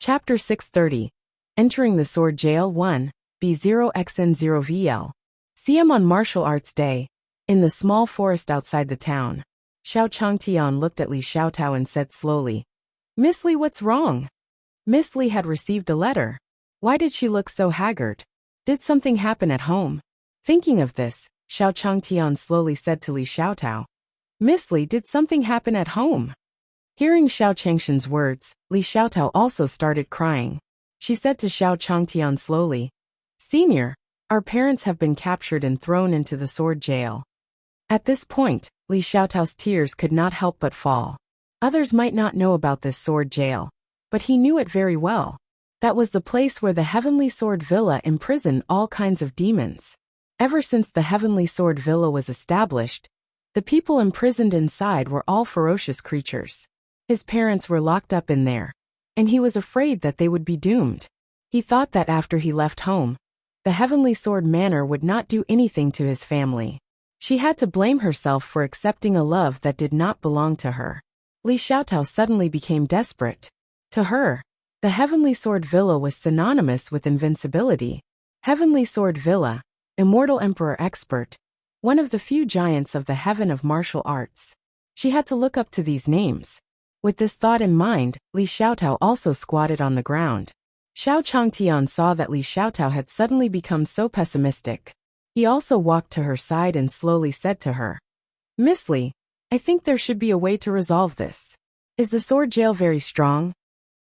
Chapter 630. Entering the Sword Jail 1, B0xN0VL. CM on Martial Arts Day. In the small forest outside the town. Xiao Changtian looked at Li Xiaotao and said slowly, "Miss Li, what's wrong?" Miss Li had received a letter. Why did she look so haggard? Did something happen at home? Thinking of this, Xiao Changtian slowly said to Li Xiaotao, "Miss Li, did something happen at home?" Hearing Xiao Changshan's words, Li Xiaotao also started crying. She said to Xiao Changtian slowly, "Senior, our parents have been captured and thrown into the sword jail." At this point, Li Xiaotao's tears could not help but fall. Others might not know about this sword jail, but he knew it very well. That was the place where the Heavenly Sword Villa imprisoned all kinds of demons. Ever since the Heavenly Sword Villa was established, the people imprisoned inside were all ferocious creatures. His parents were locked up in there, and he was afraid that they would be doomed. He thought that after he left home, the Heavenly Sword Manor would not do anything to his family. She had to blame herself for accepting a love that did not belong to her. Li Xiaotao suddenly became desperate. To her, the Heavenly Sword Villa was synonymous with invincibility. Heavenly Sword Villa, Immortal Emperor Expert, one of the few giants of the heaven of martial arts. She had to look up to these names. With this thought in mind, Li Xiaotao also squatted on the ground. Xiao Changtian saw that Li Xiaotao had suddenly become so pessimistic. He also walked to her side and slowly said to her, "Miss Li, I think there should be a way to resolve this. Is the sword jail very strong?"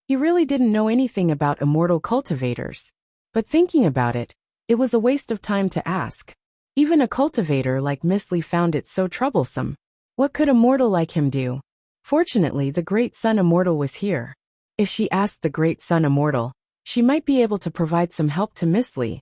He really didn't know anything about immortal cultivators. But thinking about it, it was a waste of time to ask. Even a cultivator like Miss Li found it so troublesome. What could a mortal like him do? Fortunately, the Great Sun Immortal was here. If she asked the Great Sun Immortal, she might be able to provide some help to Miss Li.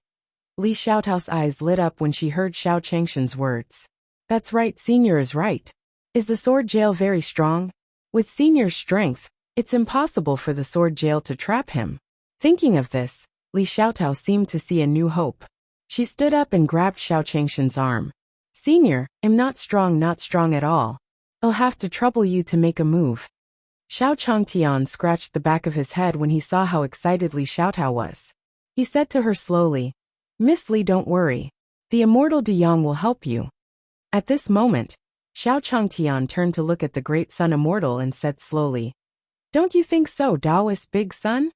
Li Xiaotao's eyes lit up when she heard Xiao Changshan's words. That's right, Senior is right. Is the sword jail very strong? With Senior's strength, it's impossible for the sword jail to trap him. Thinking of this, Li Xiaotao seemed to see a new hope. She stood up and grabbed Xiao Changshan's arm. "Senior, I'm not strong at all. I'll have to trouble you to make a move." Xiao Changtian scratched the back of his head when he saw how excited Li Xiaotao was. He said to her slowly, "Miss Li, don't worry. The immortal De Yang will help you." At this moment, Xiao Changtian turned to look at the Great Sun Immortal and said slowly, "Don't you think so, Taoist Big Sun?"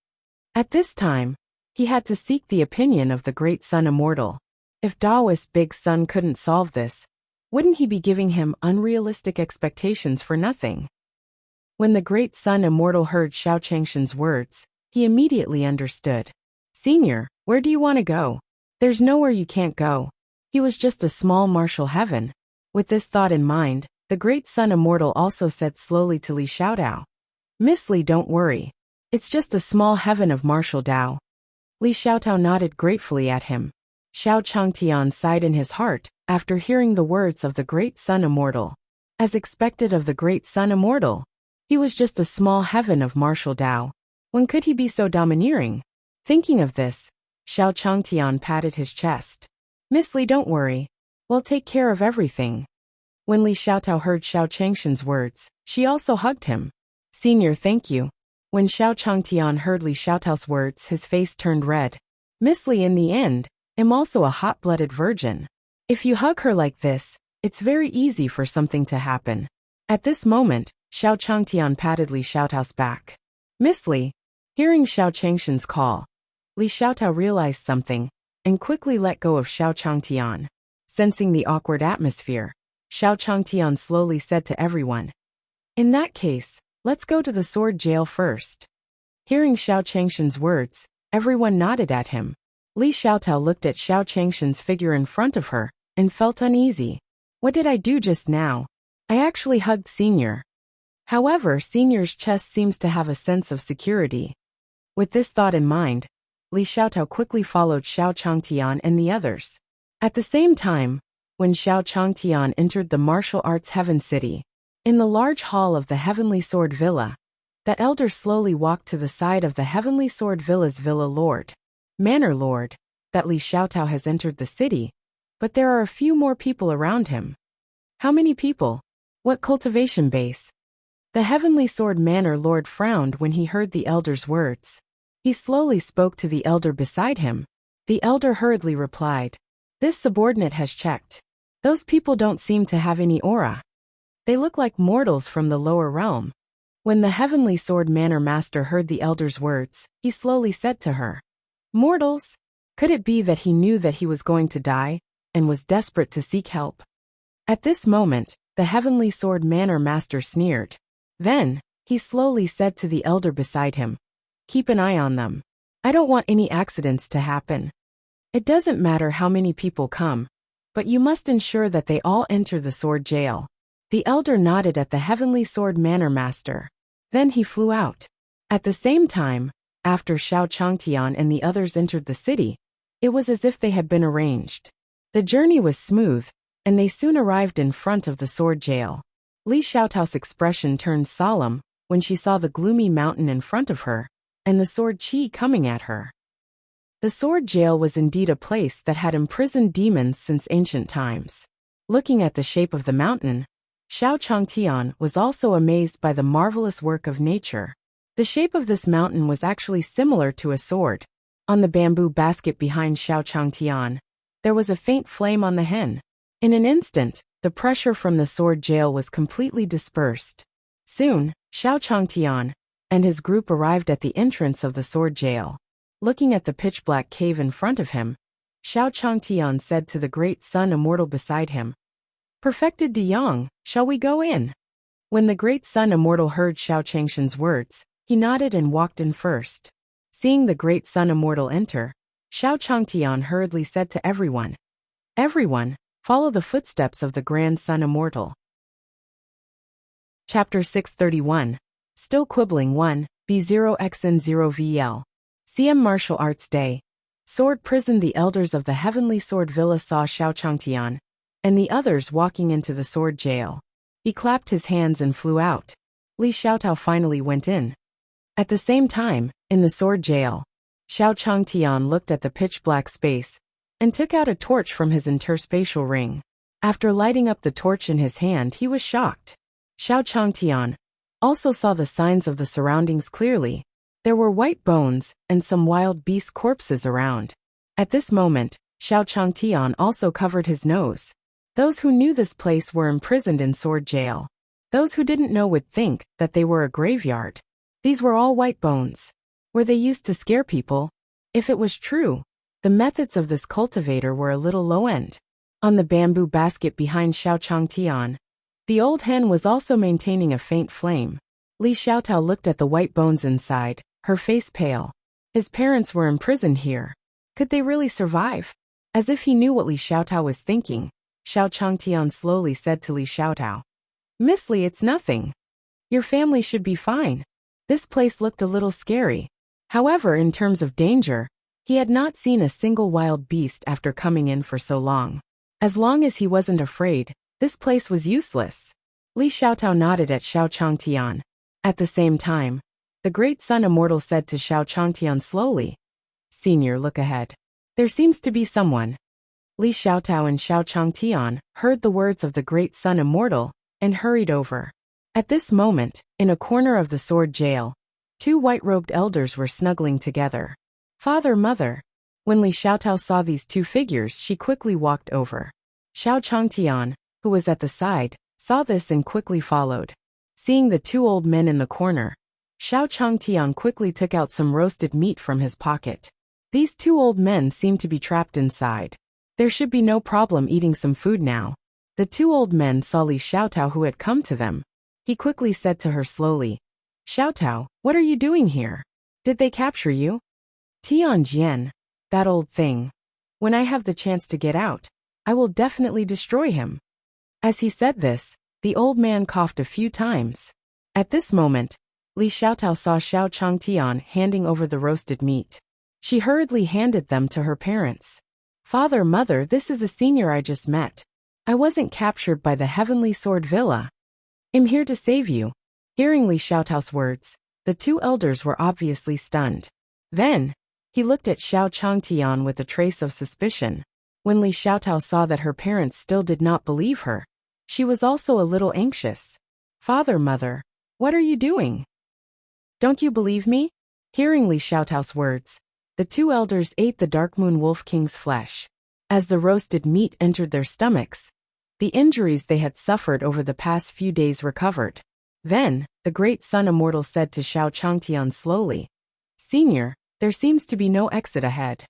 At this time, he had to seek the opinion of the Great Sun Immortal. If Taoist Big Sun couldn't solve this, wouldn't he be giving him unrealistic expectations for nothing? When the Great Sun Immortal heard Xiao Changshan's words, he immediately understood. "Senior, where do you want to go? There's nowhere you can't go." He was just a small martial heaven. With this thought in mind, the Great Sun Immortal also said slowly to Li Xiaotao, "Miss Li, don't worry. It's just a small heaven of martial Dao." Li Xiaotao nodded gratefully at him. Xiao Changtian sighed in his heart after hearing the words of the Great Sun Immortal. As expected of the Great Sun Immortal, he was just a small heaven of martial Dao. When could he be so domineering? Thinking of this, Xiao Changtian patted his chest. "Miss Li, don't worry. We'll take care of everything." When Li Xiaotao heard Xiao Changshan's words, she also hugged him. "Senior, thank you." When Xiao Changtian heard Li Xiaotao's words, his face turned red. "Miss Li, in the end, I'm also a hot-blooded virgin. If you hug her like this, it's very easy for something to happen." At this moment, Xiao Changtian patted Li Xiaotao's back. "Miss Li." Hearing Xiao Changshan's call, Li Xiaotao realized something, and quickly let go of Xiao Changtian. Sensing the awkward atmosphere, Xiao Changtian slowly said to everyone, "In that case, let's go to the sword jail first." Hearing Xiao Changshan's words, everyone nodded at him. Li Xiaotao looked at Xiao Changshan's figure in front of her, and felt uneasy. What did I do just now? I actually hugged Senior. However, Senior's chest seems to have a sense of security. With this thought in mind, Li Xiaotao quickly followed Xiao Changtian and the others. At the same time, when Xiao Changtian entered the martial arts heaven city, in the large hall of the Heavenly Sword Villa, the elder slowly walked to the side of the Heavenly Sword Villa's Villa Lord, Manor Lord, that Li Xiaotao has entered the city, but there are a few more people around him. How many people? What cultivation base? The Heavenly Sword Manor Lord frowned when he heard the elder's words. He slowly spoke to the elder beside him. The elder hurriedly replied, "This subordinate has checked. Those people don't seem to have any aura. They look like mortals from the lower realm." When the heavenly sword manor master heard the elder's words, he slowly said to her, "Mortals? Could it be that he knew that he was going to die, and was desperate to seek help?" At this moment, the heavenly sword manor master sneered. Then, he slowly said to the elder beside him, "Keep an eye on them. I don't want any accidents to happen. It doesn't matter how many people come, but you must ensure that they all enter the sword jail." The elder nodded at the heavenly sword manor master. Then he flew out. At the same time, after Xiao Changtian and the others entered the city, it was as if they had been arranged. The journey was smooth, and they soon arrived in front of the sword jail. Li Xiaotao's expression turned solemn when she saw the gloomy mountain in front of her, and the sword qi coming at her. The sword jail was indeed a place that had imprisoned demons since ancient times. Looking at the shape of the mountain, Xiao Changtian was also amazed by the marvelous work of nature. The shape of this mountain was actually similar to a sword. On the bamboo basket behind Xiao Changtian, there was a faint flame on the hen. In an instant, the pressure from the sword jail was completely dispersed. Soon, Xiao Changtian and his group arrived at the entrance of the sword jail. Looking at the pitch-black cave in front of him, Xiao Changtian said to the great sun immortal beside him, "Perfected De Yang, shall we go in?" When the great sun immortal heard Xiao Changshan's words, he nodded and walked in first. Seeing the great sun immortal enter, Xiao Changtian hurriedly said to everyone, "Everyone, follow the footsteps of the grand sun immortal." Chapter 631. Still Quibbling 1, B0xn0VL. CM Martial Arts Day. Sword Prison. The elders of the Heavenly Sword Villa saw Xiao Changtian and the others walking into the sword jail. He clapped his hands and flew out. Li Xiaotao finally went in. At the same time, in the sword jail, Xiao Changtian looked at the pitch-black space and took out a torch from his interspatial ring. After lighting up the torch in his hand, he was shocked. Xiao Changtian also saw the signs of the surroundings clearly. There were white bones and some wild beast corpses around. At this moment, Xiao Changtian also covered his nose. Those who knew this place were imprisoned in sword jail. Those who didn't know would think that they were a graveyard. These were all white bones. Were they used to scare people? If it was true, the methods of this cultivator were a little low-end. On the bamboo basket behind Xiao Changtian, the old hen was also maintaining a faint flame. Li Xiaotao looked at the white bones inside, her face pale. His parents were imprisoned here. Could they really survive? As if he knew what Li Xiaotao was thinking, Xiao Changtian slowly said to Li Xiaotao, "Miss Li, it's nothing. Your family should be fine." This place looked a little scary. However, in terms of danger, he had not seen a single wild beast after coming in for so long. As long as he wasn't afraid, this place was useless. Li Xiaotao nodded at Xiao Changtian. At the same time, the great sun immortal said to Xiao Changtian slowly, "Senior, look ahead. There seems to be someone." Li Xiaotao and Xiao Changtian heard the words of the great sun immortal and hurried over. At this moment, in a corner of the sword jail, two white-robed elders were snuggling together. "Father, mother." When Li Xiaotao saw these two figures, she quickly walked over. Xiao Changtian, who was at the side, saw this and quickly followed. Seeing the two old men in the corner, Xiao Changtian quickly took out some roasted meat from his pocket. These two old men seemed to be trapped inside. There should be no problem eating some food now. The two old men saw Li Xiaotao who had come to them. He quickly said to her slowly, "Xiaotao, what are you doing here? Did they capture you?" "Tianjian, that old thing. When I have the chance to get out, I will definitely destroy him." As he said this, the old man coughed a few times. At this moment, Li Xiaotao saw Xiao Changtian handing over the roasted meat. She hurriedly handed them to her parents. "Father, mother, this is a senior I just met. I wasn't captured by the Heavenly Sword Villa. I'm here to save you." Hearing Li Xiaotao's words, the two elders were obviously stunned. Then, he looked at Xiao Changtian with a trace of suspicion. When Li Xiaotao saw that her parents still did not believe her, she was also a little anxious. "Father, mother, what are you doing? Don't you believe me?" Hearing Li Xiaotao's words, the two elders ate the Dark Moon Wolf King's flesh. As the roasted meat entered their stomachs, the injuries they had suffered over the past few days recovered. Then, the great Sun Immortal said to Xiao Changtian slowly, "Senior, there seems to be no exit ahead."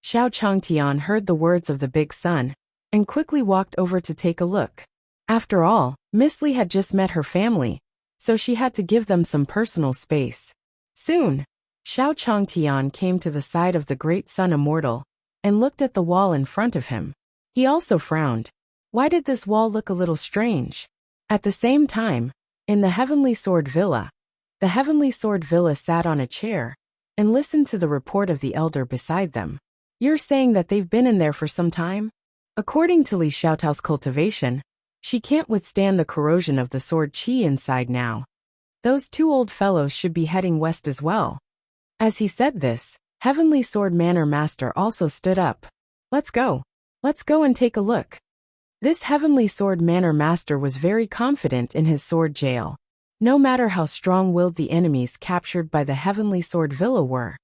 Xiao Changtian heard the words of the big sun, and quickly walked over to take a look. After all, Miss Li had just met her family, so she had to give them some personal space. Soon, Xiao Changtian came to the side of the great Sun Immortal, and looked at the wall in front of him. He also frowned. Why did this wall look a little strange? At the same time, in the Heavenly Sword Villa, the Heavenly Sword Villa sat on a chair, and listened to the report of the elder beside them. You're saying that they've been in there for some time? According to Li Xiaotao's cultivation, she can't withstand the corrosion of the sword qi inside now. Those two old fellows should be heading west as well. As he said this, Heavenly Sword Manor Master also stood up. Let's go. Let's go and take a look. This Heavenly Sword Manor Master was very confident in his sword jail. No matter how strong-willed the enemies captured by the Heavenly Sword Villa were,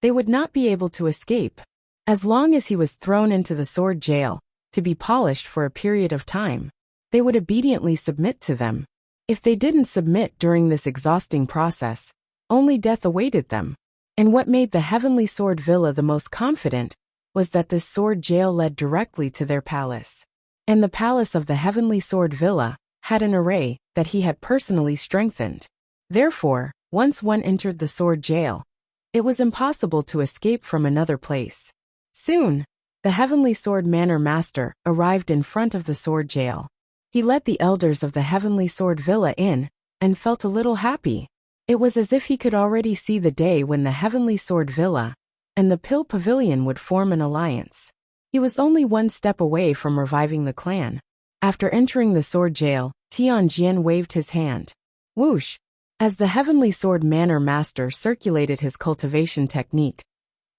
they would not be able to escape, as long as he was thrown into the sword jail, to be polished for a period of time. They would obediently submit to them. If they didn't submit during this exhausting process, only death awaited them. And what made the Heavenly Sword Villa the most confident was that this sword jail led directly to their palace. And the palace of the Heavenly Sword Villa had an array that he had personally strengthened. Therefore, once one entered the sword jail, it was impossible to escape from another place. Soon, the Heavenly Sword Manor Master arrived in front of the sword jail. He let the elders of the Heavenly Sword Villa in, and felt a little happy. It was as if he could already see the day when the Heavenly Sword Villa and the Pill Pavilion would form an alliance. He was only one step away from reviving the clan. After entering the sword jail, Tianjian waved his hand. Whoosh! As the Heavenly Sword Manor Master circulated his cultivation technique,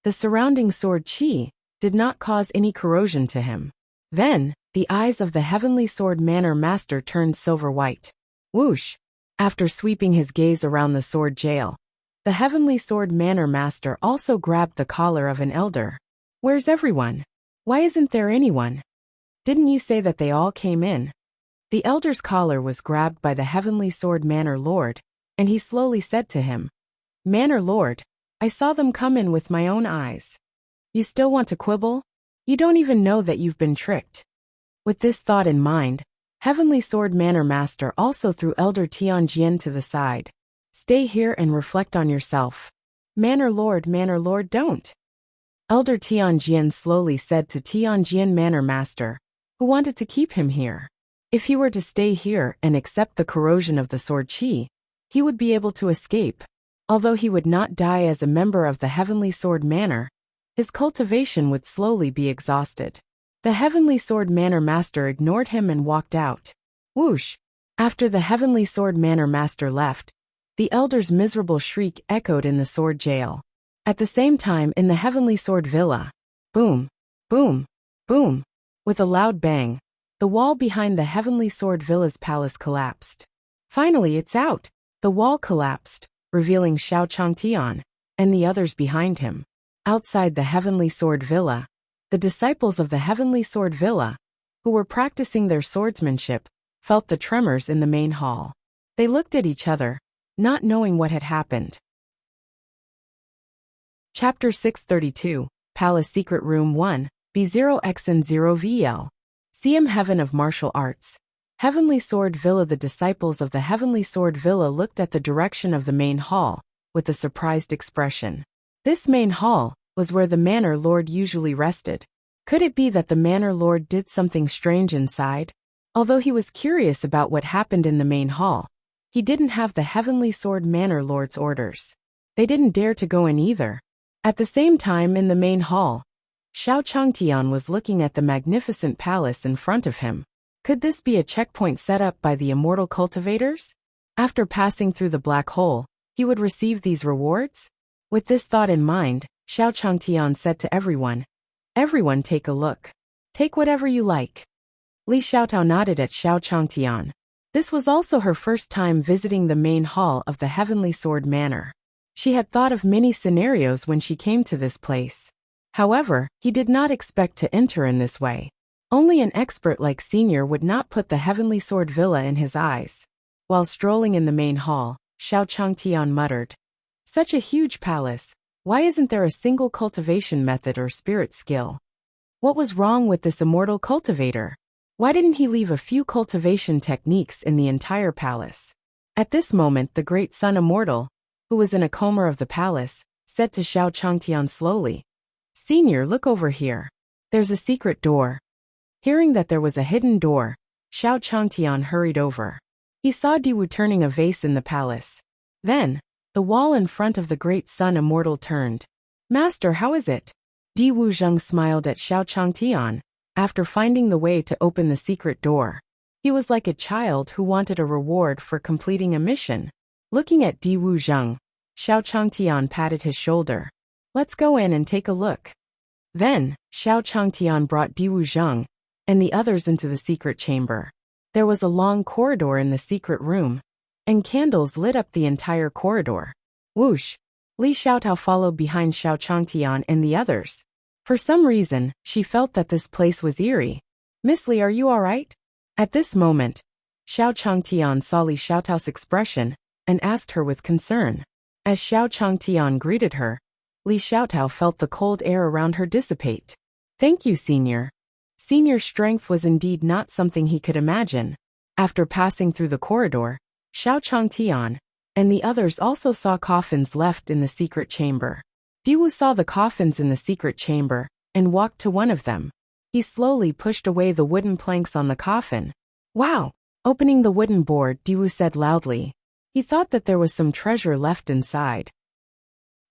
the surrounding sword qi did not cause any corrosion to him. Then, the eyes of the Heavenly Sword Manor Master turned silver white. Whoosh! After sweeping his gaze around the sword jail, the Heavenly Sword Manor Master also grabbed the collar of an elder. Where's everyone? Why isn't there anyone? Didn't you say that they all came in? The elder's collar was grabbed by the Heavenly Sword Manor Lord, and he slowly said to him, Manor Lord, I saw them come in with my own eyes. You still want to quibble? You don't even know that you've been tricked. With this thought in mind, Heavenly Sword Manor Master also threw Elder Tianjian to the side. Stay here and reflect on yourself. Manor Lord, don't. Elder Tianjian slowly said to Tianjian Manor Master, who wanted to keep him here. If he were to stay here and accept the corrosion of the sword qi, he would be able to escape. Although he would not die as a member of the Heavenly Sword Manor, his cultivation would slowly be exhausted. The Heavenly Sword Manor Master ignored him and walked out. Whoosh! After the Heavenly Sword Manor Master left, the elder's miserable shriek echoed in the sword jail. At the same time in the Heavenly Sword Villa, boom, boom, boom. With a loud bang, the wall behind the Heavenly Sword Villa's palace collapsed. Finally, it's out. The wall collapsed, revealing Xiao Changtian and the others behind him. Outside the Heavenly Sword Villa, the disciples of the Heavenly Sword Villa, who were practicing their swordsmanship, felt the tremors in the main hall. They looked at each other, not knowing what had happened. Chapter 632, Palace Secret Room 1, B0XN0VL. CM Heaven of Martial Arts. Heavenly Sword Villa. The disciples of the Heavenly Sword Villa looked at the direction of the main hall, with a surprised expression. This main hall was where the Manor Lord usually rested. Could it be that the Manor Lord did something strange inside? Although he was curious about what happened in the main hall, he didn't have the Heavenly Sword Manor Lord's orders. They didn't dare to go in either. At the same time in the main hall, Xiao Changtian was looking at the magnificent palace in front of him. Could this be a checkpoint set up by the immortal cultivators? After passing through the black hole, he would receive these rewards? With this thought in mind, Xiao Changtian said to everyone, Everyone take a look. Take whatever you like. Li Xiaotao nodded at Xiao Changtian. This was also her first time visiting the main hall of the Heavenly Sword Manor. She had thought of many scenarios when she came to this place. However, he did not expect to enter in this way. Only an expert like Senior would not put the Heavenly Sword Villa in his eyes. While strolling in the main hall, Xiao Changtian muttered, "Such a huge palace, why isn't there a single cultivation method or spirit skill? What was wrong with this immortal cultivator? Why didn't he leave a few cultivation techniques in the entire palace?" At this moment the great Sun Immortal, who was in a coma of the palace, said to Xiao Changtian slowly, "Senior, look over here. There's a secret door." Hearing that there was a hidden door, Xiao Changtian hurried over. He saw Diwu turning a vase in the palace. Then, the wall in front of the great Sun Immortal turned. "Master, how is it?" Diwu Zheng smiled at Xiao Changtian, after finding the way to open the secret door. He was like a child who wanted a reward for completing a mission. Looking at Diwu Zheng, Xiao Changtian patted his shoulder. "Let's go in and take a look." Then, Xiao Changtian brought Diwu Zheng and the others into the secret chamber. There was a long corridor in the secret room, and candles lit up the entire corridor. Whoosh! Li Xiaotao followed behind Xiao Changtian and the others. For some reason, she felt that this place was eerie. "Miss Li, are you alright?" At this moment, Xiao Changtian saw Li Xiaotao's expression and asked her with concern. As Xiao Changtian greeted her, Li Xiaotao felt the cold air around her dissipate. "Thank you, Senior." Senior's strength was indeed not something he could imagine. After passing through the corridor, Xiao Changtian and the others also saw coffins left in the secret chamber. Diwu saw the coffins in the secret chamber and walked to one of them. He slowly pushed away the wooden planks on the coffin. "Wow!" Opening the wooden board, Diwu said loudly. He thought that there was some treasure left inside.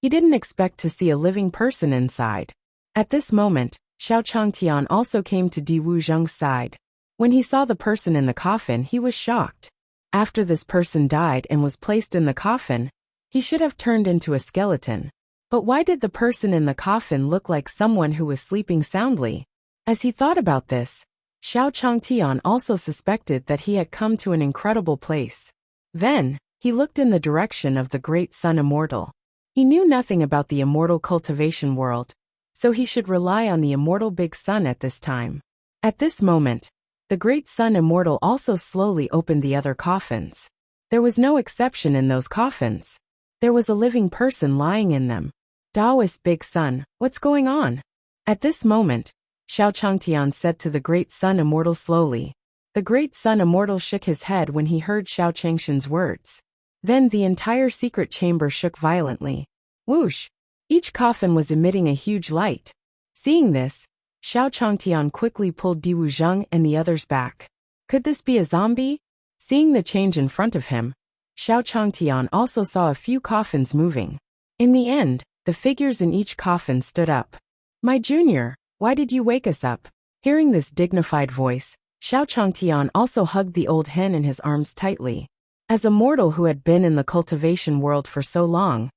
He didn't expect to see a living person inside. At this moment, Xiao Changtian also came to Diwu Zheng's side. When he saw the person in the coffin, he was shocked. After this person died and was placed in the coffin, he should have turned into a skeleton. But why did the person in the coffin look like someone who was sleeping soundly? As he thought about this, Xiao Changtian also suspected that he had come to an incredible place. Then, he looked in the direction of the great Sun Immortal. He knew nothing about the immortal cultivation world, so he should rely on the immortal Big Sun at this time. At this moment, the great Sun Immortal also slowly opened the other coffins. There was no exception in those coffins. There was a living person lying in them. "Taoist Big Sun, what's going on?" At this moment, Xiao Changtian said to the great Sun Immortal slowly. The great Sun Immortal shook his head when he heard Xiao Changshan's words. Then the entire secret chamber shook violently. Whoosh! Each coffin was emitting a huge light. Seeing this, Xiao Changtian quickly pulled Diwu Zheng and the others back. Could this be a zombie? Seeing the change in front of him, Xiao Changtian also saw a few coffins moving. In the end, the figures in each coffin stood up. "My junior, why did you wake us up?" Hearing this dignified voice, Xiao Changtian also hugged the old hen in his arms tightly. As a mortal who had been in the cultivation world for so long,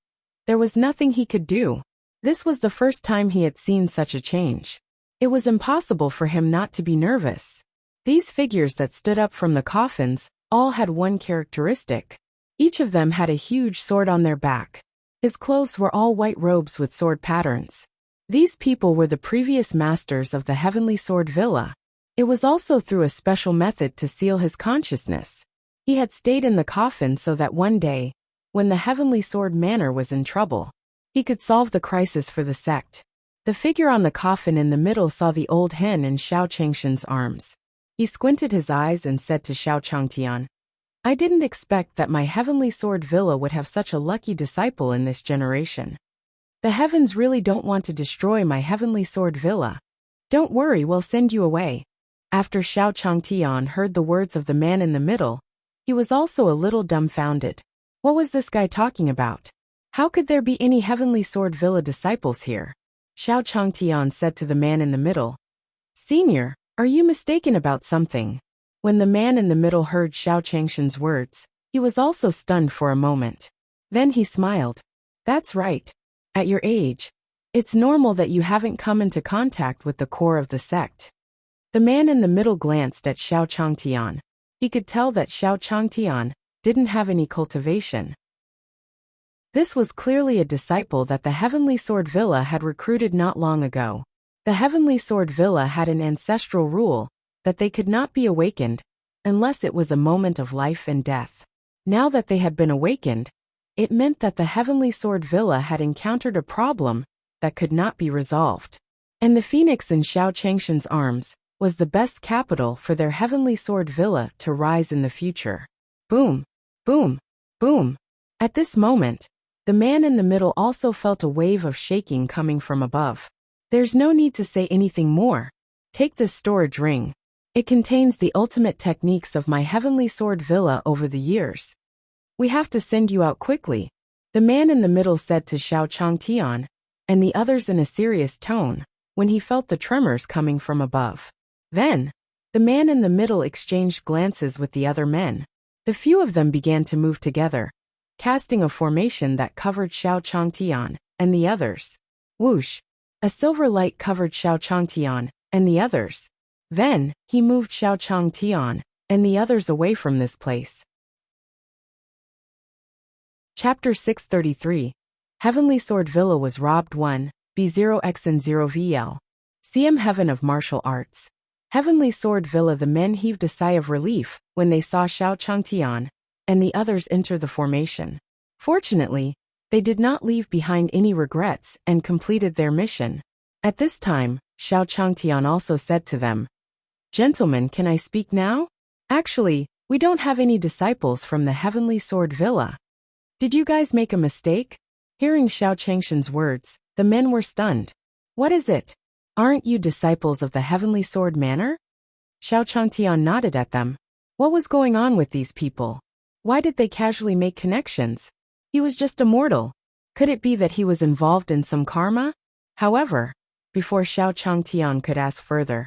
there was nothing he could do. This was the first time he had seen such a change. It was impossible for him not to be nervous. These figures that stood up from the coffins all had one characteristic. Each of them had a huge sword on their back. His clothes were all white robes with sword patterns. These people were the previous masters of the Heavenly Sword Villa. It was also through a special method to seal his consciousness. He had stayed in the coffin so that one day, when the Heavenly Sword Manor was in trouble, he could solve the crisis for the sect. The figure on the coffin in the middle saw the old hen in Xiao Changshan's arms. He squinted his eyes and said to Xiao Changtian, "I didn't expect that my Heavenly Sword Villa would have such a lucky disciple in this generation. The heavens really don't want to destroy my Heavenly Sword Villa. Don't worry, we'll send you away." After Xiao Changtian heard the words of the man in the middle, he was also a little dumbfounded. What was this guy talking about? How could there be any Heavenly Sword Villa disciples here? Xiao Changtian said to the man in the middle, "Senior, are you mistaken about something?" When the man in the middle heard Xiao Changshan's words, he was also stunned for a moment. Then he smiled. "That's right. At your age, it's normal that you haven't come into contact with the core of the sect." The man in the middle glanced at Xiao Changtian. He could tell that Xiao Changtian didn't have any cultivation. This was clearly a disciple that the Heavenly Sword Villa had recruited not long ago. The Heavenly Sword Villa had an ancestral rule that they could not be awakened unless it was a moment of life and death. Now that they had been awakened, it meant that the Heavenly Sword Villa had encountered a problem that could not be resolved. And the phoenix in Xiao Changshan's arms was the best capital for their Heavenly Sword Villa to rise in the future. Boom, boom, boom. At this moment, the man in the middle also felt a wave of shaking coming from above. There's no need to say anything more. Take this storage ring. It contains the ultimate techniques of my Heavenly Sword Villa over the years. We have to send you out quickly, the man in the middle said to Xiao Changtian, and the others in a serious tone, when he felt the tremors coming from above. Then, the man in the middle exchanged glances with the other men. The few of them began to move together, casting a formation that covered Xiao Changtian and the others. Whoosh! A silver light covered Xiao Changtian and the others. Then, he moved Xiao Changtian and the others away from this place. Chapter 633. Heavenly Sword Villa was robbed 1, B0X0VL. CM Heaven of Martial Arts. Heavenly Sword Villa. The men heaved a sigh of relief when they saw Xiao Changtian and the others enter the formation. Fortunately, they did not leave behind any regrets and completed their mission. At this time, Xiao Changtian also said to them, "Gentlemen, can I speak now? Actually, we don't have any disciples from the Heavenly Sword Villa. Did you guys make a mistake?" Hearing Xiao Changshan's words, the men were stunned. "What is it? Aren't you disciples of the Heavenly Sword Manor?" Xiao Changtian nodded at them. What was going on with these people? Why did they casually make connections? He was just a mortal. Could it be that he was involved in some karma? However, before Xiao Changtian could ask further,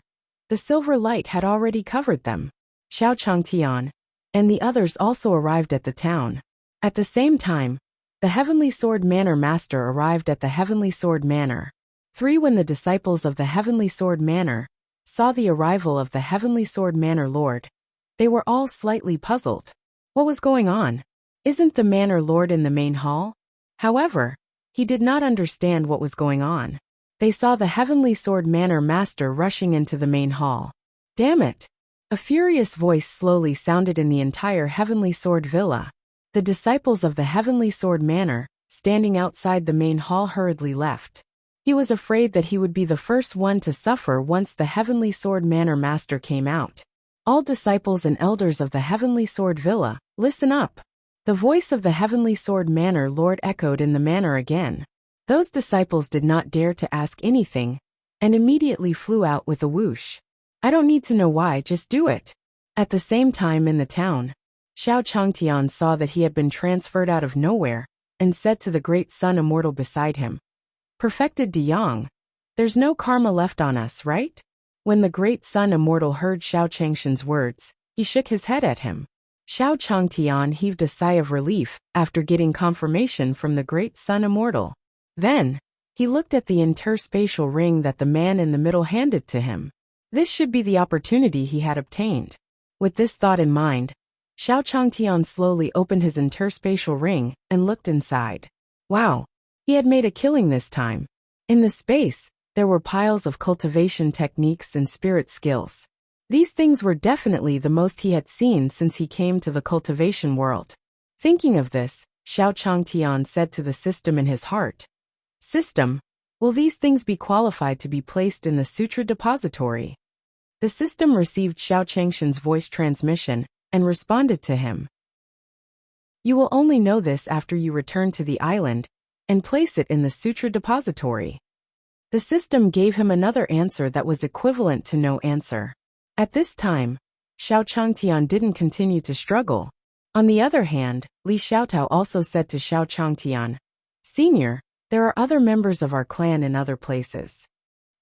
the silver light had already covered them. Xiao Changtian and the others also arrived at the town. At the same time, the Heavenly Sword Manor Master arrived at the Heavenly Sword Manor. 3. When the disciples of the Heavenly Sword Manor saw the arrival of the Heavenly Sword Manor Lord, they were all slightly puzzled. What was going on? Isn't the Manor Lord in the main hall? However, he did not understand what was going on. They saw the Heavenly Sword Manor Master rushing into the main hall. Damn it! A furious voice slowly sounded in the entire Heavenly Sword Villa. The disciples of the Heavenly Sword Manor, standing outside the main hall, hurriedly left. He was afraid that he would be the first one to suffer once the Heavenly Sword Manor Master came out. All disciples and elders of the Heavenly Sword Villa, listen up. The voice of the Heavenly Sword Manor Lord echoed in the manor again. Those disciples did not dare to ask anything, and immediately flew out with a whoosh. I don't need to know why, just do it. At the same time in the town, Xiao Changtian saw that he had been transferred out of nowhere, and said to the great sun immortal beside him, "Perfected De Yang, there's no karma left on us, right?" When the great sun immortal heard Xiao Changshan's words, he shook his head at him. Xiao Changtian heaved a sigh of relief after getting confirmation from the great sun immortal. Then, he looked at the interspatial ring that the man in the middle handed to him. This should be the opportunity he had obtained. With this thought in mind, Xiao Changtian slowly opened his interspatial ring and looked inside. Wow! He had made a killing this time. In the space, there were piles of cultivation techniques and spirit skills. These things were definitely the most he had seen since he came to the cultivation world. Thinking of this, Xiao Changtian said to the system in his heart, "System, will these things be qualified to be placed in the Sutra Depository?" The system received Xiao Changshan's voice transmission and responded to him. "You will only know this after you return to the island and place it in the Sutra Depository." The system gave him another answer that was equivalent to no answer. At this time, Xiao Changtian didn't continue to struggle. On the other hand, Li Xiaotao also said to Xiao Changtian, "Senior, there are other members of our clan in other places.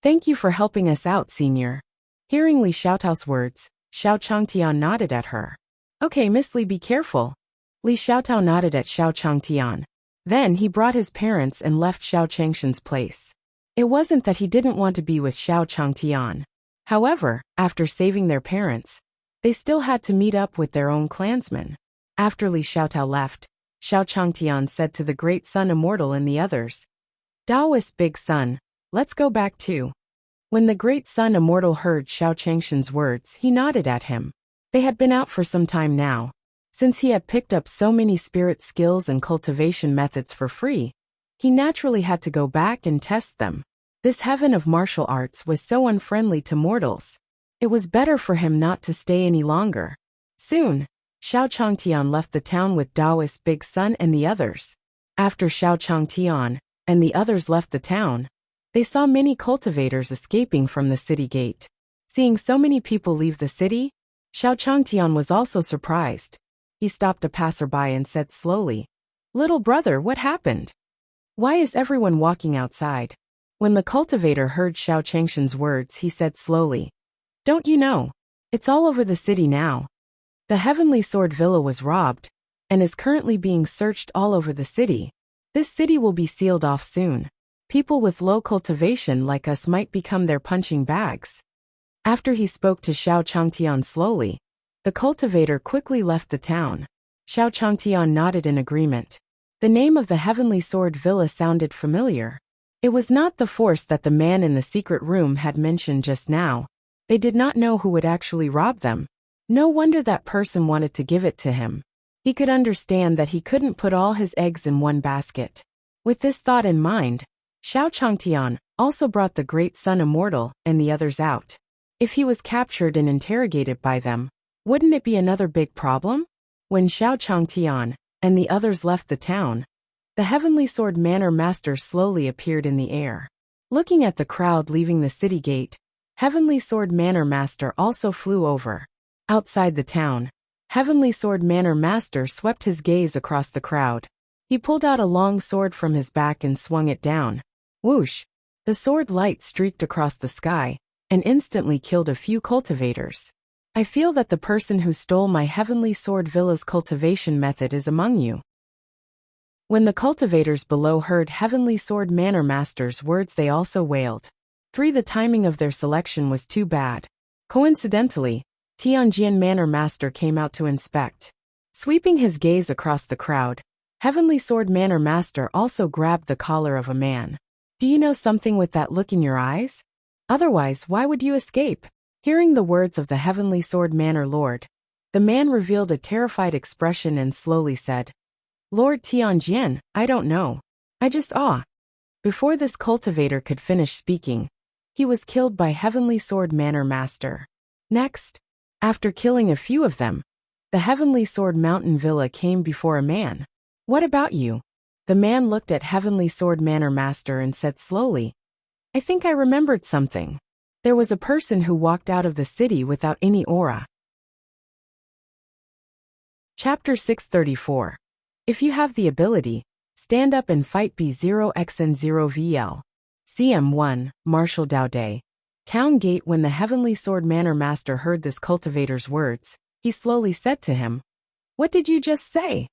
Thank you for helping us out, Senior." Hearing Li Xiaotao's words, Xiao Changtian nodded at her. "Okay, Miss Li, be careful." Li Xiaotao nodded at Xiao Changtian. Then he brought his parents and left Xiao Changshan's place. It wasn't that he didn't want to be with Xiao Changtian. However, after saving their parents, they still had to meet up with their own clansmen. After Li Xiaotao left, Xiao Changtian said to the great sun immortal and the others. Taoist big sun, let's go back too. When the great sun immortal heard Xiao Changshan's words, he nodded at him. They had been out for some time now. Since he had picked up so many spirit skills and cultivation methods for free, he naturally had to go back and test them. This heaven of martial arts was so unfriendly to mortals. It was better for him not to stay any longer. Soon, Xiao Changtian left the town with Taoist Big Sun and the others. After Xiao Changtian and the others left the town, they saw many cultivators escaping from the city gate. Seeing so many people leave the city, Xiao Changtian was also surprised. He stopped a passerby and said slowly, "Little brother, what happened? Why is everyone walking outside?" When the cultivator heard Xiao Changshan's words, he said slowly, "Don't you know? It's all over the city now. The Heavenly Sword Villa was robbed, and is currently being searched all over the city. This city will be sealed off soon. People with low cultivation like us might become their punching bags." After he spoke to Xiao Changtian slowly, the cultivator quickly left the town. Xiao Changtian nodded in agreement. The name of the Heavenly Sword Villa sounded familiar. It was not the force that the man in the secret room had mentioned just now. They did not know who would actually rob them. No wonder that person wanted to give it to him. He could understand that he couldn't put all his eggs in one basket. With this thought in mind, Xiao Changtian also brought the Great Sun Immortal and the others out. If he was captured and interrogated by them, wouldn't it be another big problem? When Xiao Changtian and the others left the town, the Heavenly Sword Manor Master slowly appeared in the air. Looking at the crowd leaving the city gate, Heavenly Sword Manor Master also flew over. Outside the town, Heavenly Sword Manor Master swept his gaze across the crowd. He pulled out a long sword from his back and swung it down. Whoosh! The sword light streaked across the sky and instantly killed a few cultivators. I feel that the person who stole my Heavenly Sword Villa's cultivation method is among you. When the cultivators below heard Heavenly Sword Manor Master's words, they also wailed. 3. The timing of their selection was too bad. Coincidentally, Tianjin Manor Master came out to inspect. Sweeping his gaze across the crowd, Heavenly Sword Manor Master also grabbed the collar of a man. Do you know something with that look in your eyes? Otherwise, why would you escape? Hearing the words of the Heavenly Sword Manor Lord, the man revealed a terrified expression and slowly said, "Lord Tianjin, I don't know. I just Before this cultivator could finish speaking, he was killed by Heavenly Sword Manor Master. Next, after killing a few of them, the Heavenly Sword Mountain Villa came before a man. What about you?" The man looked at Heavenly Sword Manor Master and said slowly, "I think I remembered something. There was a person who walked out of the city without any aura." Chapter 634. If you have the ability, stand up and fight B0xN0VL. CM1, Martial Dao Day. Town Gate. When the Heavenly Sword Manor Master heard this cultivator's words, he slowly said to him, "What did you just say?"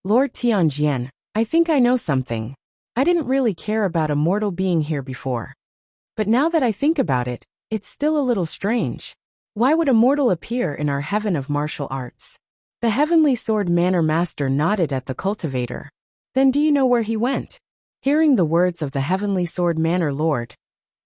"Lord Tianjin, I think I know something. I didn't really care about a mortal being here before. But now that I think about it, it's still a little strange. Why would a mortal appear in our heaven of martial arts?" The Heavenly Sword Manor Master nodded at the cultivator. "Then do you know where he went?" Hearing the words of the Heavenly Sword Manor Lord,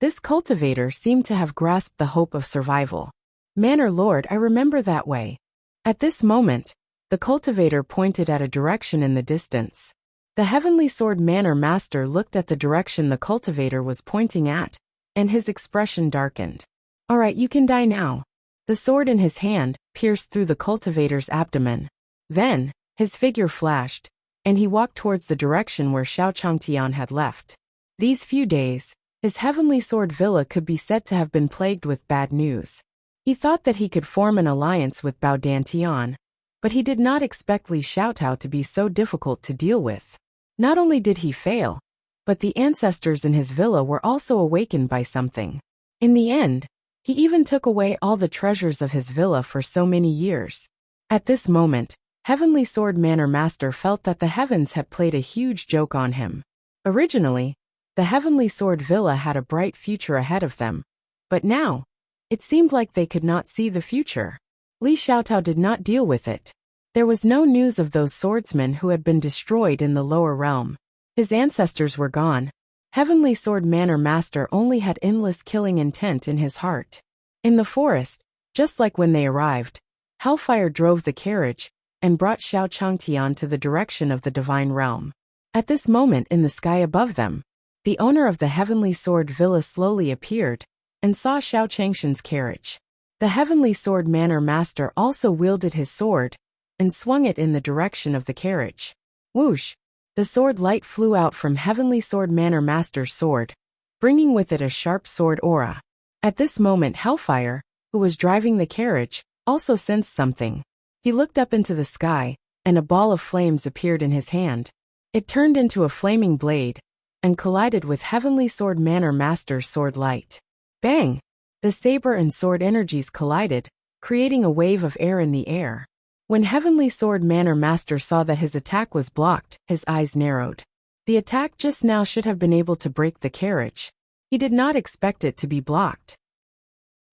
this cultivator seemed to have grasped the hope of survival. "Manor Lord, I remember that way." At this moment, the cultivator pointed at a direction in the distance. The Heavenly Sword Manor Master looked at the direction the cultivator was pointing at, and his expression darkened. "All right, you can die now." The sword in his hand pierced through the cultivator's abdomen. Then, his figure flashed, and he walked towards the direction where Xiao Changtian had left. These few days, his Heavenly Sword Villa could be said to have been plagued with bad news. He thought that he could form an alliance with Bao Dantian, but he did not expect Li Xiaotao to be so difficult to deal with. Not only did he fail, but the ancestors in his villa were also awakened by something. In the end, he even took away all the treasures of his villa for so many years. At this moment, Heavenly Sword Manor Master felt that the heavens had played a huge joke on him. Originally, the Heavenly Sword Villa had a bright future ahead of them, but now, it seemed like they could not see the future. Li Xiaotao did not deal with it. There was no news of those swordsmen who had been destroyed in the lower realm. His ancestors were gone. Heavenly Sword Manor Master only had endless killing intent in his heart. In the forest, just like when they arrived, Hellfire drove the carriage and brought Xiao Changtian to the direction of the divine realm. At this moment in the sky above them, the owner of the Heavenly Sword Villa slowly appeared and saw Xiao Changshan's carriage. The Heavenly Sword Manor Master also wielded his sword and swung it in the direction of the carriage. Whoosh! The sword light flew out from Heavenly Sword Manor Master's sword, bringing with it a sharp sword aura. At this moment Hellfire, who was driving the carriage, also sensed something. He looked up into the sky, and a ball of flames appeared in his hand. It turned into a flaming blade and collided with Heavenly Sword Manor Master's sword light. Bang! The saber and sword energies collided, creating a wave of air in the air. When Heavenly Sword Manor Master saw that his attack was blocked, his eyes narrowed. The attack just now should have been able to break the carriage. He did not expect it to be blocked.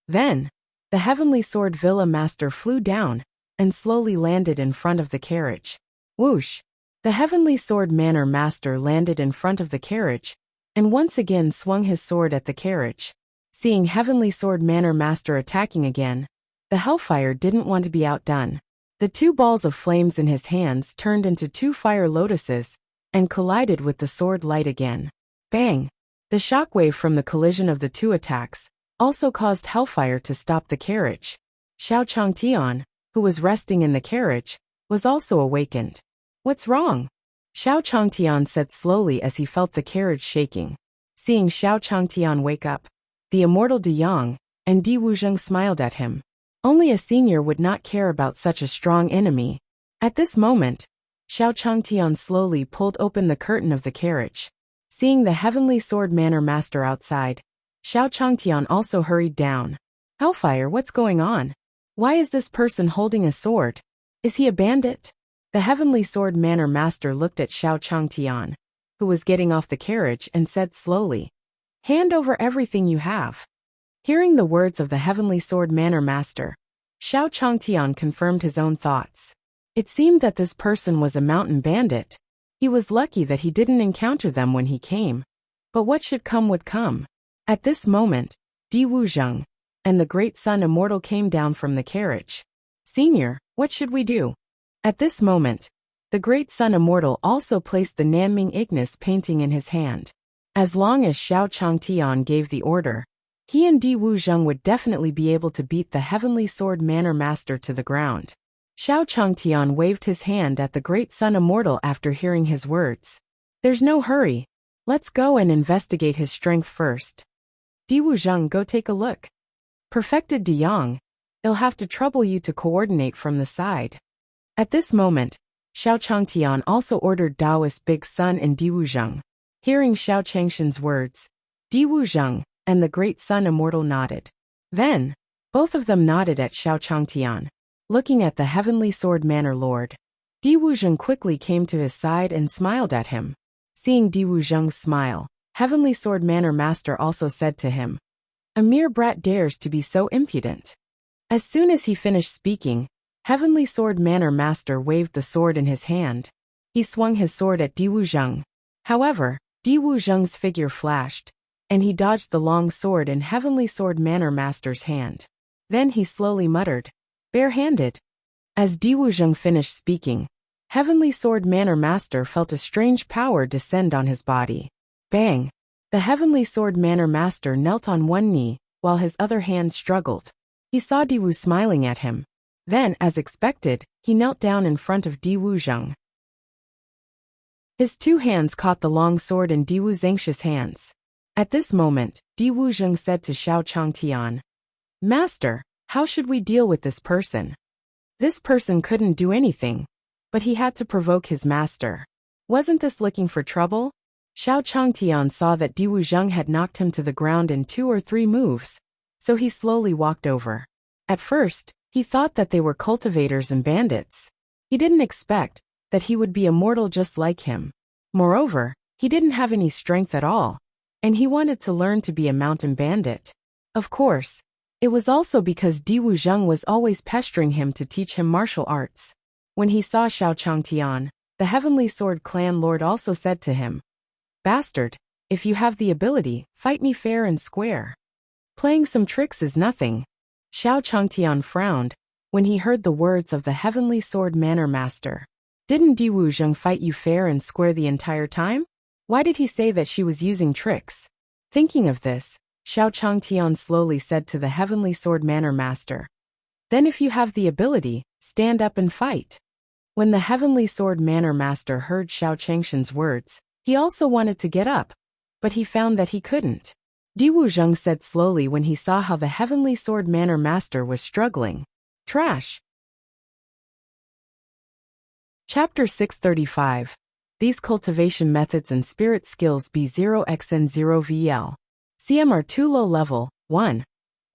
Then, the Heavenly Sword Villa Master flew down and slowly landed in front of the carriage. Whoosh! The Heavenly Sword Manor Master landed in front of the carriage and once again swung his sword at the carriage. Seeing Heavenly Sword Manor Master attacking again, the Hellfire didn't want to be outdone. The two balls of flames in his hands turned into two fire lotuses and collided with the sword light again. Bang! The shockwave from the collision of the two attacks also caused Hellfire to stop the carriage. Xiao Changtian, who was resting in the carriage, was also awakened. What's wrong? Xiao Changtian said slowly as he felt the carriage shaking. Seeing Xiao Changtian wake up, the immortal De Yang and Di Wuzheng smiled at him. Only a senior would not care about such a strong enemy. At this moment, Xiao Changtian slowly pulled open the curtain of the carriage. Seeing the Heavenly Sword Manor Master outside, Xiao Changtian also hurried down. Hellfire, what's going on? Why is this person holding a sword? Is he a bandit? The Heavenly Sword Manor Master looked at Xiao Changtian, who was getting off the carriage, and said slowly, "Hand over everything you have." Hearing the words of the Heavenly Sword Manor Master, Xiao Changtian confirmed his own thoughts. It seemed that this person was a mountain bandit. He was lucky that he didn't encounter them when he came. But what should come would come. At this moment, Di Wuzheng and the Great Sun Immortal came down from the carriage. "Senior, what should we do?" At this moment, the Great Sun Immortal also placed the Nanming Ignis painting in his hand. As long as Xiao Changtian gave the order, he and Di Wuzheng would definitely be able to beat the Heavenly Sword Manor Master to the ground. Xiao Changtian waved his hand at the Great Sun Immortal after hearing his words. "There's no hurry. Let's go and investigate his strength first. Di Wuzheng, go take a look. Perfected De Yang, it'll have to trouble you to coordinate from the side." At this moment, Xiao Changtian also ordered Taoist Big Sun and Di Wuzheng. Hearing Xiao Changshan's words, Di Wuzheng and the Great Sun Immortal nodded. Then, both of them nodded at Xiao Changtian. Looking at the Heavenly Sword Manor Lord, Di Wuzheng quickly came to his side and smiled at him. Seeing Di Wuzheng's smile, Heavenly Sword Manor Master also said to him, "A mere brat dares to be so impudent." As soon as he finished speaking, Heavenly Sword Manor Master waved the sword in his hand. He swung his sword at Di Wuzheng. However, Di Wuzheng's figure flashed, and he dodged the long sword in Heavenly Sword Manor Master's hand. Then he slowly muttered, "Bare-handed." As Di Wuzheng finished speaking, Heavenly Sword Manor Master felt a strange power descend on his body. Bang! The Heavenly Sword Manor Master knelt on one knee, while his other hand struggled. He saw Di Wu smiling at him. Then, as expected, he knelt down in front of Di Wuzheng. His two hands caught the long sword in Di Wu's anxious hands. At this moment, Di Wuzheng said to Xiao Changtian, "Master, how should we deal with this person? This person couldn't do anything, but he had to provoke his master. Wasn't this looking for trouble?" Xiao Changtian saw that Di Wuzheng had knocked him to the ground in 2 or 3 moves, so he slowly walked over. At first, he thought that they were cultivators and bandits. He didn't expect that he would be immortal just like him. Moreover, he didn't have any strength at all, and he wanted to learn to be a mountain bandit. Of course, it was also because Di Wuzheng was always pestering him to teach him martial arts. When he saw Xiao Changtian, the Heavenly Sword Clan Lord also said to him, "Bastard, if you have the ability, fight me fair and square. Playing some tricks is nothing." Xiao Changtian frowned when he heard the words of the Heavenly Sword Manor Master. Didn't Di Wuzheng fight you fair and square the entire time? Why did he say that she was using tricks? Thinking of this, Xiao Changtian slowly said to the Heavenly Sword Manor Master, "Then if you have the ability, stand up and fight." When the Heavenly Sword Manor Master heard Xiao Changshan's words, he also wanted to get up, but he found that he couldn't. Di Wuzheng said slowly when he saw how the Heavenly Sword Manor Master was struggling. Trash. Chapter 635. These cultivation methods and spirit skills B0xn0VL. CM are too low level. 1.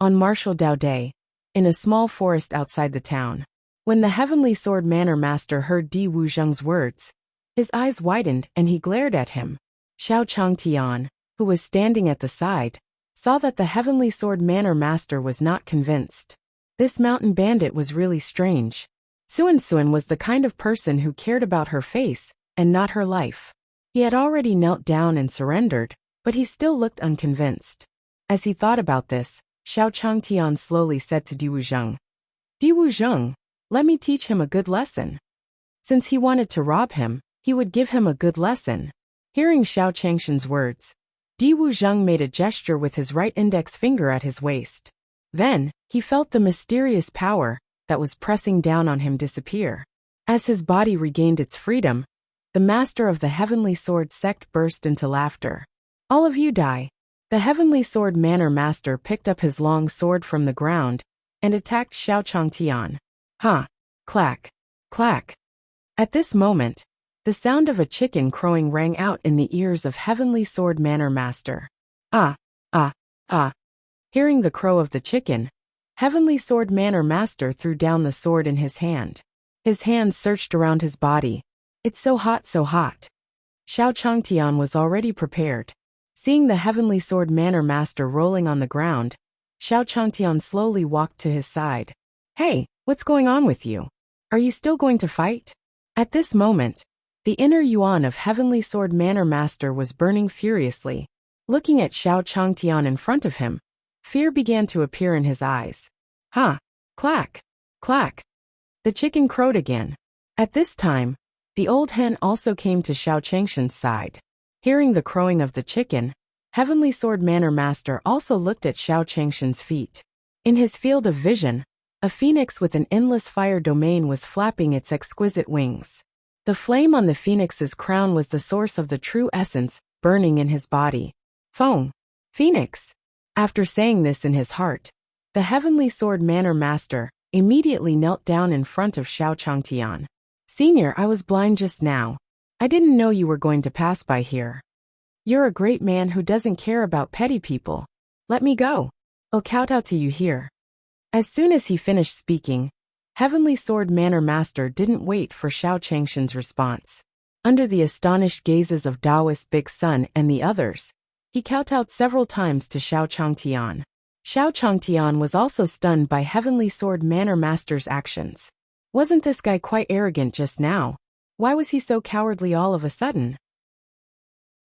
On Martial Dao Day. In a small forest outside the town. When the Heavenly Sword Manor Master heard Di Wuzheng's words, his eyes widened and he glared at him. Xiao Changtian, who was standing at the side, saw that the Heavenly Sword Manor Master was not convinced. This mountain bandit was really strange. Suan was the kind of person who cared about her face and not her life. He had already knelt down and surrendered, but he still looked unconvinced. As he thought about this, Xiao Changtian slowly said to Di Wuzheng, "Di Wuzheng, let me teach him a good lesson." Since he wanted to rob him, he would give him a good lesson. Hearing Xiao Changshan's words, Di Wuzheng made a gesture with his right index finger at his waist. Then, he felt the mysterious power that was pressing down on him disappear. As his body regained its freedom, the master of the Heavenly Sword sect burst into laughter. "All of you die." The Heavenly Sword Manor Master picked up his long sword from the ground and attacked Xiao Changtian. Ha! Clack! Clack! At this moment, the sound of a chicken crowing rang out in the ears of Heavenly Sword Manor Master. Ah! Ah! Ah! Hearing the crow of the chicken, Heavenly Sword Manor Master threw down the sword in his hand. His hands searched around his body. "It's so hot, so hot." Xiao Changtian was already prepared. Seeing the Heavenly Sword Manor Master rolling on the ground, Xiao Changtian slowly walked to his side. "Hey, what's going on with you? Are you still going to fight?" At this moment, the inner yuan of Heavenly Sword Manor Master was burning furiously. Looking at Xiao Changtian in front of him, fear began to appear in his eyes. Ha! Clack! Clack! The chicken crowed again. At this time, the old hen also came to Xiao Changshan's side. Hearing the crowing of the chicken, Heavenly Sword Manor Master also looked at Xiao Changshan's feet. In his field of vision, a phoenix with an endless fire domain was flapping its exquisite wings. The flame on the phoenix's crown was the source of the true essence, burning in his body. Fong! Phoenix! After saying this in his heart, the Heavenly Sword Manor Master immediately knelt down in front of Xiao Changtian. "Senior, I was blind just now. I didn't know you were going to pass by here. You're a great man who doesn't care about petty people. Let me go. I'll kowtow to you here." As soon as he finished speaking, Heavenly Sword Manor Master didn't wait for Xiao Changshan's response. Under the astonished gazes of Taoist Big Sun and the others, he kowtowed several times to Xiao Changtian. Xiao Changtian was also stunned by Heavenly Sword Manor Master's actions. Wasn't this guy quite arrogant just now? Why was he so cowardly all of a sudden?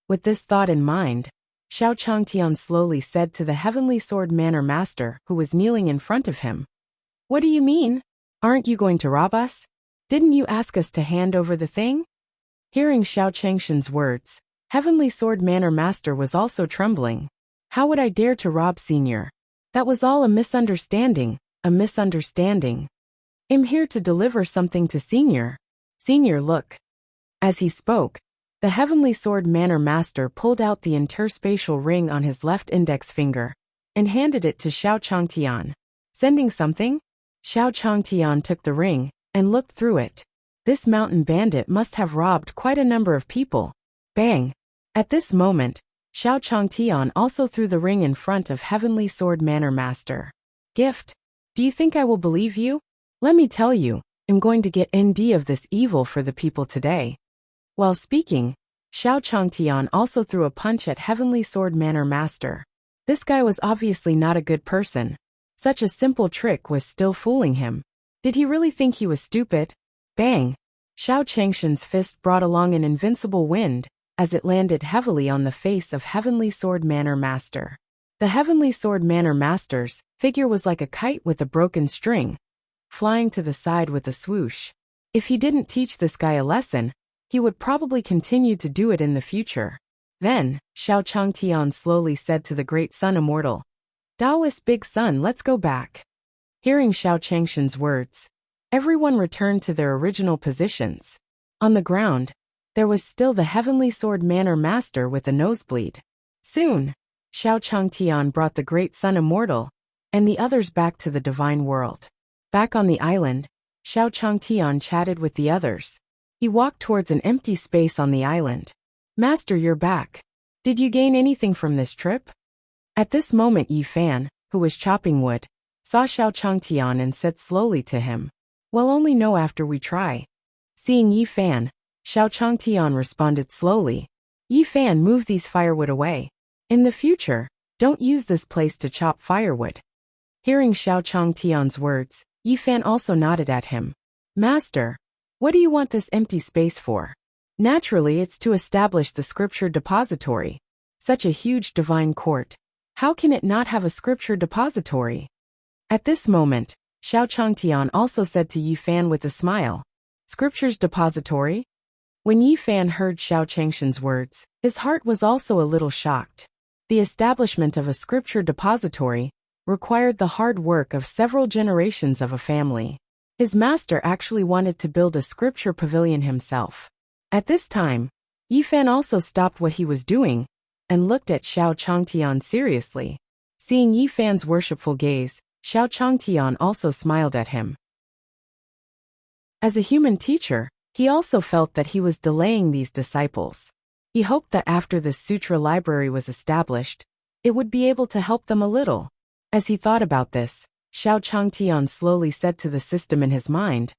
With this thought in mind, Xiao Changtian slowly said to the Heavenly Sword Manor Master who was kneeling in front of him, "What do you mean? Aren't you going to rob us? Didn't you ask us to hand over the thing?" Hearing Xiao Changshan's words, Heavenly Sword Manor Master was also trembling. "How would I dare to rob Senior? That was all a misunderstanding, a misunderstanding. I'm here to deliver something to Senior. Senior, look." As he spoke, the Heavenly Sword Manor Master pulled out the interspatial ring on his left index finger and handed it to Xiao Changtian. "Sending something?" Xiao Changtian took the ring and looked through it. This mountain bandit must have robbed quite a number of people. Bang! At this moment, Xiao Changtian also threw the ring in front of Heavenly Sword Manor Master. "Gift? Do you think I will believe you? Let me tell you, I'm going to get ND of this evil for the people today." While speaking, Xiao Changtian also threw a punch at Heavenly Sword Manor Master. This guy was obviously not a good person. Such a simple trick was still fooling him. Did he really think he was stupid? Bang! Xiao Changshan's fist brought along an invincible wind, as it landed heavily on the face of Heavenly Sword Manor Master. The Heavenly Sword Manor Master's figure was like a kite with a broken string, flying to the side with a swoosh. If he didn't teach this guy a lesson, he would probably continue to do it in the future. Then, Xiao Changtian slowly said to the Great Sun Immortal, "Taoist Big Sun, let's go back." Hearing Xiao Changshan's words, everyone returned to their original positions. On the ground, there was still the Heavenly Sword Manor Master with a nosebleed. Soon, Xiao Changtian brought the Great Sun Immortal and the others back to the divine world. Back on the island, Xiao Changtian chatted with the others. He walked towards an empty space on the island. "Master, you're back. Did you gain anything from this trip?" At this moment, Yi Fan, who was chopping wood, saw Xiao Changtian and said slowly to him, "We'll only know after we try." Seeing Yi Fan, Xiao Changtian responded slowly, "Yi Fan, move these firewood away. In the future, don't use this place to chop firewood." Hearing Xiao Changtian's words, Yi Fan also nodded at him. "Master, what do you want this empty space for?" "Naturally, it's to establish the scripture depository. Such a huge divine court. How can it not have a scripture depository?" At this moment, Xiao Changtian also said to Yi Fan with a smile, "Scripture's depository?" When Yi Fan heard Xiao Changshan's words, his heart was also a little shocked. The establishment of a scripture depository required the hard work of several generations of a family. His master actually wanted to build a scripture pavilion himself. At this time, Yi Fan also stopped what he was doing and looked at Xiao Changtian seriously. Seeing Yi Fan's worshipful gaze, Xiao Changtian also smiled at him. As a human teacher, he also felt that he was delaying these disciples. He hoped that after this sutra library was established, it would be able to help them a little. As he thought about this, Xiao Changtian slowly said to the system in his mind,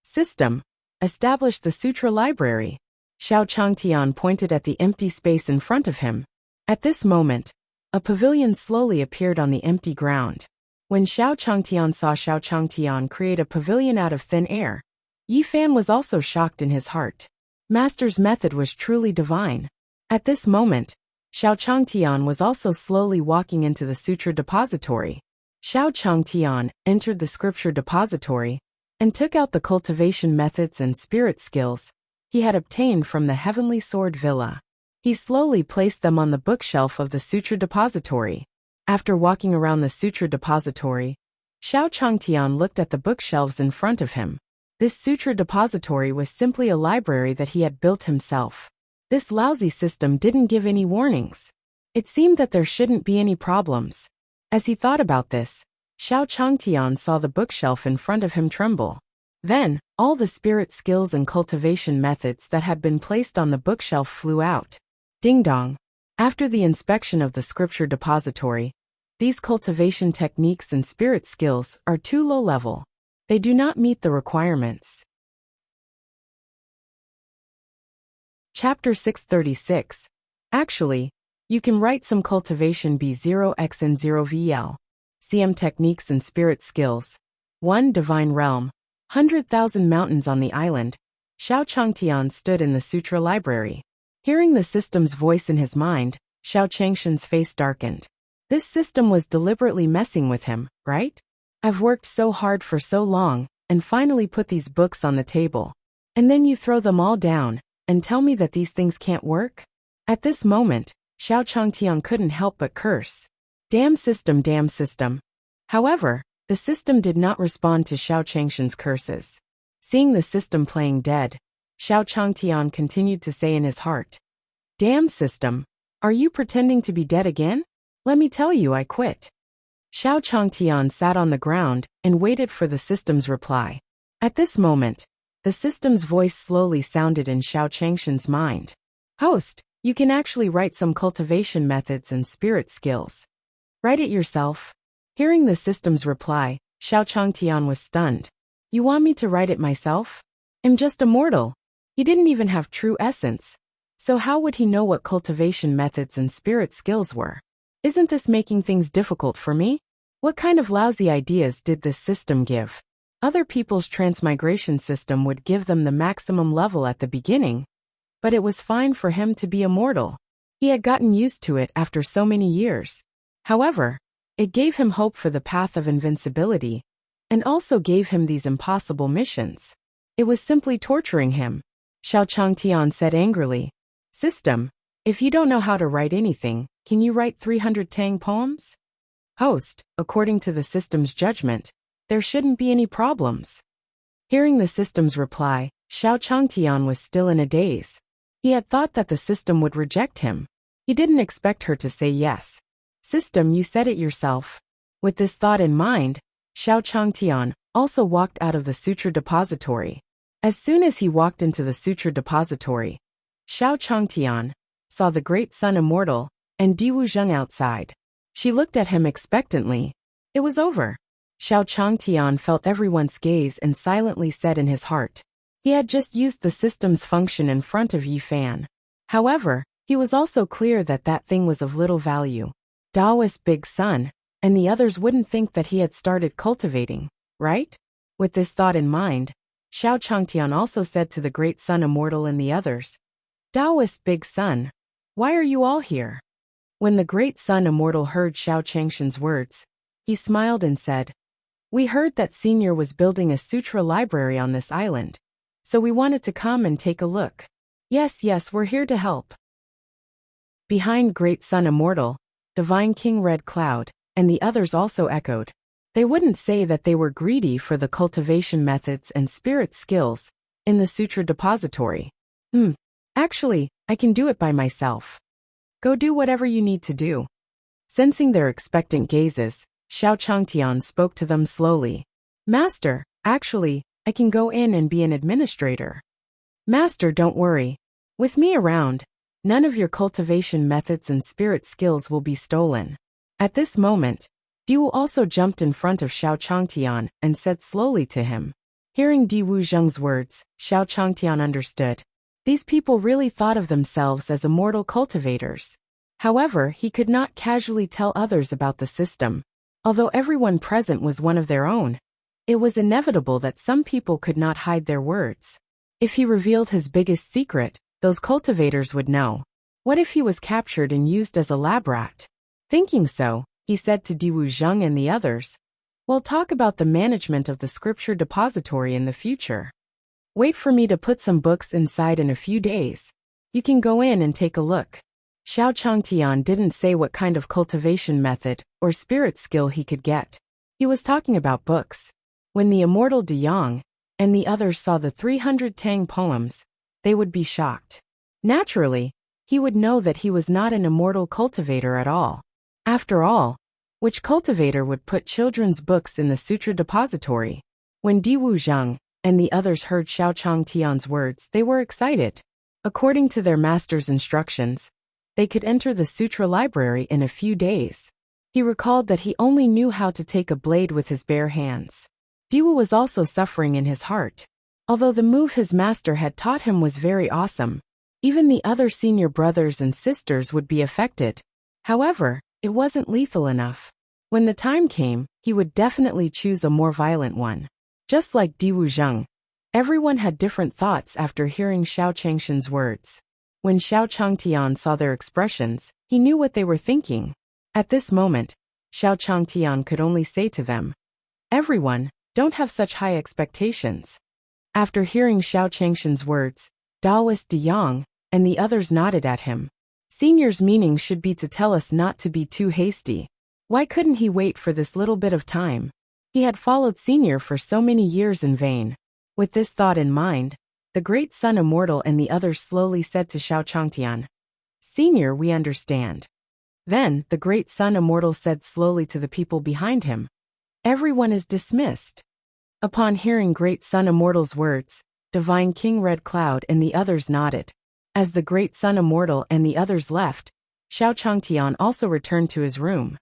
"System, establish the sutra library." Xiao Changtian pointed at the empty space in front of him. At this moment, a pavilion slowly appeared on the empty ground. When Xiao Changtian saw Xiao Changtian create a pavilion out of thin air, Yi Fan was also shocked in his heart. Master's method was truly divine. At this moment, Xiao Changtian was also slowly walking into the sutra depository. Xiao Changtian entered the scripture depository and took out the cultivation methods and spirit skills he had obtained from the Heavenly Sword Villa. He slowly placed them on the bookshelf of the sutra depository. After walking around the sutra depository, Xiao Changtian looked at the bookshelves in front of him. This sutra depository was simply a library that he had built himself. This lousy system didn't give any warnings. It seemed that there shouldn't be any problems. As he thought about this, Xiao Changtian saw the bookshelf in front of him tremble. Then, all the spirit skills and cultivation methods that had been placed on the bookshelf flew out. Ding dong. After the inspection of the scripture depository, these cultivation techniques and spirit skills are too low level. They do not meet the requirements. Chapter 636. Actually, you can write some cultivation B0x and 0VL. CM techniques and spirit skills. 1. Divine Realm. 100,000 mountains on the island. Xiao Changtian stood in the sutra library. Hearing the system's voice in his mind, Xiao Changshan's face darkened. This system was deliberately messing with him, right? I've worked so hard for so long, and finally put these books on the table. And then you throw them all down, and tell me that these things can't work? At this moment, Xiao Changtian couldn't help but curse. Damn system, damn system. However, the system did not respond to Xiao Changshan's curses. Seeing the system playing dead, Xiao Changtian continued to say in his heart, "Damn system, are you pretending to be dead again? Let me tell you, I quit." Xiao Changtian sat on the ground and waited for the system's reply. At this moment, the system's voice slowly sounded in Xiao Changshan's mind. "Host, you can actually write some cultivation methods and spirit skills. Write it yourself." Hearing the system's reply, Xiao Changtian was stunned. "You want me to write it myself? I'm just a mortal." He didn't even have true essence. So how would he know what cultivation methods and spirit skills were? Isn't this making things difficult for me? What kind of lousy ideas did this system give? Other people's transmigration system would give them the maximum level at the beginning, but it was fine for him to be immortal. He had gotten used to it after so many years. However, it gave him hope for the path of invincibility, and also gave him these impossible missions. It was simply torturing him. Xiao Changtian said angrily, "System, if you don't know how to write anything, can you write 300 Tang poems?" Host, according to the system's judgment, there shouldn't be any problems. Hearing the system's reply, Xiao Changtian was still in a daze. He had thought that the system would reject him. He didn't expect her to say yes. "System, you said it yourself." With this thought in mind, Xiao Changtian also walked out of the sutra depository. As soon as he walked into the sutra depository, Xiao Changtian saw the great sun immortal and Diwu Zheng outside. She looked at him expectantly. It was over. Xiao Changtian felt everyone's gaze and silently said in his heart. He had just used the system's function in front of Yi Fan. However, he was also clear that that thing was of little value. Daoist Big Sun, and the others wouldn't think that he had started cultivating, right? With this thought in mind, Xiao Changtian also said to the great sun immortal and the others, "Daoist Big Sun, why are you all here?" When the great sun immortal heard Xiao Changshan's words, he smiled and said, "We heard that Senior was building a sutra library on this island, so we wanted to come and take a look. Yes, we're here to help." Behind great sun immortal, Divine King Red Cloud, and the others also echoed. They wouldn't say that they were greedy for the cultivation methods and spirit skills in the sutra depository. Actually, I can do it by myself. Go do whatever you need to do." Sensing their expectant gazes, Xiao Changtian spoke to them slowly. "Master, actually, I can go in and be an administrator." "Master, don't worry. With me around, none of your cultivation methods and spirit skills will be stolen." At this moment, Diwu also jumped in front of Xiao Changtian and said slowly to him. Hearing Diwu Zheng's words, Xiao Changtian understood. These people really thought of themselves as immortal cultivators. However, he could not casually tell others about the system. Although everyone present was one of their own, it was inevitable that some people could not hide their words. If he revealed his biggest secret, those cultivators would know. What if he was captured and used as a lab rat? Thinking so, he said to Diwu Zheng and the others, "We'll talk about the management of the scripture depository in the future. Wait for me to put some books inside in a few days. You can go in and take a look." Xiao Changtian didn't say what kind of cultivation method or spirit skill he could get. He was talking about books. When the immortal De Yang and the others saw the 300 Tang poems, they would be shocked. Naturally, he would know that he was not an immortal cultivator at all. After all, which cultivator would put children's books in the sutra depository? When Diwu Zheng and the others heard Xiao Changtian's words, they were excited. According to their master's instructions, they could enter the sutra library in a few days. He recalled that he only knew how to take a blade with his bare hands. Diwu was also suffering in his heart. Although the move his master had taught him was very awesome, even the other senior brothers and sisters would be affected. However, it wasn't lethal enough. When the time came, he would definitely choose a more violent one. Just like Diwu Zheng, everyone had different thoughts after hearing Xiao Changshan's words. When Xiao Changtian saw their expressions, he knew what they were thinking. At this moment, Xiao Changtian could only say to them, "Everyone, don't have such high expectations." After hearing Xiao Changshan's words, Daoist De Yang and the others nodded at him. Senior's meaning should be to tell us not to be too hasty. Why couldn't he wait for this little bit of time? He had followed Senior for so many years in vain. With this thought in mind, the great sun immortal and the others slowly said to Xiao Changtian, "Senior, we understand." Then, the great sun immortal said slowly to the people behind him, "Everyone is dismissed." Upon hearing great sun immortal's words, Divine King Red Cloud and the others nodded. As the great sun immortal and the others left, Xiao Changtian also returned to his room.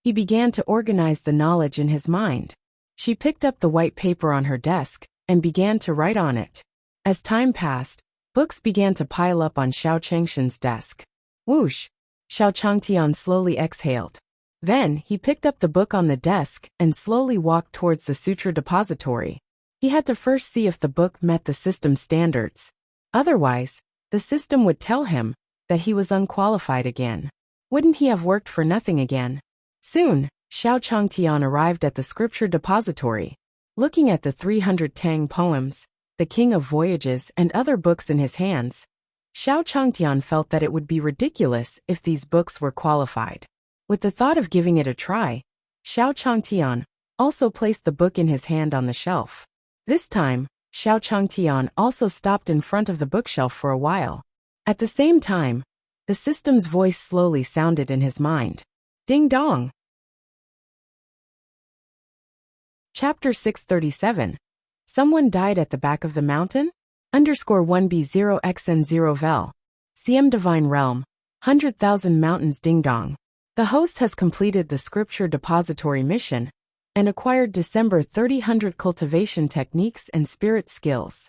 He began to organize the knowledge in his mind. She picked up the white paper on her desk and began to write on it. As time passed, books began to pile up on Xiao Changshan's desk. Whoosh! Xiao Changtian slowly exhaled. Then, he picked up the book on the desk and slowly walked towards the sutra depository. He had to first see if the book met the system's standards. Otherwise, the system would tell him that he was unqualified again. Wouldn't he have worked for nothing again? Soon, Xiao Changtian arrived at the scripture depository. Looking at the 300 Tang poems, the King of Voyages and other books in his hands, Xiao Changtian felt that it would be ridiculous if these books were qualified. With the thought of giving it a try, Xiao Changtian also placed the book in his hand on the shelf. This time, Xiao Changtian also stopped in front of the bookshelf for a while. At the same time, the system's voice slowly sounded in his mind. Ding dong! Chapter 637. Someone died at the back of the mountain? _1B0XN0VEL. CM Divine Realm. 100,000 Mountains Ding Dong. The host has completed the scripture depository mission and acquired December 3000 cultivation techniques and spirit skills.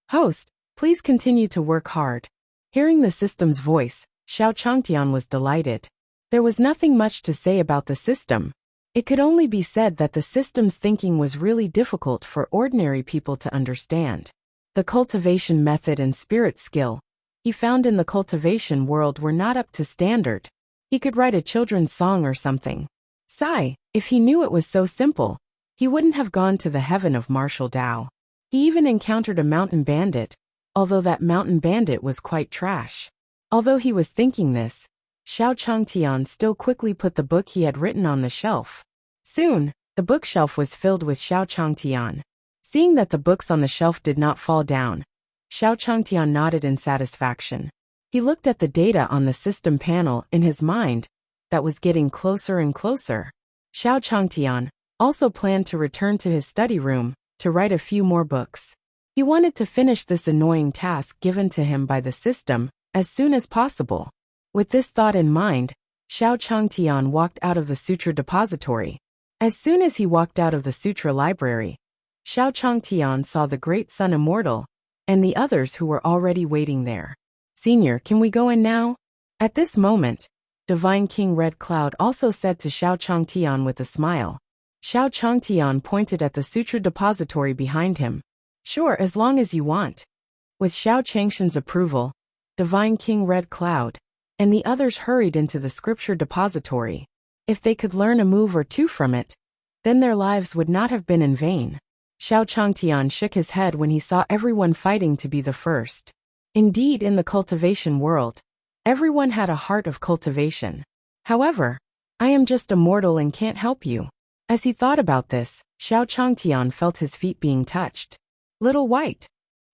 Host, please continue to work hard. Hearing the system's voice, Xiao Changtian was delighted. There was nothing much to say about the system. It could only be said that the system's thinking was really difficult for ordinary people to understand. The cultivation method and spirit skill he found in the cultivation world were not up to standard. He could write a children's song or something. Sigh, if he knew it was so simple, he wouldn't have gone to the heaven of martial Tao. He even encountered a mountain bandit, although that mountain bandit was quite trash. Although he was thinking this, Xiao Changtian still quickly put the book he had written on the shelf. Soon, the bookshelf was filled with Xiao Changtian. Seeing that the books on the shelf did not fall down, Xiao Changtian nodded in satisfaction. He looked at the data on the system panel in his mind that was getting closer and closer. Xiao Changtian also planned to return to his study room to write a few more books. He wanted to finish this annoying task given to him by the system as soon as possible. With this thought in mind, Xiao Changtian walked out of the sutra depository. As soon as he walked out of the sutra library, Xiao Changtian saw the great Sun Immortal and the others who were already waiting there. Senior, can we go in now? At this moment, Divine King Red Cloud also said to Xiao Changtian with a smile. Xiao Changtian pointed at the sutra depository behind him. Sure, as long as you want. With Xiao Changshan's approval, Divine King Red Cloud and the others hurried into the scripture depository. If they could learn a move or two from it, then their lives would not have been in vain. Xiao Changtian shook his head when he saw everyone fighting to be the first. Indeed, in the cultivation world, everyone had a heart of cultivation. However, I am just a mortal and can't help you. As he thought about this, Xiao Changtian felt his feet being touched. Little White.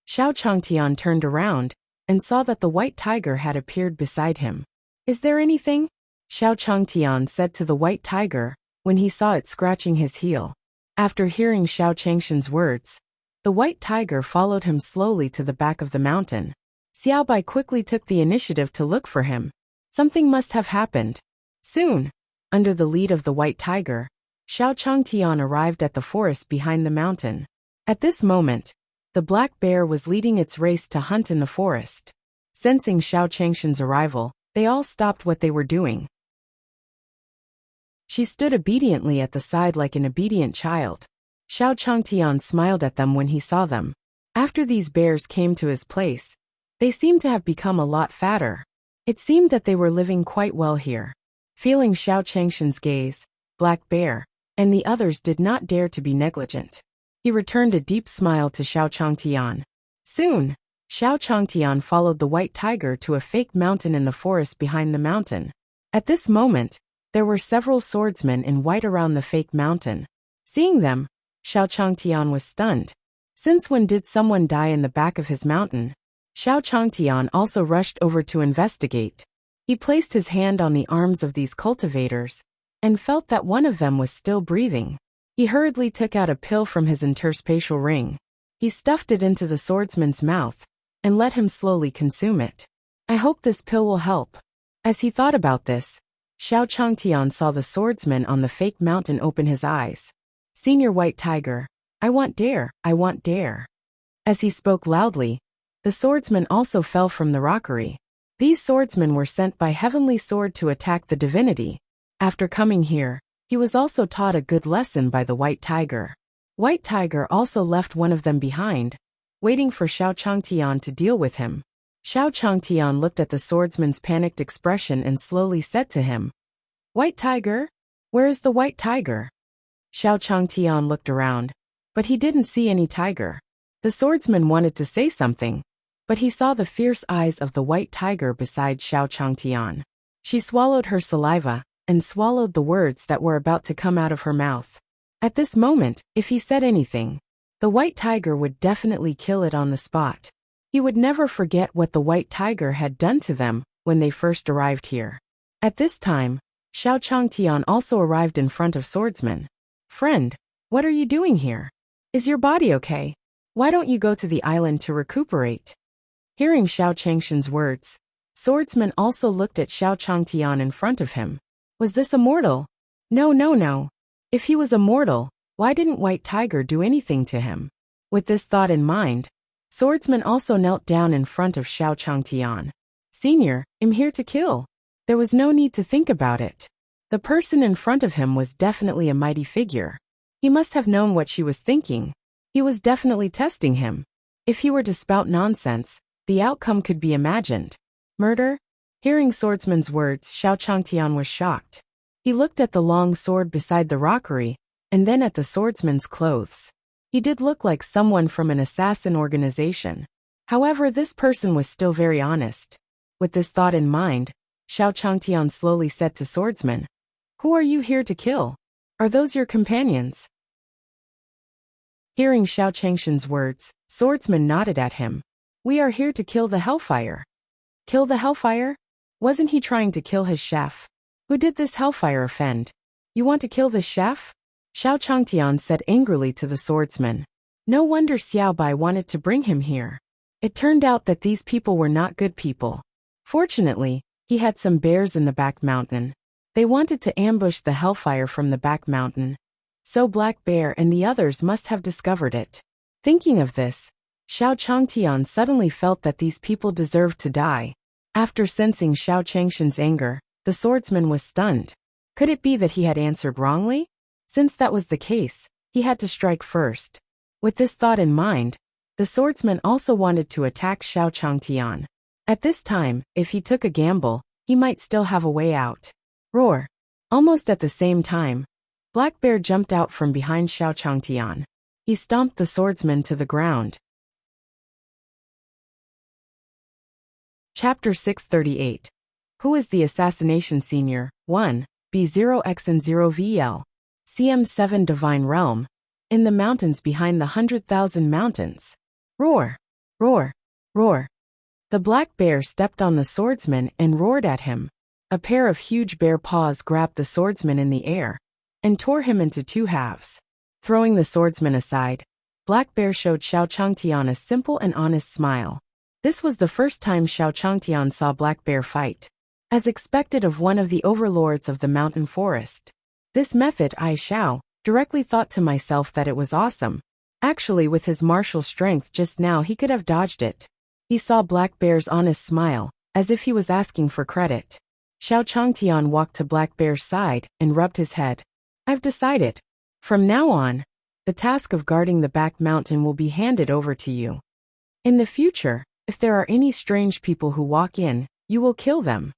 Xiao Changtian turned around and saw that the white tiger had appeared beside him. Is there anything? Xiao Changtian said to the white tiger when he saw it scratching his heel. After hearing Xiao Changshan's words, the white tiger followed him slowly to the back of the mountain. Xiao Bai quickly took the initiative to look for him. Something must have happened. Soon, under the lead of the white tiger, Xiao Changtian arrived at the forest behind the mountain. At this moment, the black bear was leading its race to hunt in the forest. Sensing Xiao Changshan's arrival, they all stopped what they were doing. She stood obediently at the side like an obedient child. Xiao Changtian smiled at them when he saw them. After these bears came to his place, they seemed to have become a lot fatter. It seemed that they were living quite well here. Feeling Xiao Changshan's gaze, Black Bear and the others did not dare to be negligent. He returned a deep smile to Xiao Changtian. Soon, Xiao Changtian followed the white tiger to a fake mountain in the forest behind the mountain. At this moment, there were several swordsmen in white around the fake mountain. Seeing them, Xiao Changtian was stunned. Since when did someone die in the back of his mountain? Xiao Changtian also rushed over to investigate. He placed his hand on the arms of these cultivators and felt that one of them was still breathing. He hurriedly took out a pill from his interspatial ring. He stuffed it into the swordsman's mouth and let him slowly consume it. I hope this pill will help. As he thought about this, Xiao Changtian saw the swordsman on the fake mountain open his eyes. Senior White Tiger, I want dare, I want dare. As he spoke loudly, the swordsman also fell from the rockery. These swordsmen were sent by Heavenly Sword to attack the divinity. After coming here, he was also taught a good lesson by the White Tiger. White Tiger also left one of them behind, waiting for Xiao Changtian to deal with him. Xiao Changtian looked at the swordsman's panicked expression and slowly said to him, "White Tiger? Where is the White Tiger?" Xiao Changtian looked around, but he didn't see any tiger. The swordsman wanted to say something, but he saw the fierce eyes of the White Tiger beside Xiao Changtian. She swallowed her saliva and swallowed the words that were about to come out of her mouth. At this moment, if he said anything, the White Tiger would definitely kill it on the spot. He would never forget what the White Tiger had done to them when they first arrived here. At this time, Xiao Changtian also arrived in front of Swordsman. "Friend, what are you doing here? Is your body okay? Why don't you go to the island to recuperate?" Hearing Xiao Changshan's words, Swordsman also looked at Xiao Changtian in front of him. Was this a mortal? No. If he was a mortal, why didn't White Tiger do anything to him? With this thought in mind, Swordsman also knelt down in front of Xiao Changtian. "Senior, I'm here to kill." There was no need to think about it. The person in front of him was definitely a mighty figure. He must have known what she was thinking. He was definitely testing him. If he were to spout nonsense, the outcome could be imagined. Murder? Hearing Swordsman's words, Xiao Changtian was shocked. He looked at the long sword beside the rockery, and then at the swordsman's clothes. He did look like someone from an assassin organization. However, this person was still very honest. With this thought in mind, Xiao Changtian slowly said to Swordsman, "Who are you here to kill? Are those your companions?" Hearing Xiao Changshan's words, Swordsman nodded at him. "We are here to kill the Hellfire." Kill the Hellfire? Wasn't he trying to kill his chef? Who did this Hellfire offend? You want to kill the chef? Xiao Changtian said angrily to the swordsman. No wonder Xiaobai wanted to bring him here. It turned out that these people were not good people. Fortunately, he had some bears in the back mountain. They wanted to ambush the Hellfire from the back mountain. So Black Bear and the others must have discovered it. Thinking of this, Xiao Changtian suddenly felt that these people deserved to die. After sensing Xiao Changshan's anger, the swordsman was stunned. Could it be that he had answered wrongly? Since that was the case, he had to strike first. With this thought in mind, the swordsman also wanted to attack Xiao Changtian. At this time, if he took a gamble, he might still have a way out. Roar! Almost at the same time, Black Bear jumped out from behind Xiao Changtian. He stomped the swordsman to the ground. Chapter 638. Who is the Assassination Senior? 1. B0x0VL. CM7 Divine Realm. In the mountains behind the 100,000 mountains. Roar! Roar! Roar! The Black Bear stepped on the swordsman and roared at him. A pair of huge bear paws grabbed the swordsman in the air and tore him into two halves. Throwing the swordsman aside, Black Bear showed Xiao Changtian a simple and honest smile. This was the first time Xiao Changtian saw Black Bear fight, as expected of one of the overlords of the mountain forest. This method I Xiao directly thought to myself that it was awesome. Actually, with his martial strength just now he could have dodged it. He saw Black Bear's honest smile, as if he was asking for credit. Xiao Changtian walked to Black Bear's side and rubbed his head. I've decided. From now on, the task of guarding the back mountain will be handed over to you. In the future, if there are any strange people who walk in, you will kill them.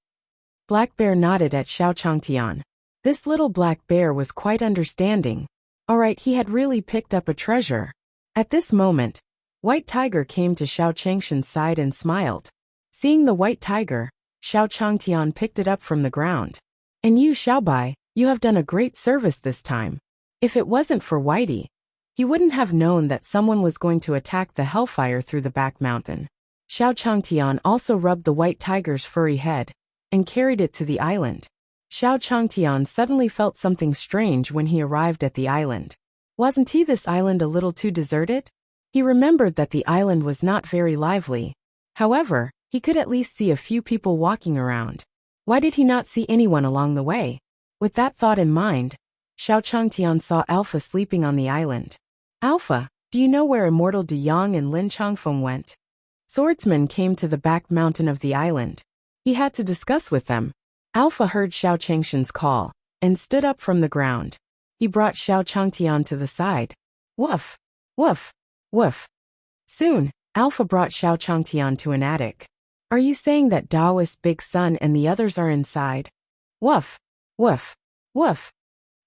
Black Bear nodded at Xiao Changtian. This little Black Bear was quite understanding. Alright, he had really picked up a treasure. At this moment, White Tiger came to Xiao Changshan's side and smiled. Seeing the White Tiger, Xiao Changtian picked it up from the ground. And you, Xiaobai, you have done a great service this time. If it wasn't for Whitey, he wouldn't have known that someone was going to attack the Hellfire through the back mountain. Xiao Changtian also rubbed the White Tiger's furry head and carried it to the island. Xiao Changtian suddenly felt something strange when he arrived at the island. Wasn't this island a little too deserted? He remembered that the island was not very lively. However, he could at least see a few people walking around. Why did he not see anyone along the way? With that thought in mind, Xiao Changtian saw Alpha sleeping on the island. Alpha, do you know where Immortal De Yang and Lin Changfeng went? Swordsman came to the back mountain of the island. He had to discuss with them. Alpha heard Xiao Changshan's call. and stood up from the ground. He brought Xiao Changtian to the side. Woof, woof, woof. Soon, Alpha brought Xiao Changtian to an attic. Are you saying that Daoist Big Sun and the others are inside? Woof, woof, woof.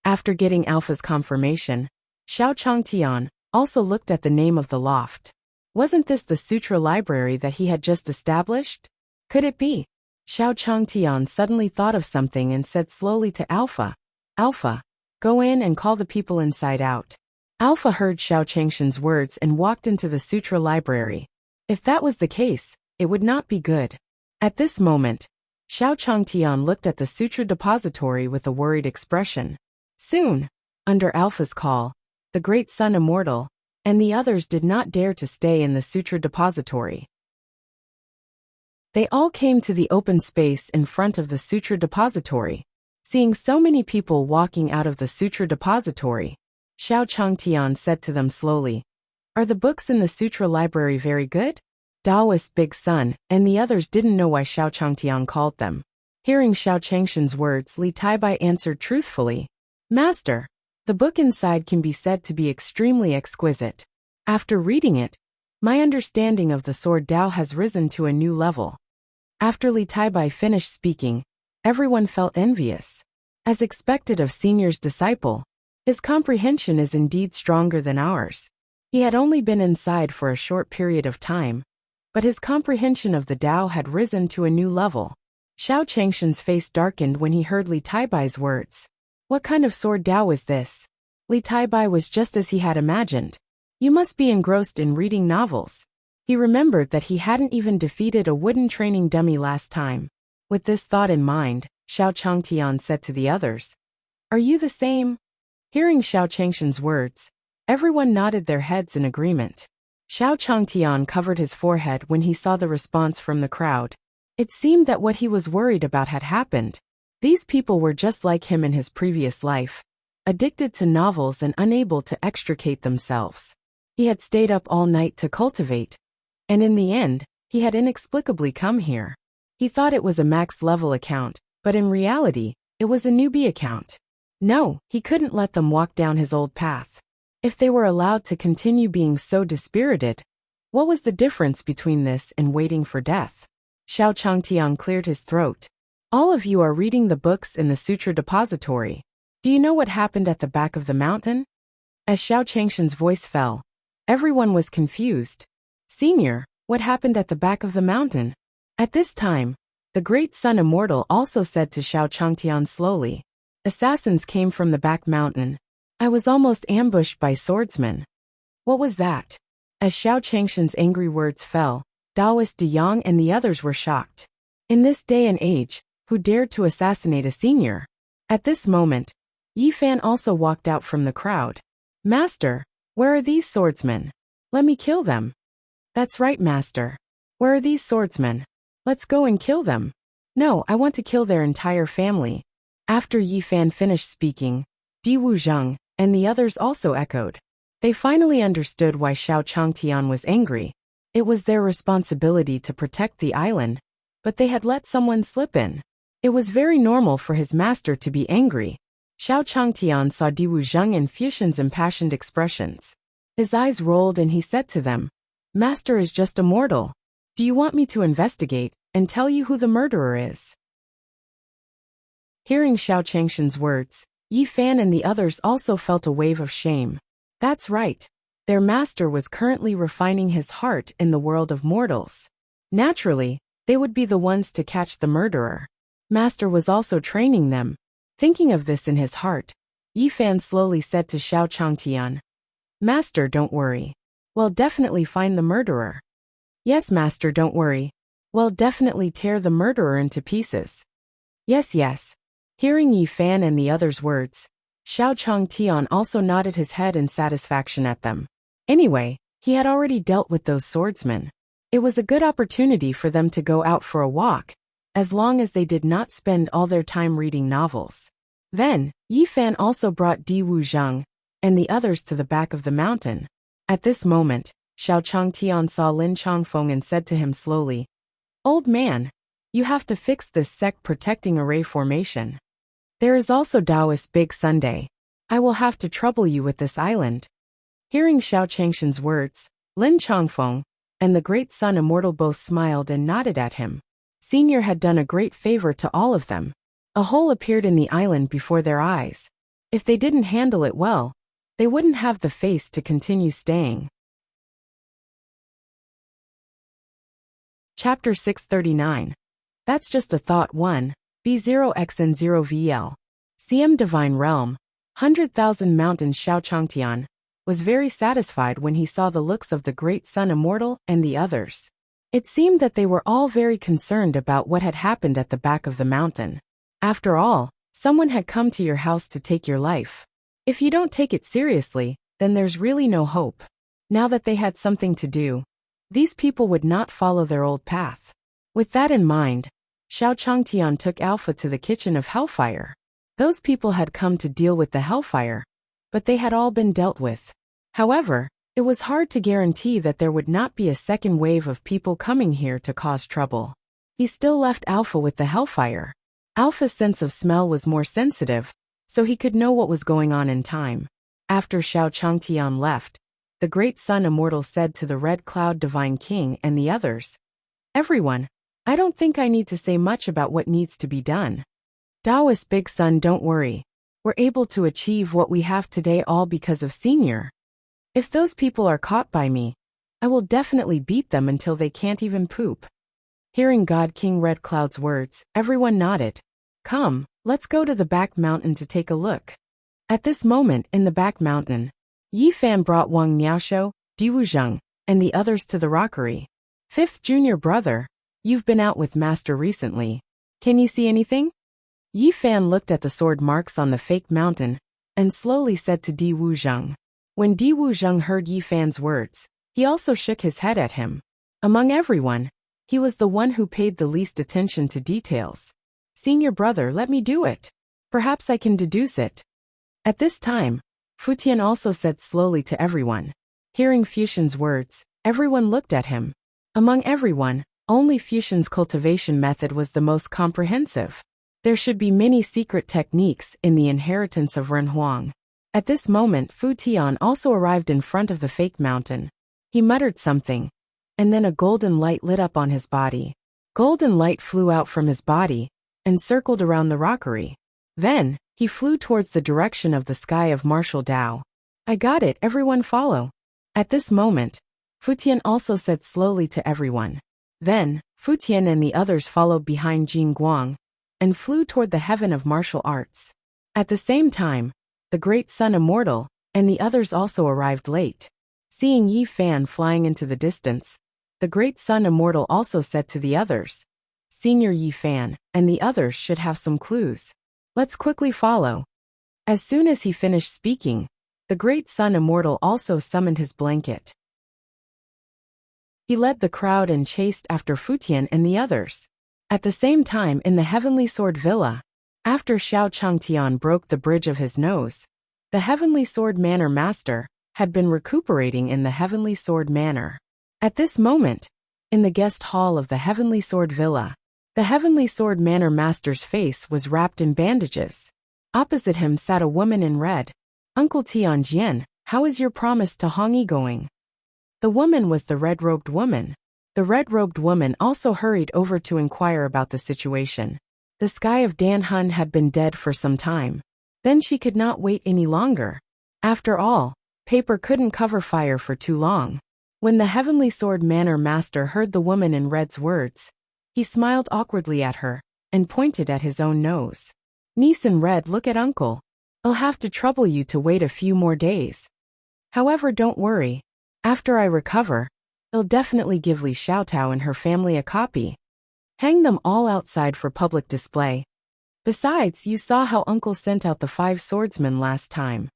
After getting Alpha's confirmation, Xiao Changtian also looked at the name of the loft. Wasn't this the sutra library that he had just established? Could it be? Xiao Changtian suddenly thought of something and said slowly to Alpha, Alpha, go in and call the people inside out. Alpha heard Xiao Changshan's words and walked into the sutra library. If that was the case, it would not be good. At this moment, Xiao Changtian looked at the sutra depository with a worried expression. Soon, under Alpha's call, the Great Sun Immortal and the others did not dare to stay in the sutra depository. They all came to the open space in front of the sutra depository. Seeing so many people walking out of the sutra depository, Xiao Changtian said to them slowly, Are the books in the sutra library very good? Daoist Big Sun and the others didn't know why Xiao Changtian called them. Hearing Xiao Changshan's words, Li Taibai answered truthfully, Master, the book inside can be said to be extremely exquisite. After reading it, my understanding of the sword Dao has risen to a new level. After Li Taibai finished speaking, everyone felt envious. As expected of Senior's disciple, his comprehension is indeed stronger than ours. He had only been inside for a short period of time, but his comprehension of the Tao had risen to a new level. Xiao Changshan's face darkened when he heard Li Taibai's words. What kind of sword Tao is this? Li Taibai was just as he had imagined. You must be engrossed in reading novels. He remembered that he hadn't even defeated a wooden training dummy last time. With this thought in mind, Xiao Changtian said to the others, Are you the same? Hearing Xiao Changshan's words, everyone nodded their heads in agreement. Xiao Changtian covered his forehead when he saw the response from the crowd. It seemed that what he was worried about had happened. These people were just like him in his previous life, addicted to novels and unable to extricate themselves. He had stayed up all night to cultivate, and in the end, he had inexplicably come here. He thought it was a max-level account, but in reality, it was a newbie account. No, he couldn't let them walk down his old path. If they were allowed to continue being so dispirited, what was the difference between this and waiting for death? Xiao Changtian cleared his throat. All of you are reading the books in the sutra depository. Do you know what happened at the back of the mountain? As Xiao Changshan's voice fell, everyone was confused. Senior, what happened at the back of the mountain? At this time, the Great Sun Immortal also said to Xiao Changtian slowly, Assassins came from the back mountain. I was almost ambushed by swordsmen. What was that? As Xiao Changshan's angry words fell, Daoist De Yang and the others were shocked. In this day and age, who dared to assassinate a senior? At this moment, Yi Fan also walked out from the crowd. Master, where are these swordsmen? Let me kill them. That's right, Master. Where are these swordsmen? Let's go and kill them. No, I want to kill their entire family. After Yi Fan finished speaking, Di Wuzheng and the others also echoed. They finally understood why Xiao Changtian was angry. It was their responsibility to protect the island, but they had let someone slip in. It was very normal for his master to be angry. Xiao Changtian saw Di Wuzheng and Fuxian's impassioned expressions. His eyes rolled and he said to them, Master is just a mortal. Do you want me to investigate and tell you who the murderer is? Hearing Xiao Changshan's words, Yi Fan and the others also felt a wave of shame. That's right. Their master was currently refining his heart in the world of mortals. Naturally, they would be the ones to catch the murderer. Master was also training them. Thinking of this in his heart, Yi Fan slowly said to Xiao Changtian, Master, don't worry. We'll definitely find the murderer. Yes, Master, don't worry. We'll definitely tear the murderer into pieces. Yes, yes. Hearing Yi Fan and the others' words, Xiao Changtian also nodded his head in satisfaction at them. Anyway, he had already dealt with those swordsmen. It was a good opportunity for them to go out for a walk, as long as they did not spend all their time reading novels. Then, Yi Fan also brought Di Wuzheng and the others to the back of the mountain. At this moment, Xiao Changtian saw Lin Changfeng and said to him slowly, Old man, you have to fix this sect protecting array formation. There is also Taoist Big Sunday. I will have to trouble you with this island. Hearing Xiao Changshan's words, Lin Chongfeng and the great sun immortal both smiled and nodded at him. Senior had done a great favor to all of them. A hole appeared in the island before their eyes. If they didn't handle it well, they wouldn't have the face to continue staying. Chapter 639. That's just a thought 1. B0xn0VL. CM Divine Realm, 100,000 Mountain Xiao Changtian, was very satisfied when he saw the looks of the great sun immortal and the others. It seemed that they were all very concerned about what had happened at the back of the mountain. After all, someone had come to your house to take your life. If you don't take it seriously, then there's really no hope. Now that they had something to do, these people would not follow their old path. With that in mind, Xiao Changtian took Alpha to the kitchen of Hellfire. Those people had come to deal with the Hellfire, but they had all been dealt with. However, it was hard to guarantee that there would not be a second wave of people coming here to cause trouble. He still left Alpha with the Hellfire. Alpha's sense of smell was more sensitive, so he could know what was going on in time. After Xiao Changtian left, the great sun immortal said to the Red Cloud Divine King and the others, "Everyone, I don't think I need to say much about what needs to be done. Taoist Big Sun, don't worry. We're able to achieve what we have today all because of Senior. If those people are caught by me, I will definitely beat them until they can't even poop." Hearing God King Red Cloud's words, everyone nodded. "Come, let's go to the back mountain to take a look." At this moment in the back mountain, Yi Fan brought Wang Niaoshou, Diwu Zheng, and the others to the rockery. "Fifth junior brother, you've been out with Master recently. Can you see anything?" Yi Fan looked at the sword marks on the fake mountain and slowly said to Diwu Zheng. When Diwu Zheng heard Yi Fan's words, he also shook his head at him. Among everyone, he was the one who paid the least attention to details. "Senior brother, let me do it. Perhaps I can deduce it." At this time, Futian also said slowly to everyone. Hearing Fuxian's words, everyone looked at him. Among everyone, only Fuxian's cultivation method was the most comprehensive. There should be many secret techniques in the inheritance of Renhuang. At this moment, Fu Tian also arrived in front of the fake mountain. He muttered something, and then a golden light lit up on his body. Golden light flew out from his body and circled around the rockery. Then, he flew towards the direction of the sky of martial Dao. "I got it, everyone follow." At this moment, Fu Tian also said slowly to everyone. Then, Fu Tian and the others followed behind Jing Guang and flew toward the heaven of martial arts. At the same time, the great sun immortal and the others also arrived late. Seeing Yi Fan flying into the distance, the great sun immortal also said to the others, "Senior Yi Fan and the others should have some clues. Let's quickly follow." As soon as he finished speaking, the great sun immortal also summoned his blanket. He led the crowd and chased after Futian and the others. At the same time in the Heavenly Sword Villa, after Xiao Changtian broke the bridge of his nose, the Heavenly Sword Manor Master had been recuperating in the Heavenly Sword Manor. At this moment, in the guest hall of the Heavenly Sword Villa, the Heavenly Sword Manor Master's face was wrapped in bandages. Opposite him sat a woman in red. "Uncle Tianjian, how is your promise to Hongyi going?" The woman was the red-robed woman. The red-robed woman also hurried over to inquire about the situation. The sky of Danhun had been dead for some time. Then she could not wait any longer. After all, paper couldn't cover fire for too long. When the Heavenly Sword Manor Master heard the woman in red's words, he smiled awkwardly at her and pointed at his own nose. "Niece in red, look at uncle. I'll have to trouble you to wait a few more days. However, don't worry. After I recover, I'll definitely give Li Xiaotao and her family a copy. Hang them all outside for public display. Besides, you saw how uncle sent out the 5 swordsmen last time.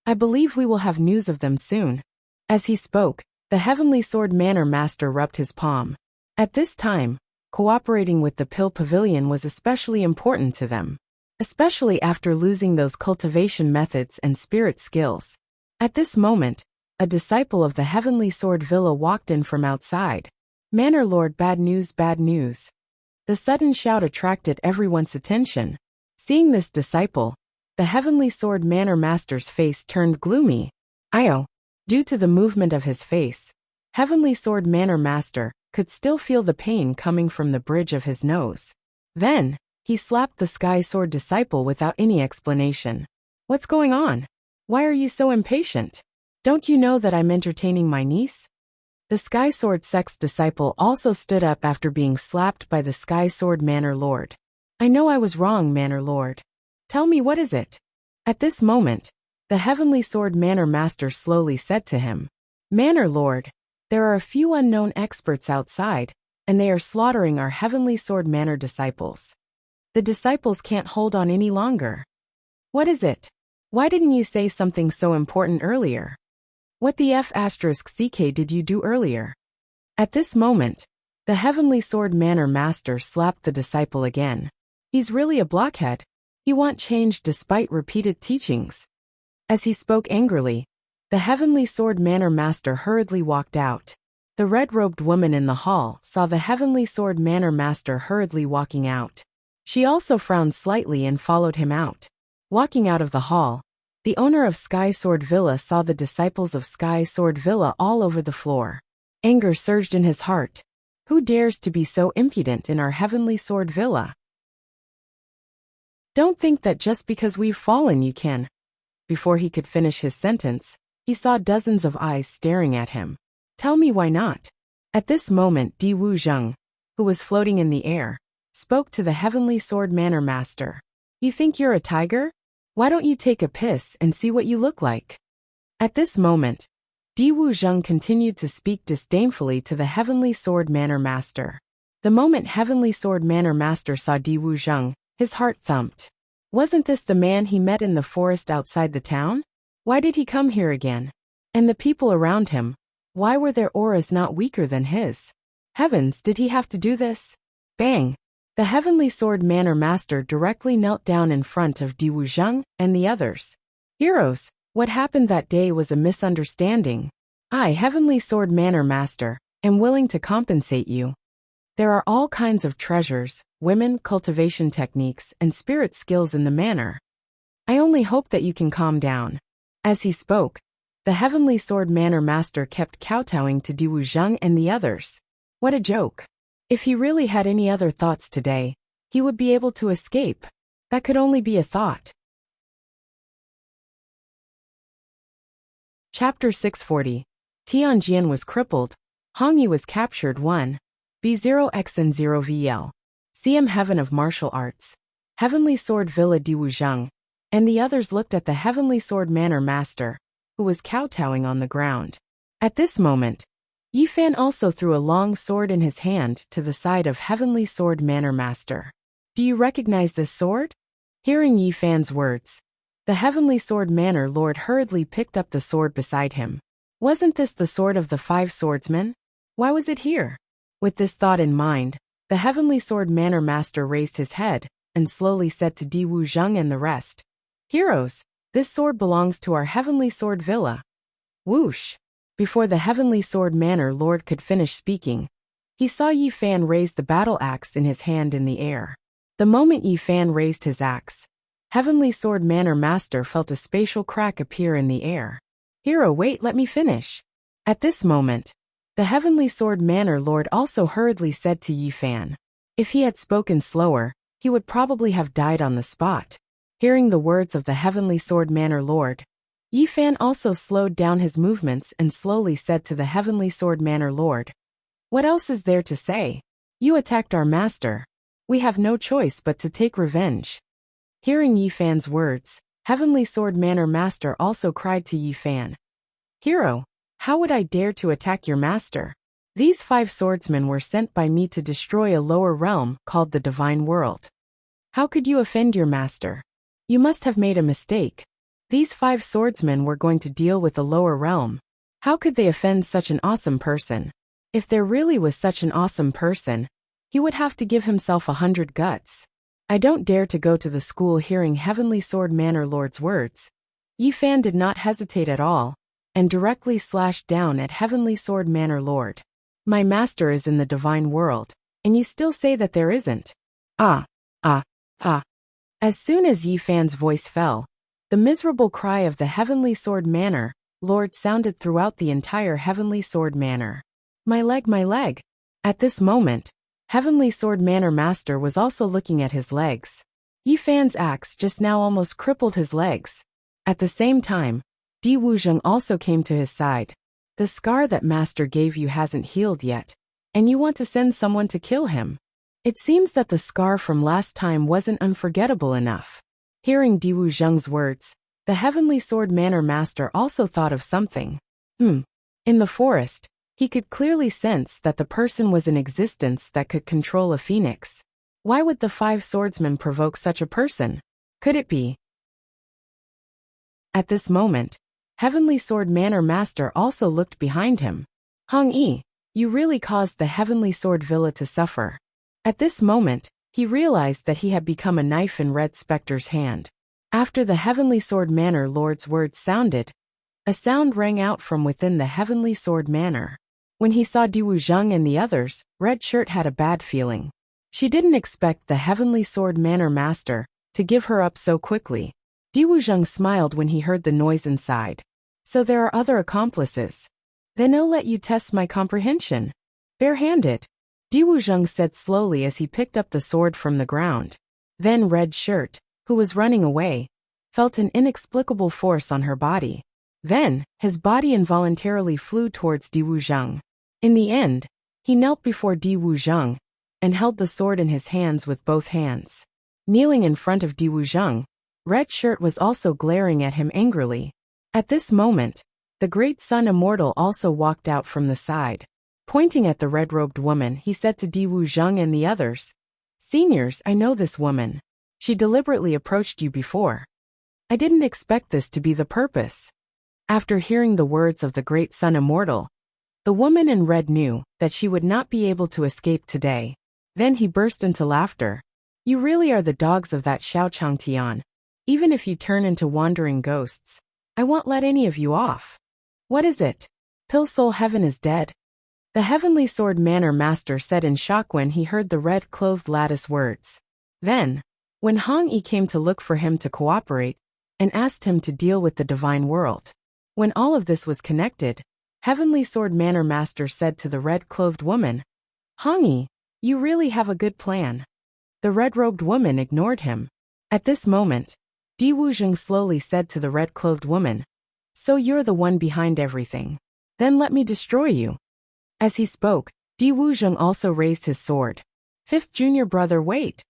I believe we will have news of them soon." As he spoke, the Heavenly Sword Manor Master rubbed his palm. At this time, cooperating with the Pill Pavilion was especially important to them, especially after losing those cultivation methods and spirit skills. At this moment, a disciple of the Heavenly Sword Villa walked in from outside. "Manor Lord, bad news, bad news." The sudden shout attracted everyone's attention. Seeing this disciple, the Heavenly Sword Manor Master's face turned gloomy. Io. Due to the movement of his face, Heavenly Sword Manor Master could still feel the pain coming from the bridge of his nose. Then, he slapped the Sky Sword disciple without any explanation. What's going on? Why are you so impatient? Don't you know that I'm entertaining my niece? The Sky Sword Sect's disciple also stood up after being slapped by the Sky Sword Manor Lord. I know I was wrong, Manor Lord. Tell me, what is it? At this moment, the Heavenly Sword Manor Master slowly said to him, Manor Lord, there are a few unknown experts outside, and they are slaughtering our Heavenly Sword Manor disciples. The disciples can't hold on any longer. What is it? Why didn't you say something so important earlier? What the F***CK did you do earlier? At this moment, the Heavenly Sword Manor Master slapped the disciple again. He's really a blockhead. You want change despite repeated teachings. As he spoke angrily, the Heavenly Sword Manor Master hurriedly walked out. The red-robed woman in the hall saw the Heavenly Sword Manor Master hurriedly walking out. She also frowned slightly and followed him out. Walking out of the hall, the owner of Sky Sword Villa saw the disciples of Sky Sword Villa all over the floor. Anger surged in his heart. Who dares to be so impudent in our Heavenly Sword Villa? Don't think that just because we've fallen you can. Before he could finish his sentence, he saw dozens of eyes staring at him. Tell me why not? At this moment Di Wu Zheng, who was floating in the air, spoke to the Heavenly Sword Manor Master. You think you're a tiger? Why don't you take a piss and see what you look like? At this moment, Di Wu Zheng continued to speak disdainfully to the Heavenly Sword Manor Master. The moment Heavenly Sword Manor Master saw Di Wu Zheng, his heart thumped. Wasn't this the man he met in the forest outside the town? Why did he come here again? And the people around him, why were their auras not weaker than his? Heavens, did he have to do this? Bang! The Heavenly Sword Manor Master directly knelt down in front of Di Wu Zheng and the others. Heroes, what happened that day was a misunderstanding. I, Heavenly Sword Manor Master, am willing to compensate you. There are all kinds of treasures, women, cultivation techniques, and spirit skills in the manor. I only hope that you can calm down. As he spoke, the Heavenly Sword Manor Master kept kowtowing to Di Wu Zheng and the others. What a joke. If he really had any other thoughts today, he would be able to escape. That could only be a thought. Chapter 640. Tianjian was crippled. Hongyi was captured. 1. B0XN0VL. CM Heaven of Martial Arts. Heavenly Sword Villa Di Wu Zheng. And the others looked at the Heavenly Sword Manor Master, who was kowtowing on the ground. At this moment, Yi Fan also threw a long sword in his hand to the side of Heavenly Sword Manor Master. Do you recognize this sword? Hearing Yi Fan's words, the Heavenly Sword Manor Lord hurriedly picked up the sword beside him. Wasn't this the sword of the 5 swordsmen? Why was it here? With this thought in mind, the Heavenly Sword Manor Master raised his head and slowly said to Di Wu Zheng and the rest, Heroes, this sword belongs to our Heavenly Sword Villa. Whoosh! Before the Heavenly Sword Manor Lord could finish speaking, he saw Yi Fan raise the battle axe in his hand in the air. The moment Yi Fan raised his axe, Heavenly Sword Manor Master felt a spatial crack appear in the air. Hero, wait, let me finish. At this moment, the Heavenly Sword Manor Lord also hurriedly said to Yi Fan. If he had spoken slower, he would probably have died on the spot. Hearing the words of the Heavenly Sword Manor Lord, Yi Fan also slowed down his movements and slowly said to the Heavenly Sword Manor Lord, What else is there to say? You attacked our master. We have no choice but to take revenge. Hearing Yi Fan's words, Heavenly Sword Manor Master also cried to Yi Fan, Hero, how would I dare to attack your master? These 5 swordsmen were sent by me to destroy a lower realm called the Divine World. How could you offend your master? You must have made a mistake. These 5 swordsmen were going to deal with the lower realm. How could they offend such an awesome person? If there really was such an awesome person, he would have to give himself 100 guts. I don't dare to go to the school. Hearing Heavenly Sword Manor Lord's words, Yi Fan did not hesitate at all, and directly slashed down at Heavenly Sword Manor Lord. My master is in the Divine World, and you still say that there isn't. As soon as Yi Fan's voice fell, the miserable cry of the Heavenly Sword Manor Lord sounded throughout the entire Heavenly Sword Manor. My leg, my leg. At this moment, Heavenly Sword Manor Master was also looking at his legs. Yi Fan's axe just now almost crippled his legs. At the same time, Di Wuzheng also came to his side. The scar that Master gave you hasn't healed yet, and you want to send someone to kill him. It seems that the scar from last time wasn't unforgettable enough. Hearing Di Wuzheng's words, the Heavenly Sword Manor Master also thought of something. In the forest, he could clearly sense that the person was in existence that could control a phoenix. Why would the 5 swordsmen provoke such a person? Could it be? At this moment, Heavenly Sword Manor Master also looked behind him. Hong Yi, you really caused the Heavenly Sword Villa to suffer. At this moment, he realized that he had become a knife in Red Spectre's hand. After the Heavenly Sword Manor Lord's words sounded, a sound rang out from within the Heavenly Sword Manor. When he saw Di Wuzheng and the others, Red Shirt had a bad feeling. She didn't expect the Heavenly Sword Manor Master to give her up so quickly. Di Wuzheng smiled when he heard the noise inside. So there are other accomplices. Then I'll let you test my comprehension. Barehanded. Di Wuzheng said slowly as he picked up the sword from the ground. Then Red Shirt, who was running away, felt an inexplicable force on her body. Then, his body involuntarily flew towards Di Wuzheng. In the end, he knelt before Di Wuzheng and held the sword in his hands with both hands. Kneeling in front of Di Wuzheng, Red Shirt was also glaring at him angrily. At this moment, the Great Sun Immortal also walked out from the side. Pointing at the red-robed woman, he said to Di Wuzheng and the others, "Seniors, I know this woman. She deliberately approached you before. I didn't expect this to be the purpose." After hearing the words of the Great Sun Immortal, the woman in red knew that she would not be able to escape today. Then he burst into laughter. "You really are the dogs of that Xiao Changtian. Even if you turn into wandering ghosts, I won't let any of you off." "What is it? Pill Soul Heaven is dead?" The Heavenly Sword Manor Master said in shock when he heard the red-clothed lattice words. Then, when Hong Yi came to look for him to cooperate and asked him to deal with the divine world. When all of this was connected, Heavenly Sword Manor Master said to the red-clothed woman, "Hong Yi, you really have a good plan." The red-robed woman ignored him. At this moment, Di Wuzheng slowly said to the red-clothed woman, "So you're the one behind everything. Then let me destroy you." As he spoke, Di Wuzheng also raised his sword. "Fifth junior brother, wait."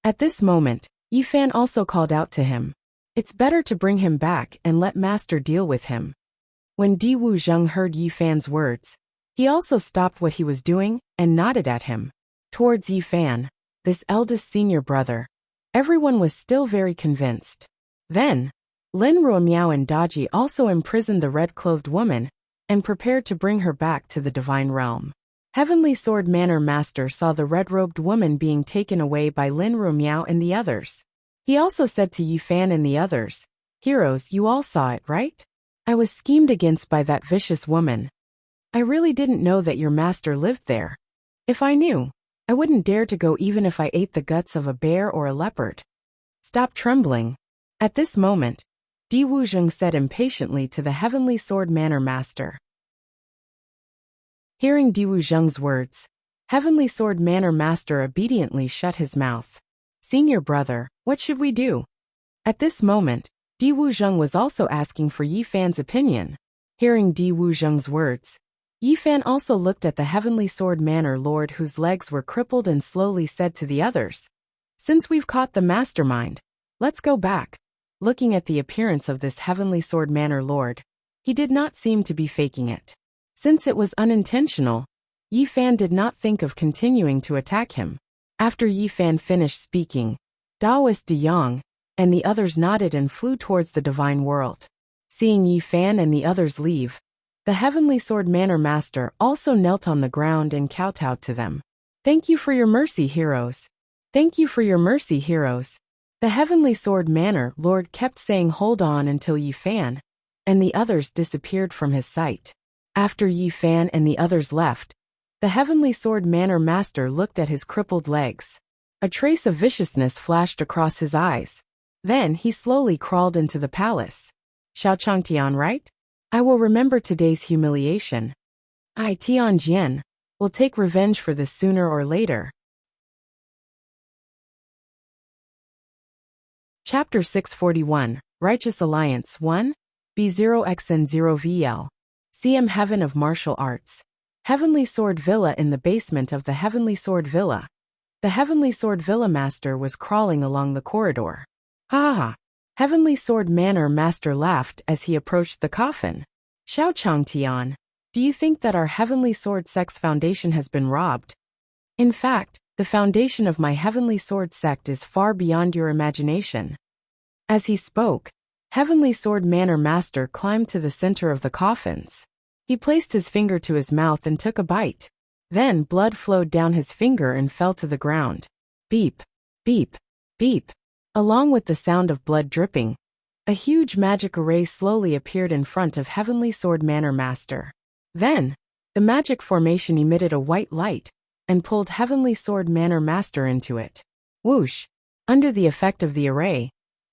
At this moment, Yi Fan also called out to him. "It's better to bring him back and let Master deal with him." When Di Wuzheng heard Yi Fan's words, he also stopped what he was doing and nodded at him. Towards Yi Fan, this eldest senior brother, everyone was still very convinced. Then, Lin Ruomiao and Daji also imprisoned the red-clothed woman and prepared to bring her back to the divine realm. Heavenly Sword Manor Master saw the red-robed woman being taken away by Lin Ruomiao and the others. He also said to Yi Fan and the others, "Heroes, you all saw it, right? I was schemed against by that vicious woman. I really didn't know that your master lived there. If I knew, I wouldn't dare to go even if I ate the guts of a bear or a leopard. Stop trembling." At this moment, Di Wuzheng said impatiently to the Heavenly Sword Manor Master. Hearing Di Wuzheng's words, Heavenly Sword Manor Master obediently shut his mouth. "Senior brother, what should we do?" At this moment, Di Wuzheng was also asking for Yi Fan's opinion. Hearing Di Wuzheng's words, Yi Fan also looked at the Heavenly Sword Manor Lord whose legs were crippled and slowly said to the others, "Since we've caught the mastermind, let's go back." Looking at the appearance of this Heavenly Sword Manor Lord, he did not seem to be faking it. Since it was unintentional, Yi Fan did not think of continuing to attack him. After Yi Fan finished speaking, Daoist De Yang and the others nodded and flew towards the divine world. Seeing Yi Fan and the others leave, the Heavenly Sword Manor Master also knelt on the ground and kowtowed to them. "Thank you for your mercy, heroes. Thank you for your mercy, heroes." The Heavenly Sword Manor Lord kept saying hold on until Yi Fan and the others disappeared from his sight. After Yi Fan and the others left, the Heavenly Sword Manor Master looked at his crippled legs. A trace of viciousness flashed across his eyes. Then he slowly crawled into the palace. Xiao Changtian, right? I will remember today's humiliation. I, Tianjian, will take revenge for this sooner or later. Chapter 641, Righteous Alliance 1, B0xN0VL. CM Heaven of Martial Arts. Heavenly Sword Villa. In the basement of the Heavenly Sword Villa, the Heavenly Sword Villa Master was crawling along the corridor. Ha ha ha! Heavenly Sword Manor Master laughed as he approached the coffin. Xiao Changtian, do you think that our Heavenly Sword Sect's foundation has been robbed? In fact, the foundation of my Heavenly Sword Sect is far beyond your imagination. As he spoke, Heavenly Sword Manor Master climbed to the center of the coffins. He placed his finger to his mouth and took a bite. Then blood flowed down his finger and fell to the ground. Beep, beep, beep. Along with the sound of blood dripping, a huge magic array slowly appeared in front of Heavenly Sword Manor Master. Then, the magic formation emitted a white light and pulled Heavenly Sword Manor Master into it. Whoosh! Under the effect of the array,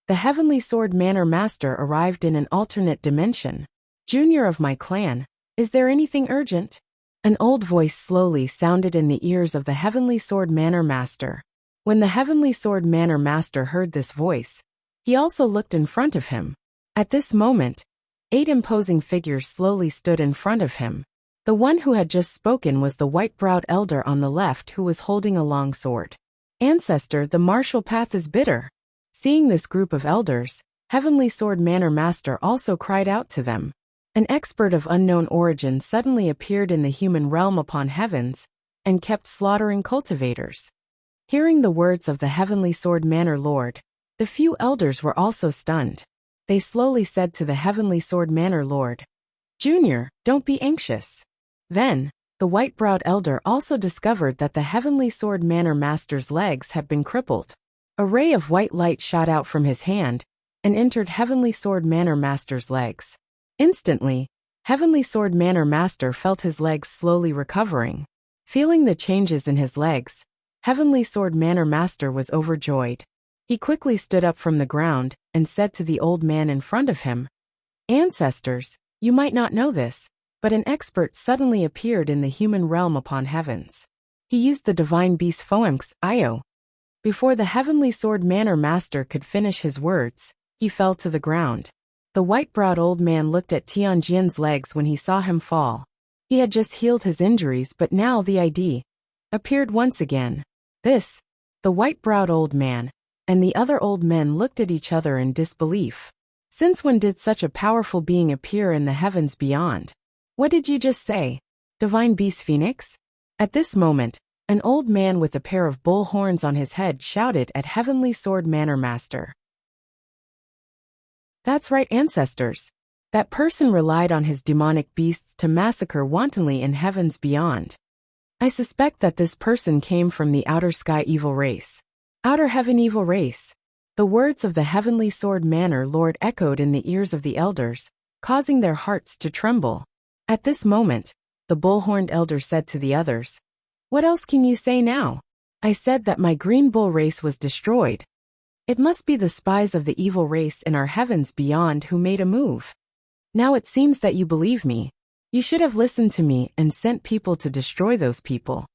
the Heavenly Sword Manor Master arrived in an alternate dimension. Junior of my clan, is there anything urgent? An old voice slowly sounded in the ears of the Heavenly Sword Manor Master. When the Heavenly Sword Manor Master heard this voice, he also looked in front of him. At this moment, 8 imposing figures slowly stood in front of him. The one who had just spoken was the white-browed elder on the left who was holding a long sword. Ancestor, the martial path is bitter. Seeing this group of elders, Heavenly Sword Manor Master also cried out to them. An expert of unknown origin suddenly appeared in the human realm upon heavens and kept slaughtering cultivators. Hearing the words of the Heavenly Sword Manor Lord, the few elders were also stunned. They slowly said to the Heavenly Sword Manor Lord, Junior, don't be anxious. Then, the white-browed elder also discovered that the Heavenly Sword Manor Master's legs had been crippled. A ray of white light shot out from his hand and entered Heavenly Sword Manor Master's legs. Instantly, Heavenly Sword Manor Master felt his legs slowly recovering. Feeling the changes in his legs, Heavenly Sword Manor Master was overjoyed. He quickly stood up from the ground and said to the old man in front of him, Ancestors, you might not know this, but an expert suddenly appeared in the human realm upon heavens. He used the divine beast Foemx Io. Before the Heavenly Sword Manor Master could finish his words, he fell to the ground. The white-browed old man looked at Tianjian's legs when he saw him fall. He had just healed his injuries, but now the ID appeared once again. The white-browed old man and the other old men looked at each other in disbelief. Since when did such a powerful being appear in the heavens beyond? What did you just say? Divine Beast Phoenix? At this moment, an old man with a pair of bull horns on his head shouted at Heavenly Sword Manor Master. That's right, ancestors. That person relied on his demonic beasts to massacre wantonly in heavens beyond. I suspect that this person came from the outer sky evil race. Outer heaven evil race. The words of the Heavenly Sword Manor Lord echoed in the ears of the elders, causing their hearts to tremble. At this moment, the bull-horned elder said to the others, What else can you say now? I said that my green bull race was destroyed. It must be the spies of the evil race in our heavens beyond who made a move. Now it seems that you believe me. You should have listened to me and sent people to destroy those people.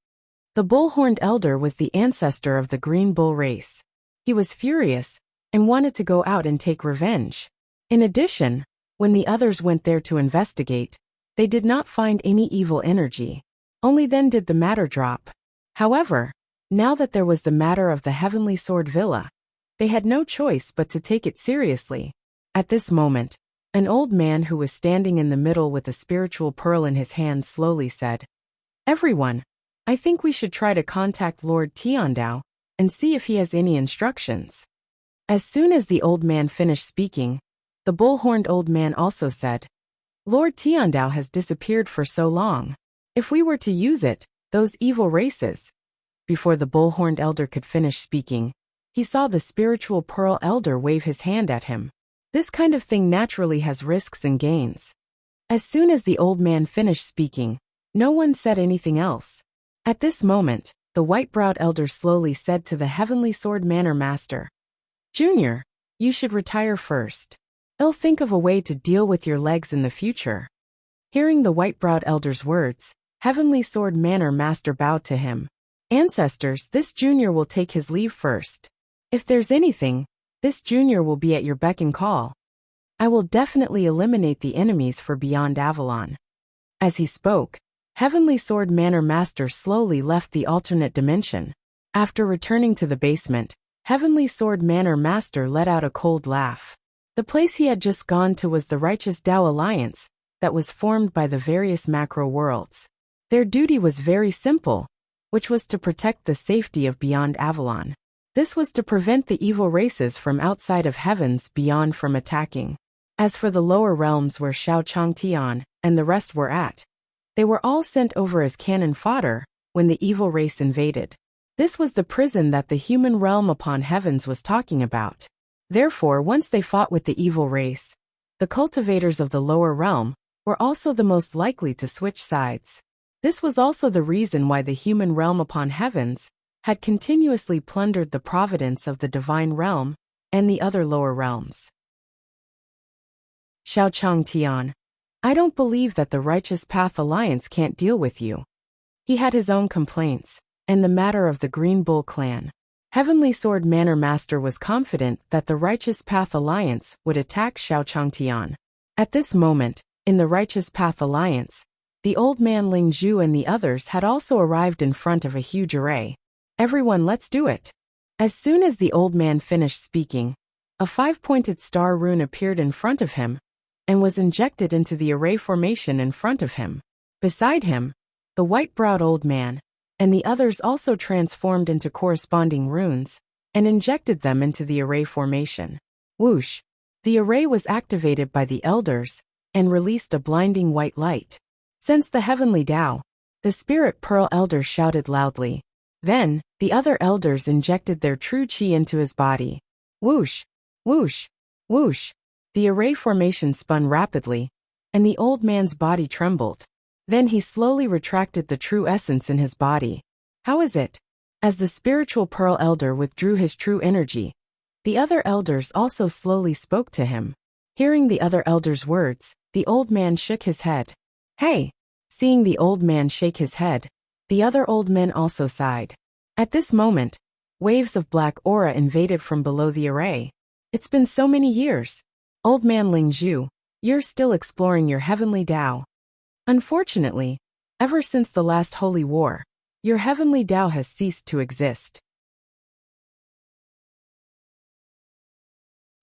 The bull-horned elder was the ancestor of the green bull race. He was furious and wanted to go out and take revenge. In addition, when the others went there to investigate, they did not find any evil energy. Only then did the matter drop. However, now that there was the matter of the Heavenly Sword Villa, they had no choice but to take it seriously. At this moment, an old man who was standing in the middle with a spiritual pearl in his hand slowly said, Everyone, I think we should try to contact Lord Tiandao and see if he has any instructions. As soon as the old man finished speaking, the bull-horned old man also said, Lord Tiandao has disappeared for so long. If we were to use it, those evil races. Before the bull-horned elder could finish speaking, he saw the spiritual pearl elder wave his hand at him. This kind of thing naturally has risks and gains. As soon as the old man finished speaking, no one said anything else. At this moment, the white-browed elder slowly said to the Heavenly Sword Manor Master, "Junior, you should retire first. I'll think of a way to deal with your legs in the future." Hearing the white-browed elder's words, Heavenly Sword Manor Master bowed to him. "Ancestors, this junior will take his leave first. If there's anything, this junior will be at your beck and call. I will definitely eliminate the enemies for Beyond Avalon." As he spoke, Heavenly Sword Manor Master slowly left the alternate dimension. After returning to the basement, Heavenly Sword Manor Master let out a cold laugh. The place he had just gone to was the Righteous Tao Alliance that was formed by the various macro worlds. Their duty was very simple, which was to protect the safety of Beyond Avalon. This was to prevent the evil races from outside of heavens beyond from attacking. As for the lower realms where Xiao Changtian and the rest were at, they were all sent over as cannon fodder when the evil race invaded. This was the prison that the human realm upon heavens was talking about. Therefore, once they fought with the evil race, the cultivators of the lower realm were also the most likely to switch sides. This was also the reason why the human realm upon heavens had continuously plundered the providence of the divine realm and the other lower realms. Xiao Changtian, I don't believe that the Righteous Path Alliance can't deal with you. He had his own complaints, and the matter of the Green Bull clan. Heavenly Sword Manor Master was confident that the Righteous Path Alliance would attack Xiao Changtian. At this moment, in the Righteous Path Alliance, the old man Ling Zhu and the others had also arrived in front of a huge array. "Everyone, let's do it." As soon as the old man finished speaking, a 5-pointed star rune appeared in front of him and was injected into the array formation in front of him. Beside him, the white-browed old man and the others also transformed into corresponding runes and injected them into the array formation. Whoosh! The array was activated by the elders and released a blinding white light. Sense the heavenly Tao, the Spirit Pearl Elder shouted loudly. Then, the other elders injected their true qi into his body. Whoosh! Whoosh! Whoosh! The array formation spun rapidly, and the old man's body trembled. Then he slowly retracted the true essence in his body. How is it? As the spiritual Pearl Elder withdrew his true energy, the other elders also slowly spoke to him. Hearing the other elders' words, the old man shook his head. Hey! Seeing the old man shake his head, the other old men also sighed. At this moment, waves of black aura invaded from below the array. It's been so many years. Old man Ling Zhu, you're still exploring your heavenly Tao. Unfortunately, ever since the last holy war, your heavenly Tao has ceased to exist.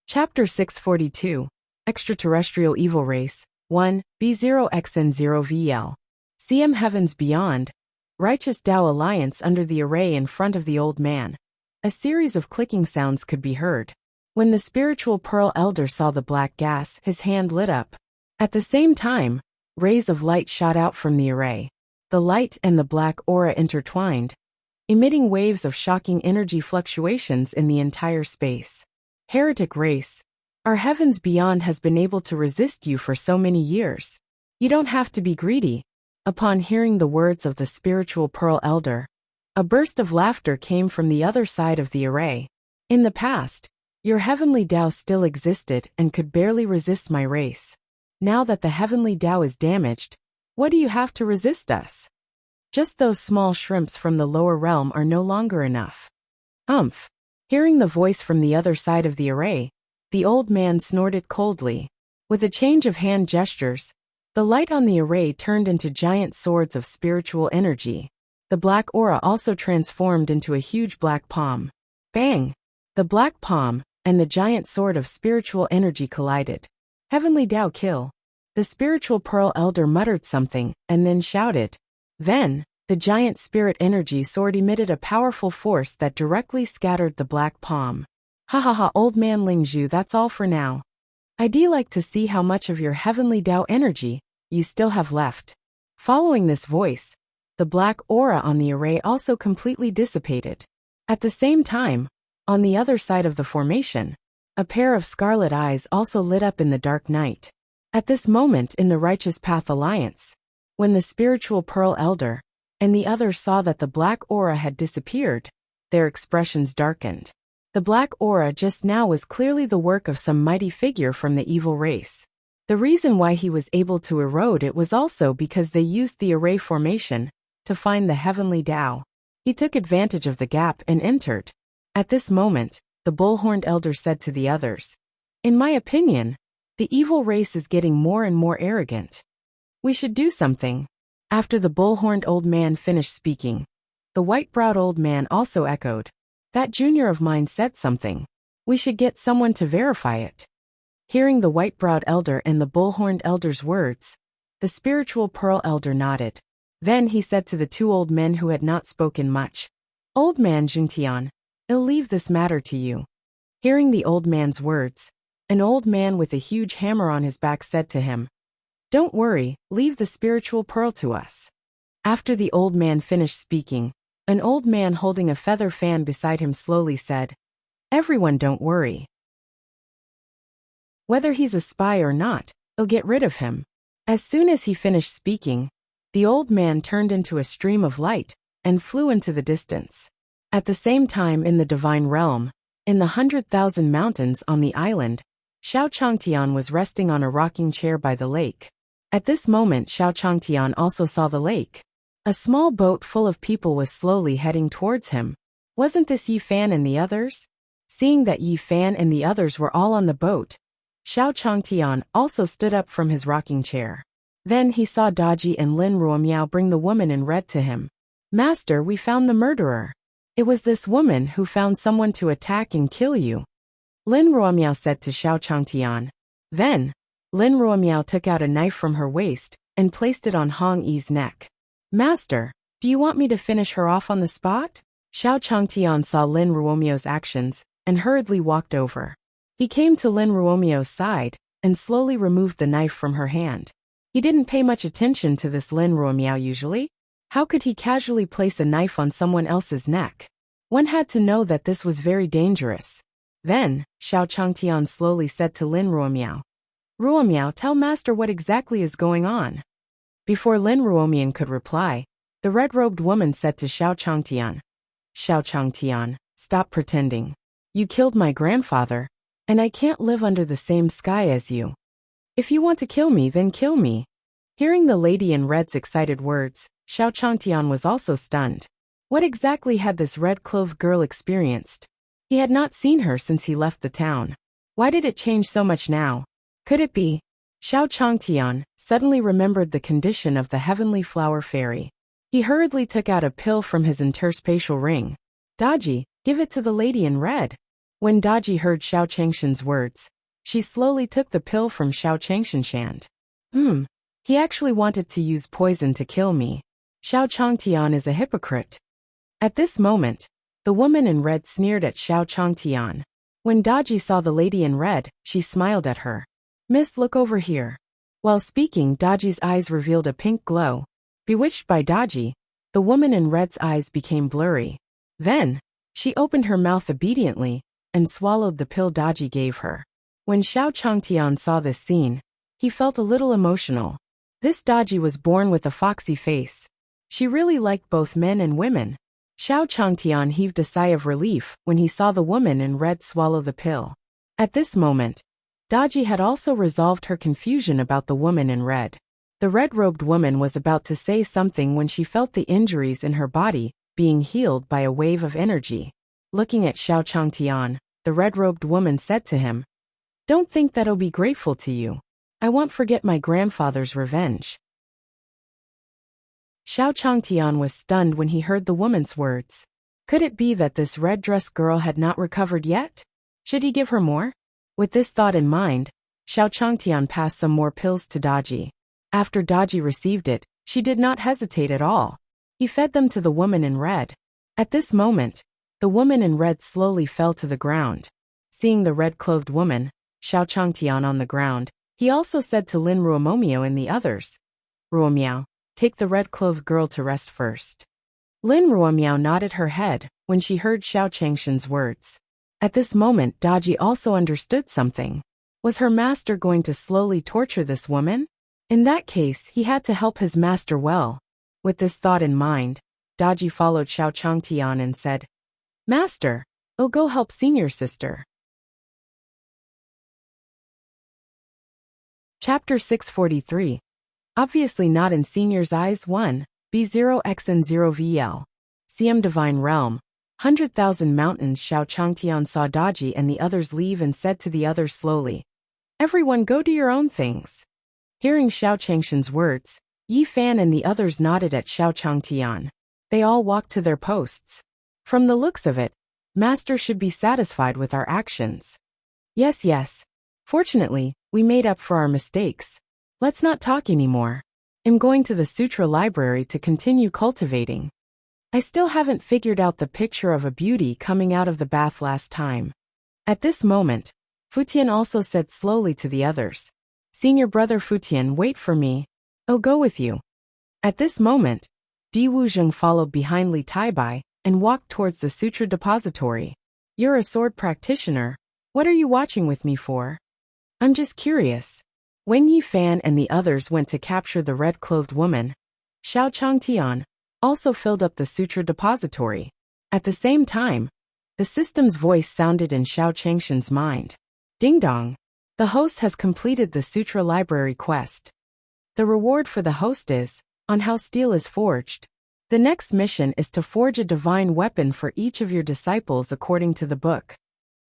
Chapter 642, Extraterrestrial Evil Race, 1, B0XN0VL. CM Heavens Beyond, Righteous Tao Alliance under the array in front of the old man. A series of clicking sounds could be heard. When the spiritual Pearl Elder saw the black gas, his hand lit up. At the same time, rays of light shot out from the array. The light and the black aura intertwined, emitting waves of shocking energy fluctuations in the entire space. Heretic race, our heavens beyond has been able to resist you for so many years. You don't have to be greedy. Upon hearing the words of the spiritual Pearl Elder, a burst of laughter came from the other side of the array. In the past, your heavenly Tao still existed and could barely resist my race. Now that the heavenly Tao is damaged, what do you have to resist us? Just those small shrimps from the lower realm are no longer enough. Umph. Hearing the voice from the other side of the array, the old man snorted coldly. With a change of hand gestures, the light on the array turned into giant swords of spiritual energy. The black aura also transformed into a huge black palm. Bang! The black palm and the giant sword of spiritual energy collided. Heavenly Tao kill. The spiritual Pearl Elder muttered something and then shouted. Then, the giant spirit energy sword emitted a powerful force that directly scattered the black palm. Ha ha ha, old man Ling Zhu, that's all for now. I'd like to see how much of your heavenly Tao energy you still have left. Following this voice, the black aura on the array also completely dissipated. At the same time, on the other side of the formation, a pair of scarlet eyes also lit up in the dark night. At this moment in the Righteous Path Alliance, when the spiritual Pearl Elder and the others saw that the black aura had disappeared, their expressions darkened. The black aura just now was clearly the work of some mighty figure from the evil race. The reason why he was able to erode it was also because they used the array formation to find the heavenly Tao. He took advantage of the gap and entered. At this moment, the bull-horned elder said to the others, "In my opinion, the evil race is getting more and more arrogant. We should do something." After the bull-horned old man finished speaking, the white-browed old man also echoed, "That junior of mine said something. We should get someone to verify it." Hearing the white-browed elder and the bull-horned elder's words, the spiritual pearl elder nodded. Then he said to the two old men who had not spoken much, "Old man Jingtian, I'll leave this matter to you." Hearing the old man's words, an old man with a huge hammer on his back said to him, "Don't worry, leave the spiritual pearl to us." After the old man finished speaking, an old man holding a feather fan beside him slowly said, "Everyone don't worry. Whether he's a spy or not, I'll get rid of him." As soon as he finished speaking, the old man turned into a stream of light and flew into the distance. At the same time in the divine realm, in the 100,000 mountains on the island, Xiao Changtian was resting on a rocking chair by the lake. At this moment Xiao Changtian also saw the lake. A small boat full of people was slowly heading towards him. Wasn't this Yi Fan and the others? Seeing that Yi Fan and the others were all on the boat, Xiao Changtian also stood up from his rocking chair. Then he saw Daji and Lin Ruomiao bring the woman in red to him. "Master, we found the murderer. It was this woman who found someone to attack and kill you," Lin Ruomiao said to Xiao Changtian. Then, Lin Ruomiao took out a knife from her waist and placed it on Hong Yi's neck. "Master, do you want me to finish her off on the spot?" Xiao Changtian saw Lin Ruomiao's actions and hurriedly walked over. He came to Lin Ruomiao's side and slowly removed the knife from her hand. He didn't pay much attention to this Lin Ruomiao usually. How could he casually place a knife on someone else's neck? One had to know that this was very dangerous. Then, Xiao Changtian slowly said to Lin Ruomiao, "Ruomiao, tell master what exactly is going on." Before Lin Ruomian could reply, the red-robed woman said to Xiao Changtian, "Xiao Changtian, stop pretending. You killed my grandfather, and I can't live under the same sky as you. If you want to kill me, then kill me." Hearing the lady in red's excited words, Xiao Changtian was also stunned. What exactly had this red-clothed girl experienced? He had not seen her since he left the town. Why did it change so much now? Could it be? Xiao Changtian suddenly remembered the condition of the heavenly flower fairy. He hurriedly took out a pill from his interspatial ring. "Daji, give it to the lady in red." When Daji heard Xiao Changshan's words, she slowly took the pill from Xiao Changshan's hand. He actually wanted to use poison to kill me. Xiao Changtian is a hypocrite. At this moment, the woman in red sneered at Xiao Changtian. When Daji saw the lady in red, she smiled at her. "Miss, look over here." While speaking, Daji's eyes revealed a pink glow. Bewitched by Daji, the woman in red's eyes became blurry. Then, she opened her mouth obediently and swallowed the pill Daji gave her. When Xiao Changtian saw this scene, he felt a little emotional. This Daji was born with a foxy face. She really liked both men and women. Xiao Changtian heaved a sigh of relief when he saw the woman in red swallow the pill. At this moment, Daji had also resolved her confusion about the woman in red. The red-robed woman was about to say something when she felt the injuries in her body being healed by a wave of energy. Looking at Xiao Changtian, the red-robed woman said to him, "Don't think that I'll be grateful to you. I won't forget my grandfather's revenge." Xiao Changtian was stunned when he heard the woman's words. Could it be that this red-dressed girl had not recovered yet? Should he give her more? With this thought in mind, Xiao Changtian passed some more pills to Daji. After Daji received it, she did not hesitate at all. He fed them to the woman in red. At this moment, the woman in red slowly fell to the ground. Seeing the red-clothed woman, Xiao Changtian on the ground, he also said to Lin Ruomomio and the others, "Ruomiao, take the red-clothed girl to rest first." Lin Ruomiao nodded her head when she heard Xiao Changshan's words. At this moment Daji also understood something. Was her master going to slowly torture this woman? In that case, he had to help his master well. With this thought in mind, Daji followed Xiao Changtian and said, Master, oh go help senior sister. Chapter 643. Obviously not in senior's eyes 1, B0xn0VL. CM Divine Realm. 100,000 Mountains. Xiao Changtian saw Daji and the others leave and said to the others slowly, Everyone go do your own things. Hearing Xiao Changshan's words, Yi Fan and the others nodded at Xiao Changtian. They all walked to their posts. From the looks of it, Master should be satisfied with our actions. Yes. Fortunately, we made up for our mistakes. Let's not talk anymore. I'm going to the Sutra Library to continue cultivating. I still haven't figured out the picture of a beauty coming out of the bath last time. At this moment, Futian also said slowly to the others, Senior brother Futian, wait for me. I'll go with you. At this moment, Di Wuzheng followed behind Li Taibai and walked towards the Sutra Depository. You're a sword practitioner. What are you watching with me for? I'm just curious. When Yi Fan and the others went to capture the red-clothed woman, Xiao Changtian also filled up the Sutra Depository. At the same time, the system's voice sounded in Xiao Changshan's mind. Ding dong. The host has completed the Sutra Library quest. The reward for the host is, on how steel is forged. The next mission is to forge a divine weapon for each of your disciples according to the book.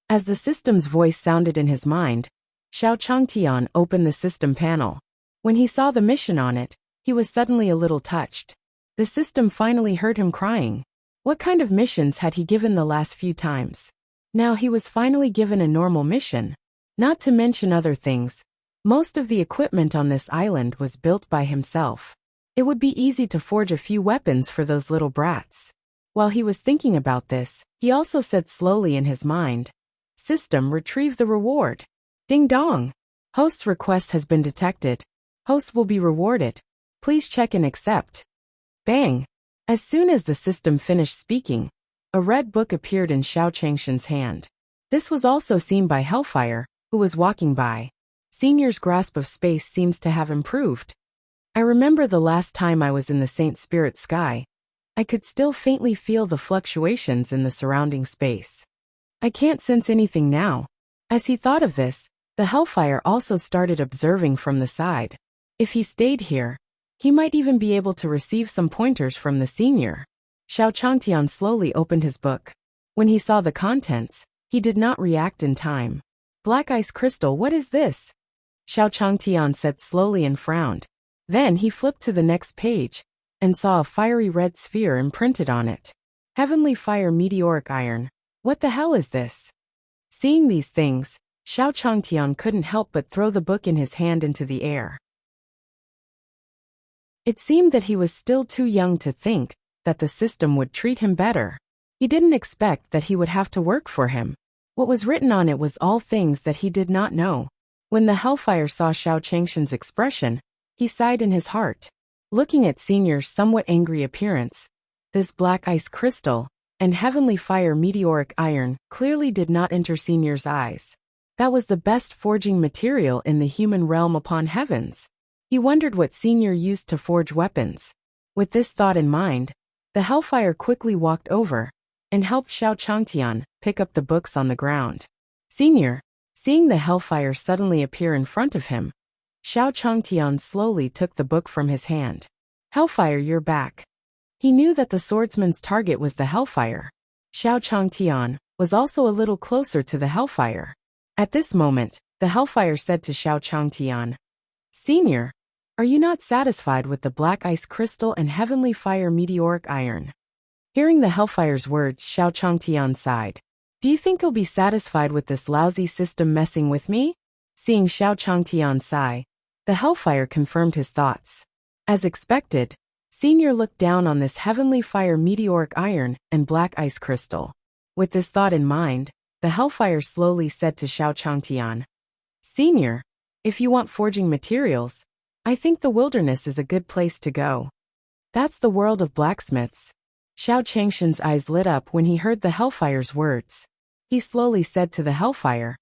As the system's voice sounded in his mind, Xiao Changtian opened the system panel. When he saw the mission on it, he was suddenly a little touched. The system finally heard him crying. What kind of missions had he given the last few times? Now he was finally given a normal mission. Not to mention other things, most of the equipment on this island was built by himself. It would be easy to forge a few weapons for those little brats. While he was thinking about this, he also said slowly in his mind, System, retrieve the reward. Ding dong. Host's request has been detected. Host will be rewarded. Please check and accept. Bang! As soon as the system finished speaking, a red book appeared in Xiao Changshan's hand. This was also seen by Hellfire, who was walking by. Senior's grasp of space seems to have improved. I remember the last time I was in the Saint Spirit sky. I could still faintly feel the fluctuations in the surrounding space. I can't sense anything now. As he thought of this, the Hellfire also started observing from the side. If he stayed here, he might even be able to receive some pointers from the senior. Xiao Changtian slowly opened his book. When he saw the contents, he did not react in time. Black ice crystal, what is this? Xiao Changtian said slowly and frowned. Then he flipped to the next page and saw a fiery red sphere imprinted on it. Heavenly fire meteoric iron. What the hell is this? Seeing these things, Xiao Changtian couldn't help but throw the book in his hand into the air. It seemed that he was still too young to think that the system would treat him better. He didn't expect that he would have to work for him. What was written on it was all things that he did not know. When the Hellfire saw Xiao Changshan's expression, he sighed in his heart. Looking at Senior's somewhat angry appearance, this black ice crystal and heavenly fire meteoric iron clearly did not enter Senior's eyes. That was the best forging material in the human realm upon heavens. He wondered what Senior used to forge weapons. With this thought in mind, the Hellfire quickly walked over and helped Xiao Changtian pick up the books on the ground. Senior, seeing the Hellfire suddenly appear in front of him, Xiao Changtian slowly took the book from his hand. Hellfire, you're back. He knew that the swordsman's target was the Hellfire. Xiao Changtian was also a little closer to the Hellfire. At this moment, the Hellfire said to Xiao Changtian, Senior, are you not satisfied with the black ice crystal and heavenly fire meteoric iron? Hearing the Hellfire's words, Xiao Changtian sighed. Do you think you'll be satisfied with this lousy system messing with me? Seeing Xiao Changtian sigh, the Hellfire confirmed his thoughts. As expected, Senior looked down on this heavenly fire meteoric iron and black ice crystal. With this thought in mind, the Hellfire slowly said to Xiao Changtian, Senior, if you want forging materials, I think the wilderness is a good place to go. That's the world of blacksmiths. Xiao Changshan's eyes lit up when he heard the Hellfire's words. He slowly said to the Hellfire,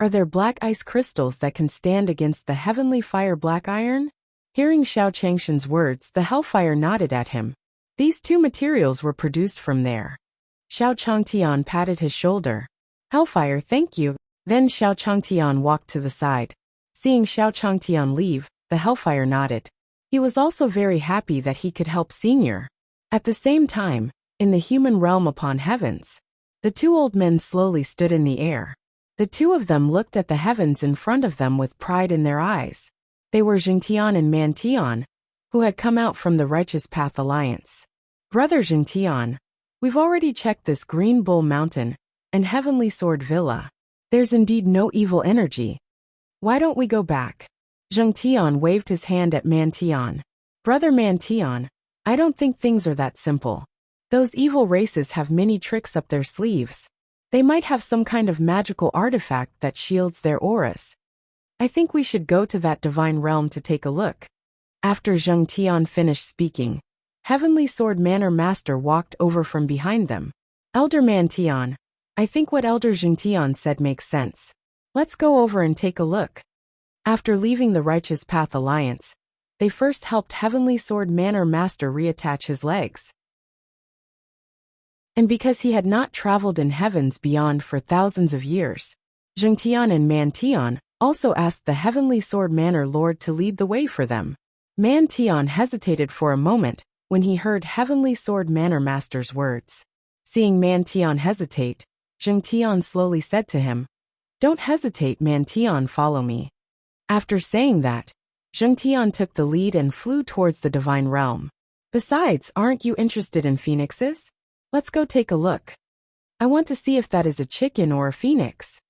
Are there black ice crystals that can stand against the heavenly fire black iron? Hearing Xiao Changshan's words, the hellfire nodded at him. These two materials were produced from there. Xiao Changtian patted his shoulder. Hellfire, thank you. Then Xiao Changtian walked to the side. Seeing Xiao Changtian leave, the hellfire nodded. He was also very happy that he could help Senior. At the same time, in the human realm upon heavens, the two old men slowly stood in the air. The two of them looked at the heavens in front of them with pride in their eyes. They were Jingtian and Mantian, who had come out from the Righteous Path Alliance. Brother Jingtian, we've already checked this Green Bull Mountain and Heavenly Sword Villa. There's indeed no evil energy. Why don't we go back? Jingtian waved his hand at Mantian. Brother Mantian, I don't think things are that simple. Those evil races have many tricks up their sleeves. They might have some kind of magical artifact that shields their auras. I think we should go to that divine realm to take a look. After Zheng Tian finished speaking, Heavenly Sword Manor Master walked over from behind them. Elder Mantian, I think what Elder Zheng Tian said makes sense. Let's go over and take a look. After leaving the Righteous Path Alliance, they first helped Heavenly Sword Manor Master reattach his legs. And because he had not traveled in heavens beyond for thousands of years, Zheng Tian and Mantian also asked the Heavenly Sword Manor Lord to lead the way for them. Mantian hesitated for a moment when he heard Heavenly Sword Manor Master's words. Seeing Mantian hesitate, Zheng Tian slowly said to him, "Don't hesitate, Mantian, follow me." After saying that, Zheng Tian took the lead and flew towards the divine realm. Besides, aren't you interested in phoenixes? Let's go take a look. I want to see if that is a chicken or a phoenix.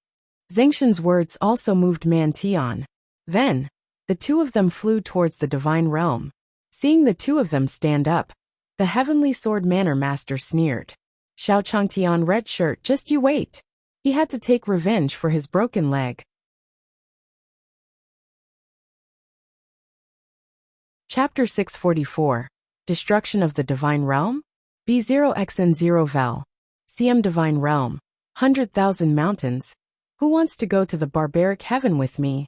Zengshan's words also moved Mantian. Then, the two of them flew towards the divine realm. Seeing the two of them stand up, the Heavenly Sword Manor Master sneered. Xiao Changtian, red shirt, just you wait. He had to take revenge for his broken leg. Chapter 644. Destruction of the Divine Realm? B0xn0 Vel. CM Divine Realm. 100,000 Mountains. Who wants to go to the barbaric heaven with me?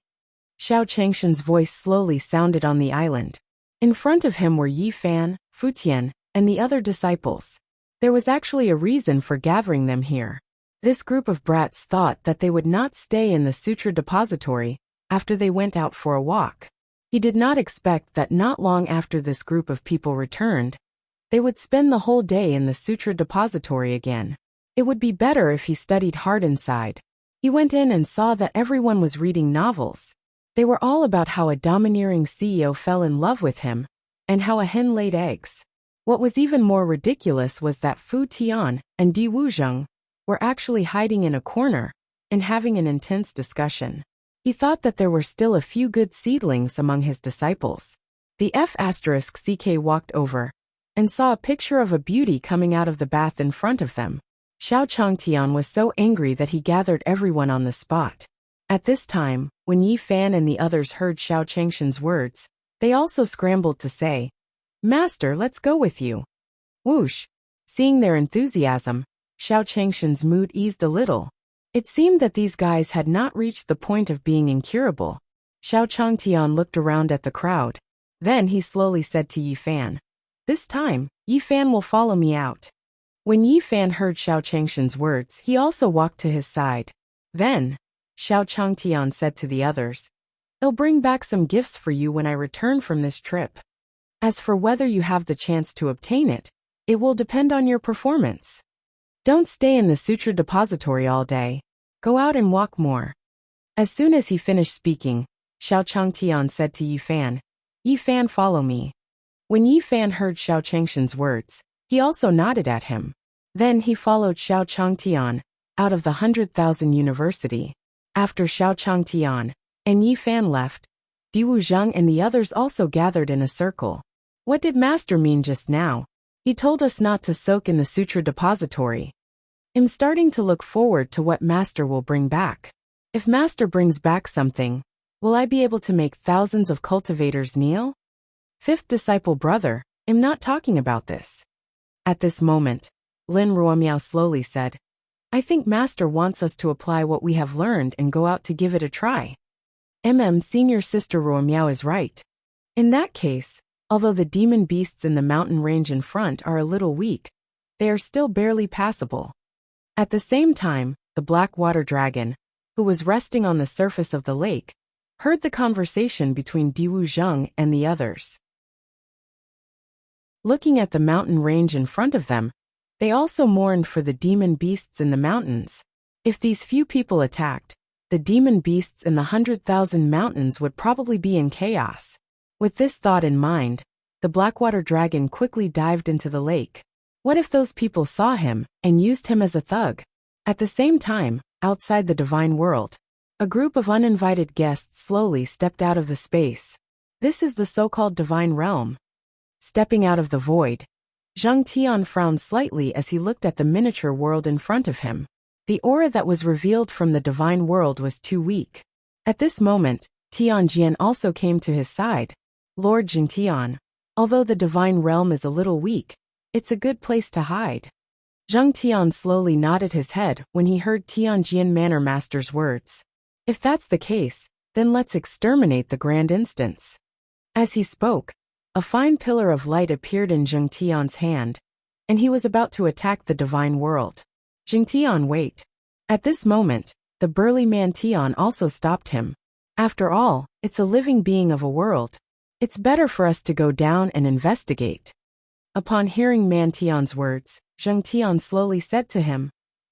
Xiao Changshan's voice slowly sounded on the island. In front of him were Yi Fan, Fu Tian, and the other disciples. There was actually a reason for gathering them here. This group of brats thought that they would not stay in the Sutra Depository after they went out for a walk. He did not expect that not long after this group of people returned, they would spend the whole day in the Sutra Depository again. It would be better if he studied hard inside. He went in and saw that everyone was reading novels. They were all about how a domineering CEO fell in love with him, and how a hen laid eggs. What was even more ridiculous was that Fu Tian and Di Wuzheng were actually hiding in a corner and having an intense discussion. He thought that there were still a few good seedlings among his disciples. The F***CK walked over and saw a picture of a beauty coming out of the bath in front of them. Xiao Changtian was so angry that he gathered everyone on the spot. At this time, when Yi Fan and the others heard Xiao Changshan's words, they also scrambled to say, "Master, let's go with you." Whoosh! Seeing their enthusiasm, Xiao Changshan's mood eased a little. It seemed that these guys had not reached the point of being incurable. Xiao Changtian looked around at the crowd. Then he slowly said to Yi Fan, "This time, Yi Fan will follow me out." When Yi Fan heard Xiao Changshan's words, he also walked to his side. Then, Xiao Changtian said to the others, "I'll bring back some gifts for you when I return from this trip. As for whether you have the chance to obtain it, it will depend on your performance. Don't stay in the Sutra Depository all day. Go out and walk more." As soon as he finished speaking, Xiao Changtian said to Yi Fan, "Yi Fan, follow me." When Yi Fan heard Xiao Changshan's words, he also nodded at him. Then he followed Xiao Changtian out of the 100,000 University. After Xiao Changtian and Yi Fan left, Di Wuzheng and the others also gathered in a circle. What did Master mean just now? He told us not to soak in the Sutra Depository. I'm starting to look forward to what Master will bring back. If Master brings back something, will I be able to make thousands of cultivators kneel? Fifth disciple brother, I'm not talking about this. At this moment, Lin Ruomiao slowly said, I think Master wants us to apply what we have learned and go out to give it a try. Senior sister Ruomiao is right. In that case, although the demon beasts in the mountain range in front are a little weak, they are still barely passable. At the same time, the black water dragon, who was resting on the surface of the lake, heard the conversation between Diwu Zheng and the others. Looking at the mountain range in front of them, they also mourned for the demon beasts in the mountains. If these few people attacked, the demon beasts in the 100,000 mountains would probably be in chaos. With this thought in mind, the Blackwater Dragon quickly dived into the lake. What if those people saw him and used him as a thug? At the same time, outside the divine world, a group of uninvited guests slowly stepped out of the space. This is the so-called divine realm. Stepping out of the void, Zhang Tian frowned slightly as he looked at the miniature world in front of him. The aura that was revealed from the divine world was too weak. At this moment, Tianjian also came to his side. Lord Jingtian, although the divine realm is a little weak, it's a good place to hide. Zhang Tian slowly nodded his head when he heard Tianjian Manor Master's words. If that's the case, then let's exterminate the grand instance. As he spoke, a fine pillar of light appeared in Zhang Tian's hand, and he was about to attack the divine world. Jingtian, wait. At this moment, the burly man Tian also stopped him. After all, it's a living being of a world. It's better for us to go down and investigate. Upon hearing Man Tian's words, Zhang Tian slowly said to him,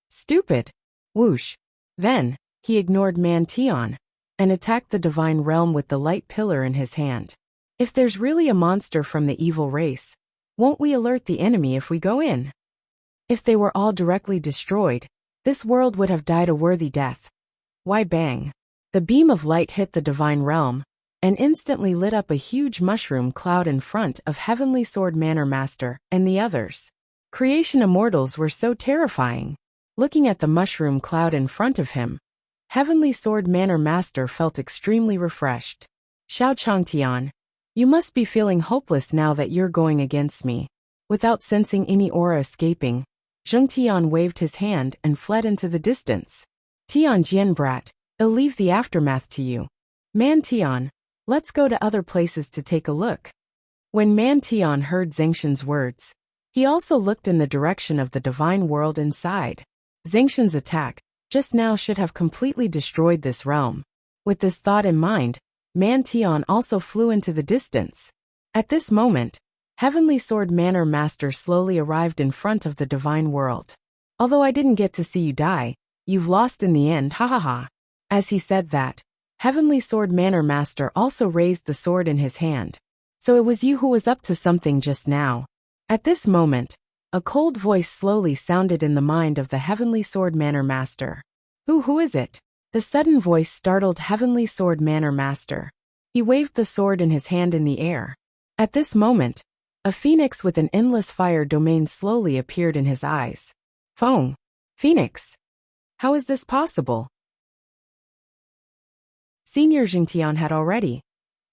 "Stupid." Whoosh. Then, he ignored Man Tian and attacked the divine realm with the light pillar in his hand. If there's really a monster from the evil race, won't we alert the enemy if we go in? If they were all directly destroyed, this world would have died a worthy death. Why bang? The beam of light hit the divine realm and instantly lit up a huge mushroom cloud in front of Heavenly Sword Manor Master and the others. Creation immortals were so terrifying. Looking at the mushroom cloud in front of him, Heavenly Sword Manor Master felt extremely refreshed. Xiao Changtian, you must be feeling hopeless now that you're going against me. Without sensing any aura escaping, Zhang Tian waved his hand and fled into the distance. Tianjian brat, I'll leave the aftermath to you. Man Tian, let's go to other places to take a look. When Man Tian heard Zhengxian's words, he also looked in the direction of the divine world inside. Zhengxian's attack just now should have completely destroyed this realm. With this thought in mind, Man Tian also flew into the distance. At this moment, Heavenly Sword Manor Master slowly arrived in front of the divine world. Although I didn't get to see you die, you've lost in the end, ha ha ha. As he said that, Heavenly Sword Manor Master also raised the sword in his hand. So it was you who was up to something just now. At this moment, a cold voice slowly sounded in the mind of the Heavenly Sword Manor Master. Who is it? The sudden voice startled Heavenly Sword Manor Master. He waved the sword in his hand in the air. At this moment, a phoenix with an endless fire domain slowly appeared in his eyes. Feng. Phoenix. How is this possible? Senior Jingtian had already.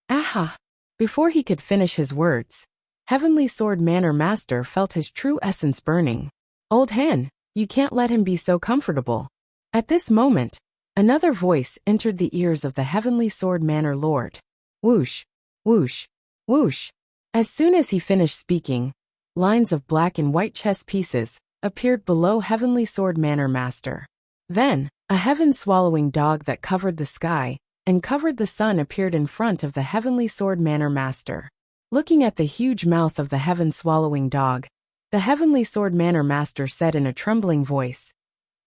Aha! Before he could finish his words, Heavenly Sword Manor Master felt his true essence burning. Old hen, you can't let him be so comfortable. At this moment, another voice entered the ears of the Heavenly Sword Manor Lord. Whoosh, whoosh, whoosh. As soon as he finished speaking, lines of black and white chess pieces appeared below Heavenly Sword Manor Master. Then, a heaven-swallowing dog that covered the sky and covered the sun appeared in front of the Heavenly Sword Manor Master. Looking at the huge mouth of the heaven-swallowing dog, the Heavenly Sword Manor Master said in a trembling voice,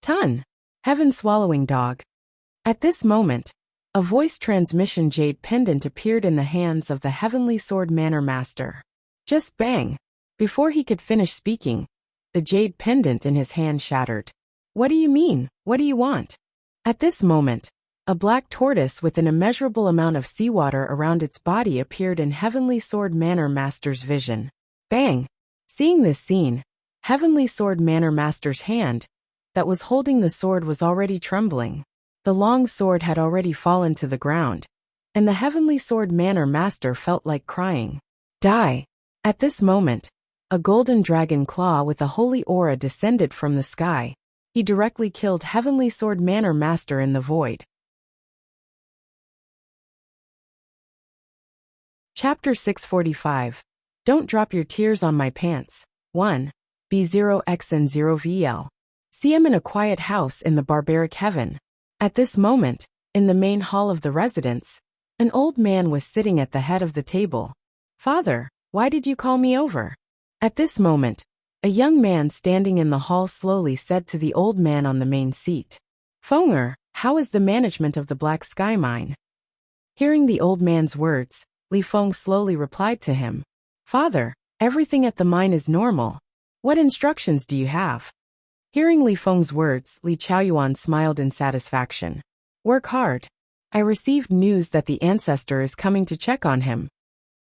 "Tun, heaven-swallowing dog." At this moment, a voice transmission jade pendant appeared in the hands of the Heavenly Sword Manor Master. Just bang! Before he could finish speaking, the jade pendant in his hand shattered. What do you mean? What do you want? At this moment, a black tortoise with an immeasurable amount of seawater around its body appeared in Heavenly Sword Manor Master's vision. Bang! Seeing this scene, Heavenly Sword Manor Master's hand that was holding the sword was already trembling. The long sword had already fallen to the ground, and the Heavenly Sword Manor Master felt like crying. Die! At this moment, a golden dragon claw with a holy aura descended from the sky. He directly killed Heavenly Sword Manor Master in the void. Chapter 645. Don't drop your tears on my pants. 1. B0xn0VL. CM in a quiet house in the barbaric heaven. At this moment, in the main hall of the residence, an old man was sitting at the head of the table. Father, why did you call me over? At this moment, a young man standing in the hall slowly said to the old man on the main seat. Fonger, how is the management of the Black Sky Mine? Hearing the old man's words, Li Feng slowly replied to him. Father, everything at the mine is normal. What instructions do you have? Hearing Li Feng's words, Li Chaoyuan smiled in satisfaction. Work hard. I received news that the ancestor is coming to check on him.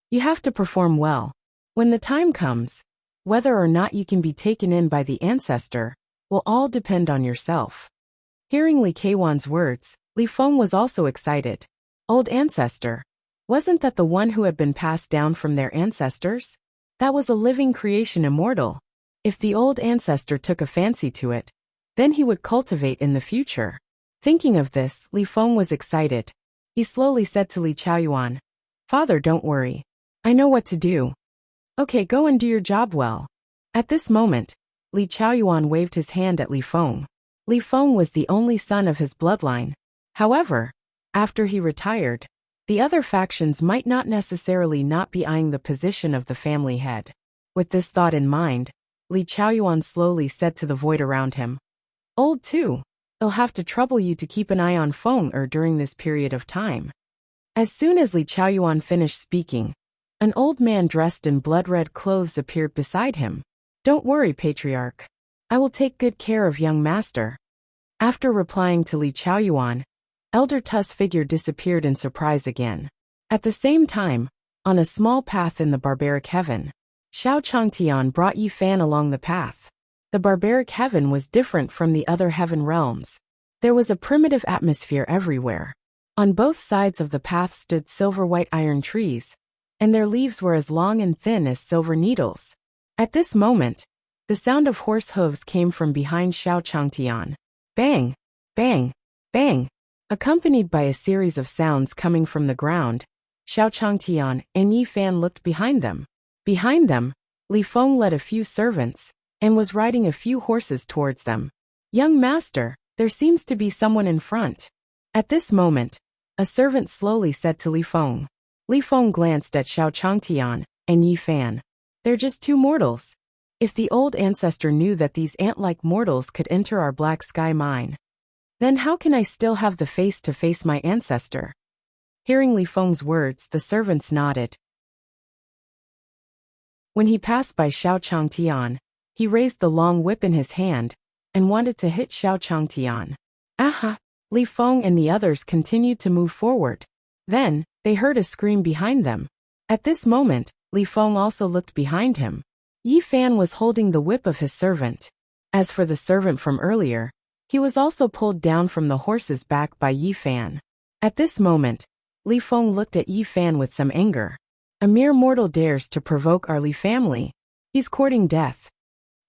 You have to perform well. When the time comes, whether or not you can be taken in by the ancestor will all depend on yourself. Hearing Li Keiwan's words, Li Feng was also excited. Old ancestor. Wasn't that the one who had been passed down from their ancestors? That was a living creation, immortal. If the old ancestor took a fancy to it, then he would cultivate in the future. Thinking of this, Li Feng was excited. He slowly said to Li Chaoyuan, Father, don't worry. I know what to do. Okay, go and do your job well. At this moment, Li Chaoyuan waved his hand at Li Feng. Li Feng was the only son of his bloodline. However, after he retired, the other factions might not necessarily not be eyeing the position of the family head. With this thought in mind, Li Chaoyuan slowly said to the void around him. Old too. It'll have to trouble you to keep an eye on Feng during this period of time. As soon as Li Chaoyuan finished speaking, an old man dressed in blood-red clothes appeared beside him. Don't worry, Patriarch. I will take good care of young master. After replying to Li Chaoyuan, Elder Tu's figure disappeared in surprise again. At the same time, on a small path in the barbaric heaven, Xiao Changtian brought Yi Fan along the path. The barbaric heaven was different from the other heaven realms. There was a primitive atmosphere everywhere. On both sides of the path stood silver-white iron trees, and their leaves were as long and thin as silver needles. At this moment, the sound of horse hooves came from behind Xiao Changtian. Bang! Bang! Bang! Accompanied by a series of sounds coming from the ground, Xiao Changtian and Yi Fan looked behind them. Behind them, Li Feng led a few servants, and was riding a few horses towards them. Young master, there seems to be someone in front. At this moment, a servant slowly said to Li Feng. Li Feng glanced at Xiao Changtian and Yi Fan. They're just two mortals. If the old ancestor knew that these ant-like mortals could enter our Black Sky Mine, then how can I still have the face to face my ancestor? Hearing Li Feng's words, the servants nodded. When he passed by Xiao Changtian, he raised the long whip in his hand and wanted to hit Xiao Changtian. Aha! Li Feng and the others continued to move forward. Then, they heard a scream behind them. At this moment, Li Feng also looked behind him. Yi Fan was holding the whip of his servant. As for the servant from earlier, he was also pulled down from the horse's back by Yi Fan. At this moment, Li Feng looked at Yi Fan with some anger. A mere mortal dares to provoke our Li family. He's courting death.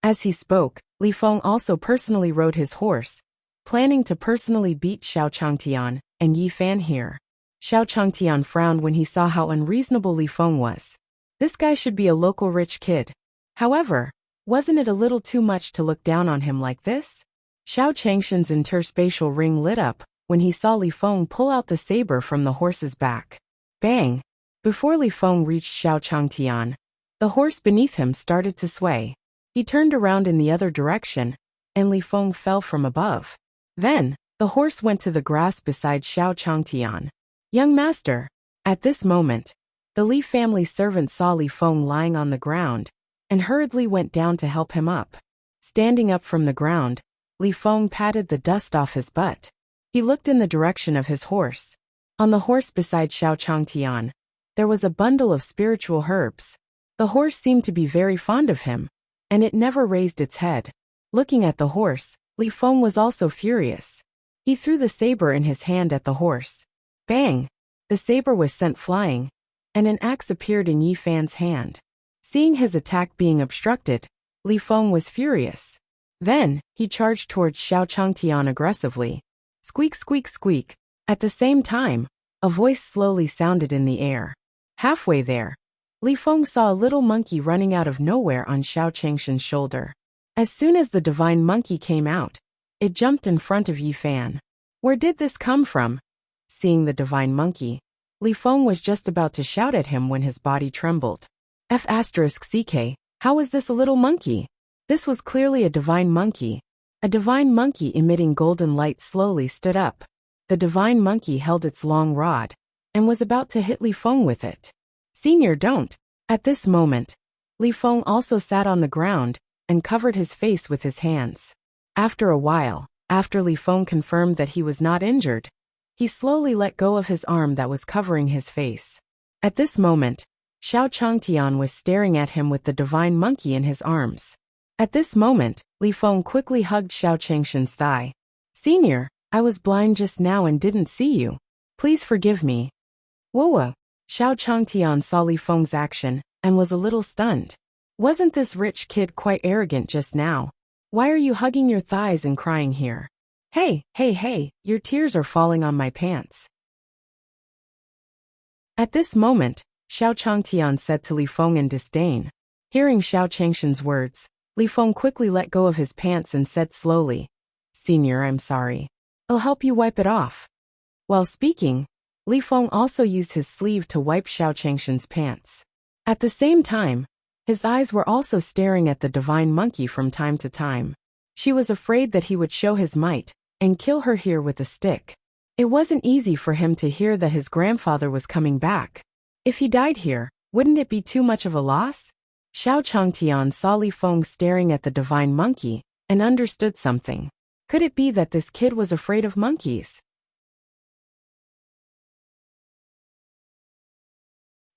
As he spoke, Li Feng also personally rode his horse, planning to personally beat Xiao Changtian and Yi Fan here. Xiao Changtian frowned when he saw how unreasonable Li Feng was. This guy should be a local rich kid. However, wasn't it a little too much to look down on him like this? Xiao Changshan's interspatial ring lit up when he saw Li Feng pull out the saber from the horse's back. Bang! Before Li Feng reached Xiao Changtian, the horse beneath him started to sway. He turned around in the other direction, and Li Feng fell from above. Then, the horse went to the grass beside Xiao Changtian. Young master! At this moment, the Li family servant saw Li Feng lying on the ground, and hurriedly went down to help him up. Standing up from the ground, Li Feng patted the dust off his butt. He looked in the direction of his horse. On the horse beside Xiao Changtian, there was a bundle of spiritual herbs. The horse seemed to be very fond of him, and it never raised its head. Looking at the horse, Li Feng was also furious. He threw the saber in his hand at the horse. Bang! The saber was sent flying, and an axe appeared in Yi Fan's hand. Seeing his attack being obstructed, Li Feng was furious. Then, he charged towards Xiao Changtian aggressively. Squeak, squeak, squeak. At the same time, a voice slowly sounded in the air. Halfway there, Li Feng saw a little monkey running out of nowhere on Xiao Changshan's shoulder. As soon as the divine monkey came out, it jumped in front of Yi Fan. Where did this come from? Seeing the divine monkey, Li Feng was just about to shout at him when his body trembled. F***CK, how was this a little monkey? This was clearly a divine monkey. A divine monkey emitting golden light slowly stood up. The divine monkey held its long rod and was about to hit Li Feng with it. Senior, don't. At this moment, Li Feng also sat on the ground and covered his face with his hands. After a while, after Li Feng confirmed that he was not injured, he slowly let go of his arm that was covering his face. At this moment, Xiao Changtian was staring at him with the divine monkey in his arms. At this moment, Li Feng quickly hugged Xiao Changshan's thigh. Senior, I was blind just now and didn't see you. Please forgive me. Whoa. Xiao Changtian saw Li Feng's action and was a little stunned. Wasn't this rich kid quite arrogant just now? Why are you hugging your thighs and crying here? Hey, your tears are falling on my pants. At this moment, Xiao Changtian said to Li Feng in disdain. Hearing Xiao Changshan's words, Li Feng quickly let go of his pants and said slowly, Senior, I'm sorry. I'll help you wipe it off. While speaking, Li Feng also used his sleeve to wipe Xiao Changshan's pants. At the same time, his eyes were also staring at the divine monkey from time to time. She was afraid that he would show his might and kill her here with a stick. It wasn't easy for him to hear that his grandfather was coming back. If he died here, wouldn't it be too much of a loss? Xiao Changtian saw Li Feng staring at the divine monkey and understood something. Could it be that this kid was afraid of monkeys?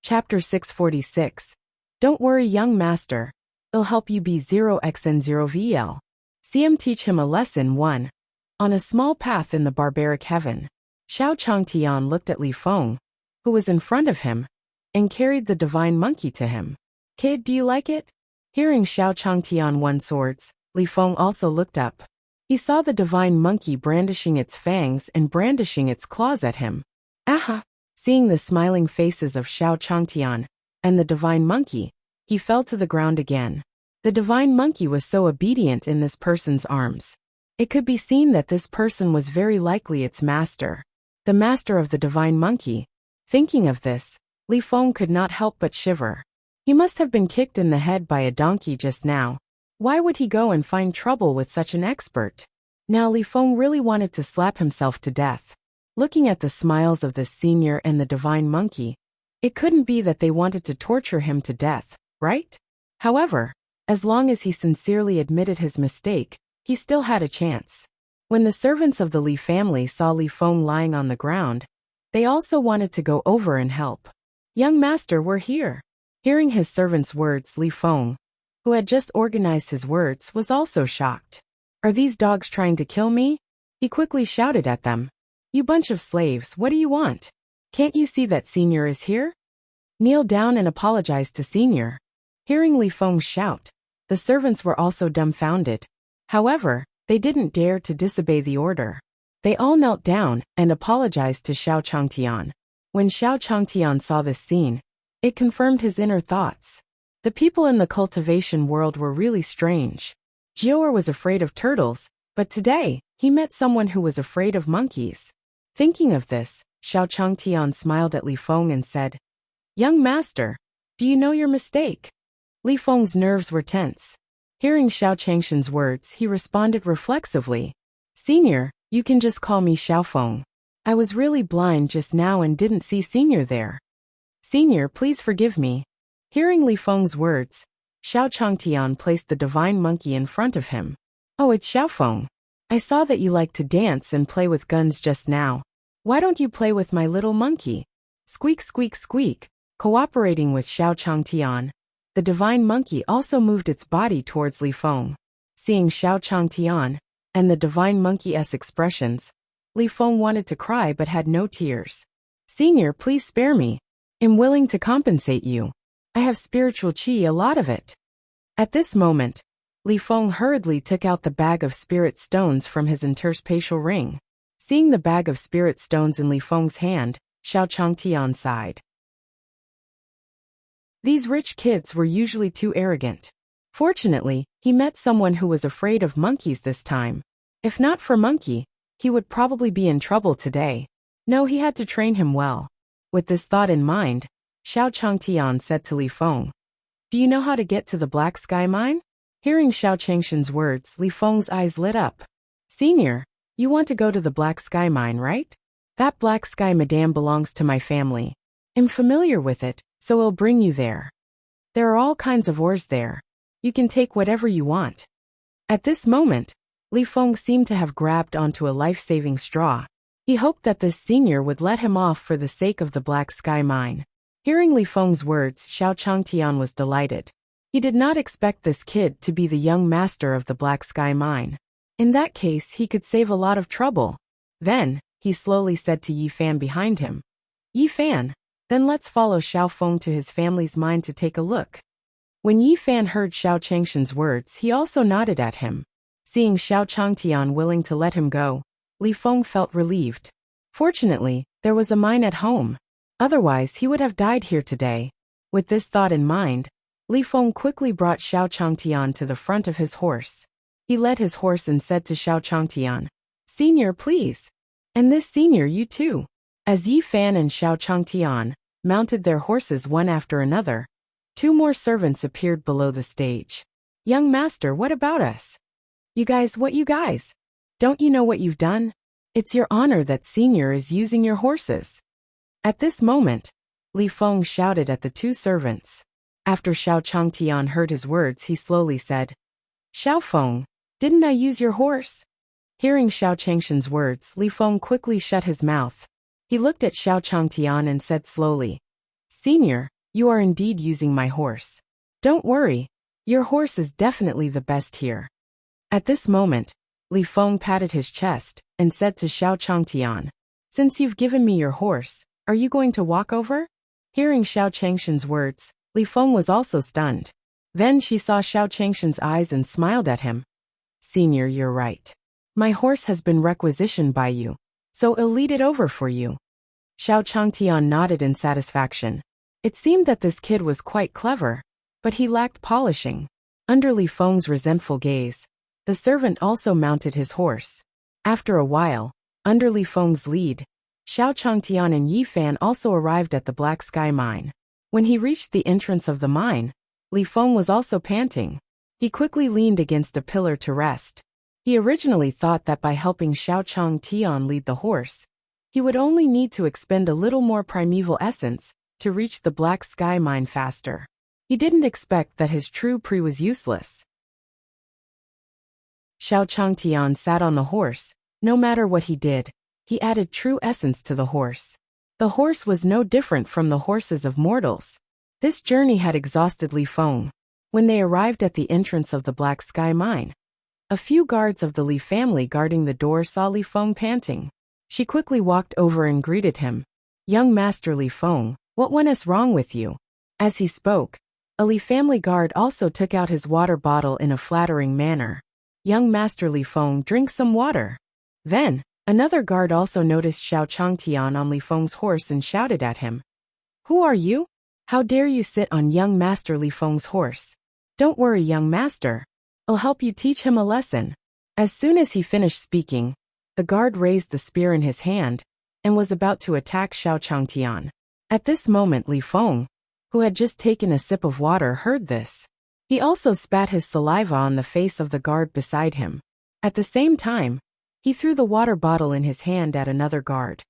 Chapter 646. Don't worry, young master. It'll help you be 0xn0vl. CM teach him a lesson 1. On a small path in the barbaric heaven, Xiao Changtian looked at Li Feng, who was in front of him, and carried the divine monkey to him. Kid, do you like it? Hearing Xiao Changtian won swords, Li Feng also looked up. He saw the divine monkey brandishing its fangs and brandishing its claws at him. Aha! Seeing the smiling faces of Xiao Changtian and the divine monkey, he fell to the ground again. The divine monkey was so obedient in this person's arms. It could be seen that this person was very likely its master. The master of the divine monkey. Thinking of this, Li Feng could not help but shiver. He must have been kicked in the head by a donkey just now. Why would he go and find trouble with such an expert? Now Li Feng really wanted to slap himself to death. Looking at the smiles of the senior and the divine monkey, it couldn't be that they wanted to torture him to death, right? However, as long as he sincerely admitted his mistake, he still had a chance. When the servants of the Li family saw Li Feng lying on the ground, they also wanted to go over and help. Young master, we're here. Hearing his servants' words, Li Feng, who had just organized his words, was also shocked. Are these dogs trying to kill me? He quickly shouted at them. You bunch of slaves, what do you want? Can't you see that senior is here? Kneel down and apologize to senior. Hearing Li Feng's shout, the servants were also dumbfounded. However, they didn't dare to disobey the order. They all knelt down and apologized to Xiao Changtian. When Xiao Changtian saw this scene, it confirmed his inner thoughts. The people in the cultivation world were really strange. Jior was afraid of turtles, but today, he met someone who was afraid of monkeys. Thinking of this, Xiao Changtian smiled at Li Feng and said, Young master, do you know your mistake? Li Feng's nerves were tense. Hearing Xiao Changshan's words, he responded reflexively. Senior, you can just call me Xiao Feng. I was really blind just now and didn't see Senior there. Senior, please forgive me. Hearing Li Feng's words, Xiao Changtian placed the divine monkey in front of him. Oh, it's Xiao Feng. I saw that you like to dance and play with guns just now. Why don't you play with my little monkey? Squeak, squeak, squeak. Cooperating with Xiao Changtian, the divine monkey also moved its body towards Li Feng. Seeing Xiao Changtian and the divine monkey's expressions, Li Feng wanted to cry but had no tears. Senior, please spare me. I'm willing to compensate you. I have spiritual qi, a lot of it. At this moment, Li Feng hurriedly took out the bag of spirit stones from his interspatial ring. Seeing the bag of spirit stones in Li Feng's hand, Xiao Changtian sighed. These rich kids were usually too arrogant. Fortunately, he met someone who was afraid of monkeys this time. If not for Monkey, he would probably be in trouble today. No, he had to train him well. With this thought in mind, Xiao Changtian said to Li Feng, "Do you know how to get to the Black Sky Mine?" Hearing Xiao Changshan's words, Li Feng's eyes lit up. "Senior, you want to go to the Black Sky Mine, right? That Black Sky Madame belongs to my family. I'm familiar with it, so I'll bring you there. There are all kinds of ores there. You can take whatever you want." At this moment, Li Feng seemed to have grabbed onto a life-saving straw. He hoped that this senior would let him off for the sake of the Black Sky Mine. Hearing Li Feng's words, Xiao Changtian was delighted. He did not expect this kid to be the young master of the Black Sky Mine. In that case, he could save a lot of trouble. Then, he slowly said to Yi Fan behind him, "Yi Fan, then let's follow Xiao Feng to his family's mine to take a look." When Yi Fan heard Xiao Changshan's words, he also nodded at him. Seeing Xiao Changtian willing to let him go, Li Feng felt relieved. Fortunately, there was a mine at home. Otherwise, he would have died here today. With this thought in mind, Li Feng quickly brought Xiao Changtian to the front of his horse. He led his horse and said to Xiao Changtian, "Senior, please. And this senior, you too." As Yi Fan and Xiao Changtian mounted their horses one after another, 2 more servants appeared below the stage. "Young master, what about us? You guys, what you guys? Don't you know what you've done? It's your honor that senior is using your horses." At this moment, Li Feng shouted at the 2 servants. After Xiao Changtian heard his words, he slowly said, "Xiao Feng, didn't I use your horse?" Hearing Xiao Changshan's words, Li Feng quickly shut his mouth. He looked at Xiao Changtian and said slowly, "Senior, you are indeed using my horse. Don't worry, your horse is definitely the best here." At this moment, Li Feng patted his chest and said to Xiao Changtian, "Since you've given me your horse, are you going to walk over?" Hearing Xiao Changshan's words, Li Feng was also stunned. Then she saw Xiao Changshan's eyes and smiled at him. "Senior, you're right. My horse has been requisitioned by you, so I'll lead it over for you." Xiao Changtian nodded in satisfaction. It seemed that this kid was quite clever, but he lacked polishing. Under Li Feng's resentful gaze, the servant also mounted his horse. After a while, under Li Feng's lead, Xiao Changtian and Yi Fan also arrived at the Black Sky Mine. When he reached the entrance of the mine, Li Feng was also panting. He quickly leaned against a pillar to rest. He originally thought that by helping Xiao Changtian lead the horse, he would only need to expend a little more primeval essence to reach the Black Sky Mine faster. He didn't expect that his true pre was useless. Xiao Changtian sat on the horse. No matter what he did, he added true essence to the horse. The horse was no different from the horses of mortals. This journey had exhausted Li Feng. When they arrived at the entrance of the Black Sky Mine, a few guards of the Li family guarding the door saw Li Feng panting. She quickly walked over and greeted him. "Young Master Li Feng, what went us wrong with you?" As he spoke, a Li family guard also took out his water bottle in a flattering manner. "Young Master Li Feng, drink some water." Then, another guard also noticed Xiao Changtian on Li Feng's horse and shouted at him, "Who are you? How dare you sit on young Master Li Feng's horse? Don't worry, young master. I'll help you teach him a lesson." As soon as he finished speaking, the guard raised the spear in his hand and was about to attack Xiao Changtian. At this moment, Li Feng, who had just taken a sip of water, heard this. He also spat his saliva on the face of the guard beside him. At the same time, he threw the water bottle in his hand at another guard.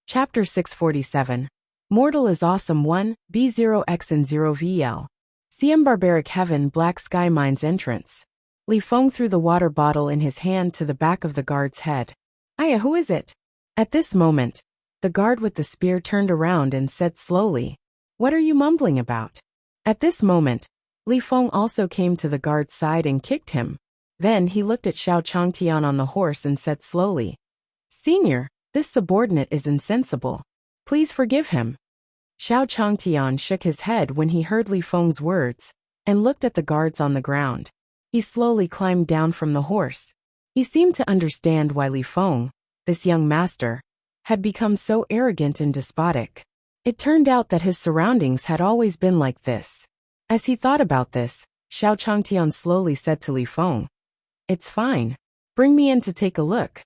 Chapter 647. Mortal is Awesome 1, B0X and 0VL. CM Barbaric Heaven Black Sky Mine's entrance. Li Feng threw the water bottle in his hand to the back of the guard's head. "Aya, who is it?" At this moment, the guard with the spear turned around and said slowly, "What are you mumbling about?" At this moment, Li Feng also came to the guard's side and kicked him. Then he looked at Xiao Changtian on the horse and said slowly, "Senior, this subordinate is insensible. Please forgive him." Xiao Changtian shook his head when he heard Li Feng's words and looked at the guards on the ground. He slowly climbed down from the horse. He seemed to understand why Li Feng, this young master, had become so arrogant and despotic. It turned out that his surroundings had always been like this. As he thought about this, Xiao Changtian slowly said to Li Feng, "It's fine. Bring me in to take a look."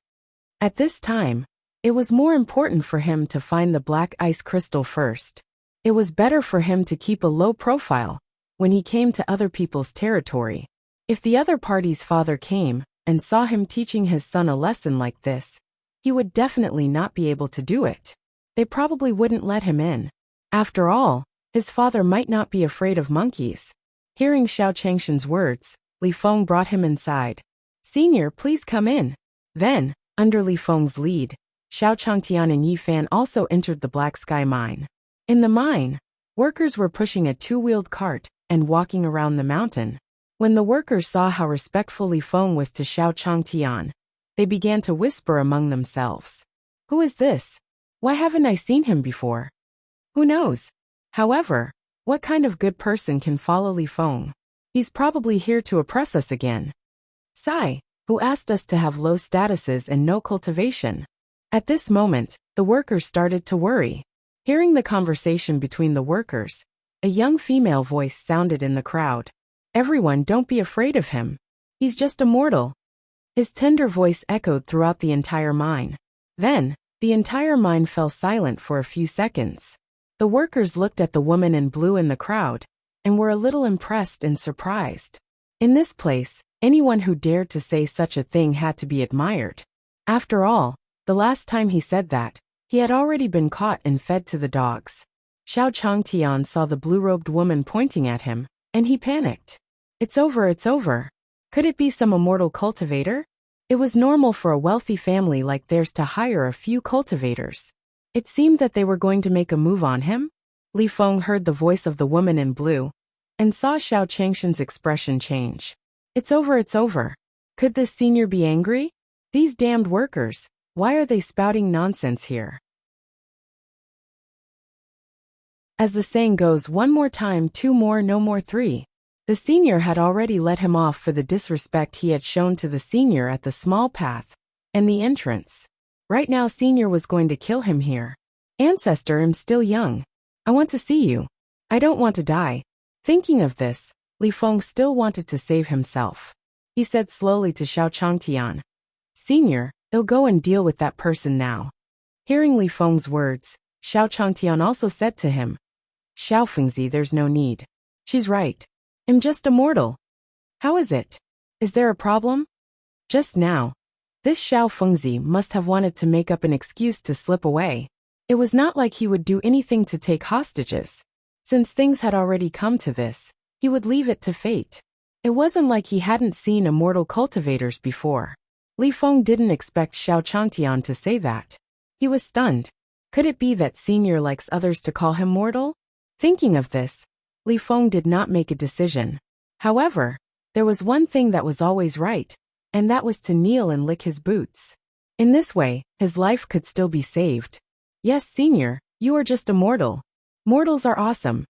At this time, it was more important for him to find the black ice crystal first. It was better for him to keep a low profile when he came to other people's territory. If the other party's father came and saw him teaching his son a lesson like this, he would definitely not be able to do it. They probably wouldn't let him in. After all, his father might not be afraid of monkeys. Hearing Xiao Changshan's words, Li Feng brought him inside. "Senior, please come in." Then, under Li Feng's lead, Xiao Changtian and Yi Fan also entered the Black Sky Mine. In the mine, workers were pushing a two-wheeled cart and walking around the mountain. When the workers saw how respectful Li Feng was to Xiao Changtian, they began to whisper among themselves. "Who is this? Why haven't I seen him before? Who knows? However, what kind of good person can follow Li Feng? He's probably here to oppress us again. Sai, who asked us to have low statuses and no cultivation." At this moment, the workers started to worry. Hearing the conversation between the workers, a young female voice sounded in the crowd. "Everyone, don't be afraid of him. He's just a mortal." His tender voice echoed throughout the entire mine. Then, the entire mine fell silent for a few seconds. The workers looked at the woman in blue in the crowd and were a little impressed and surprised. In this place, anyone who dared to say such a thing had to be admired. After all, the last time he said that, he had already been caught and fed to the dogs. Xiao Changtian saw the blue-robed woman pointing at him, and he panicked. It's over, it's over. Could it be some immortal cultivator? It was normal for a wealthy family like theirs to hire a few cultivators. It seemed that they were going to make a move on him. Li Feng heard the voice of the woman in blue and saw Xiao Changshan's expression change. It's over, it's over. Could this senior be angry? These damned workers, why are they spouting nonsense here? As the saying goes, one more time, two more, no more three. The senior had already let him off for the disrespect he had shown to the senior at the small path and the entrance. Right now senior was going to kill him here. "Ancestor, I'm still young. I want to see you. I don't want to die." Thinking of this, Li Feng still wanted to save himself. He said slowly to Xiao Changtian, "Senior, I'll go and deal with that person now." Hearing Li Feng's words, Xiao Changtian also said to him, "Xiao Fengzi, there's no need. She's right. I'm just a mortal. How is it? Is there a problem?" Just now, this Xiao Fengzi must have wanted to make up an excuse to slip away. It was not like he would do anything to take hostages. Since things had already come to this, he would leave it to fate. It wasn't like he hadn't seen immortal cultivators before. Li Feng didn't expect Xiao Changtian to say that. He was stunned. Could it be that senior likes others to call him mortal? Thinking of this, Li Feng did not make a decision. However, there was one thing that was always right, and that was to kneel and lick his boots. In this way, his life could still be saved. "Yes, senior, you are just a mortal. Mortals are awesome."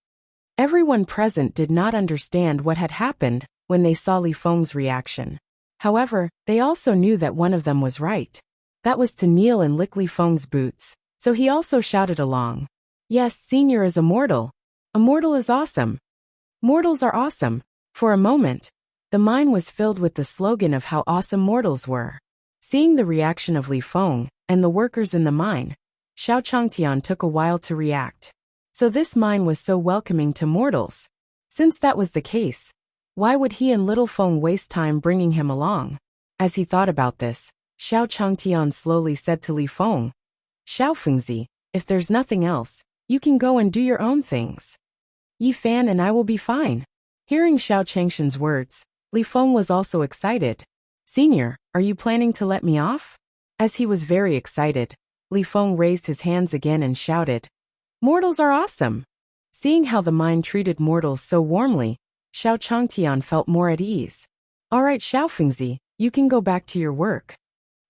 Everyone present did not understand what had happened when they saw Li Feng's reaction. However, they also knew that one of them was right. That was to kneel and lick Li Feng's boots, so he also shouted along. "Yes, senior is a mortal. A mortal is awesome. Mortals are awesome." For a moment, the mine was filled with the slogan of how awesome mortals were. Seeing the reaction of Li Feng and the workers in the mine, Xiao Changtian took a while to react. So this mine was so welcoming to mortals. Since that was the case, why would he and Little Feng waste time bringing him along? As he thought about this, Xiao Changtian slowly said to Li Feng, "Xiao Fengzi, if there's nothing else, you can go and do your own things. Yi Fan and I will be fine." Hearing Xiao Changshan's words, Li Feng was also excited. "Senior, are you planning to let me off?" As he was very excited, Li Feng raised his hands again and shouted, "Mortals are awesome." Seeing how the mine treated mortals so warmly, Xiao Changtian felt more at ease. "All right, Xiao Fengzi, you can go back to your work."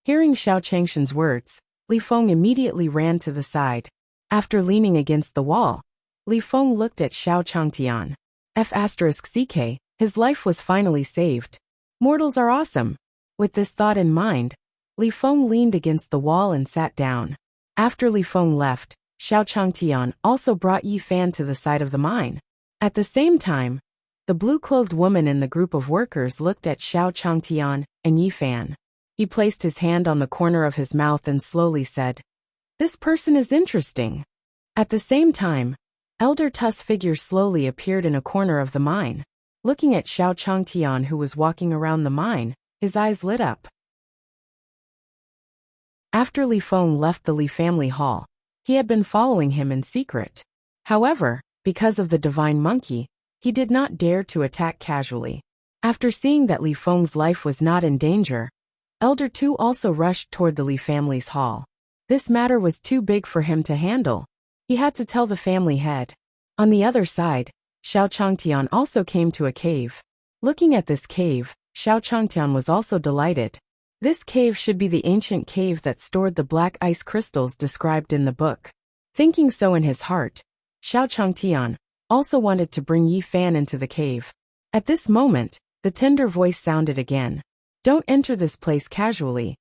Hearing Xiao Changshan's words, Li Feng immediately ran to the side. After leaning against the wall, Li Feng looked at Xiao Changtian. F***ck, his life was finally saved. Mortals are awesome. With this thought in mind, Li Feng leaned against the wall and sat down. After Li Feng left, Xiao Changtian also brought Yi Fan to the side of the mine. At the same time, the blue-clothed woman in the group of workers looked at Xiao Changtian and Yi Fan. He placed his hand on the corner of his mouth and slowly said, "This person is interesting." At the same time, Elder Tu's figure slowly appeared in a corner of the mine. Looking at Xiao Changtian, who was walking around the mine, his eyes lit up. After Li Feng left the Li family hall, he had been following him in secret. However, because of the divine monkey, he did not dare to attack casually. After seeing that Li Feng's life was not in danger, Elder Tu also rushed toward the Li family's hall. This matter was too big for him to handle. He had to tell the family head. On the other side, Xiao Changtian also came to a cave. Looking at this cave, Xiao Changtian was also delighted. This cave should be the ancient cave that stored the black ice crystals described in the book. Thinking so in his heart, Xiao Changtian also wanted to bring Yi Fan into the cave. At this moment, the tender voice sounded again. "Don't enter this place casually."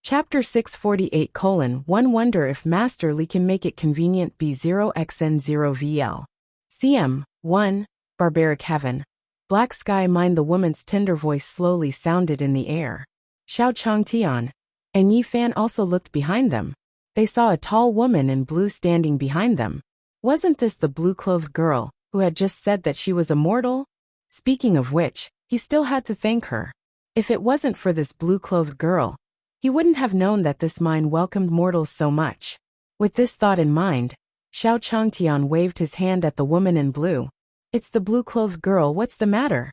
Chapter 648:1 Wonder if Master Li can make it convenient. B0xn0VL. CM 1. Barbaric Heaven. Black Sky Mine. The woman's tender voice slowly sounded in the air. Xiao Changtian and Yi Fan also looked behind them. They saw a tall woman in blue standing behind them. Wasn't this the blue-clothed girl who had just said that she was immortal? Speaking of which, he still had to thank her. If it wasn't for this blue-clothed girl, he wouldn't have known that this mine welcomed mortals so much. With this thought in mind, Xiao Changtian waved his hand at the woman in blue. "It's the blue-clothed girl, what's the matter?"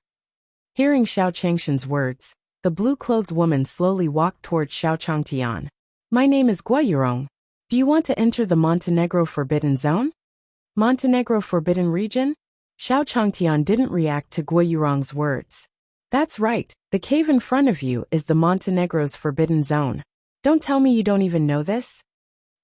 Hearing Xiao Changshan's words, the blue-clothed woman slowly walked toward Xiao Changtian. "My name is Guayurong. Do you want to enter the Montenegro Forbidden Zone?" Montenegro Forbidden Region? Xiao Changtian didn't react to Guayurong's words. "That's right, the cave in front of you is the Montenegro's Forbidden Zone. Don't tell me you don't even know this?"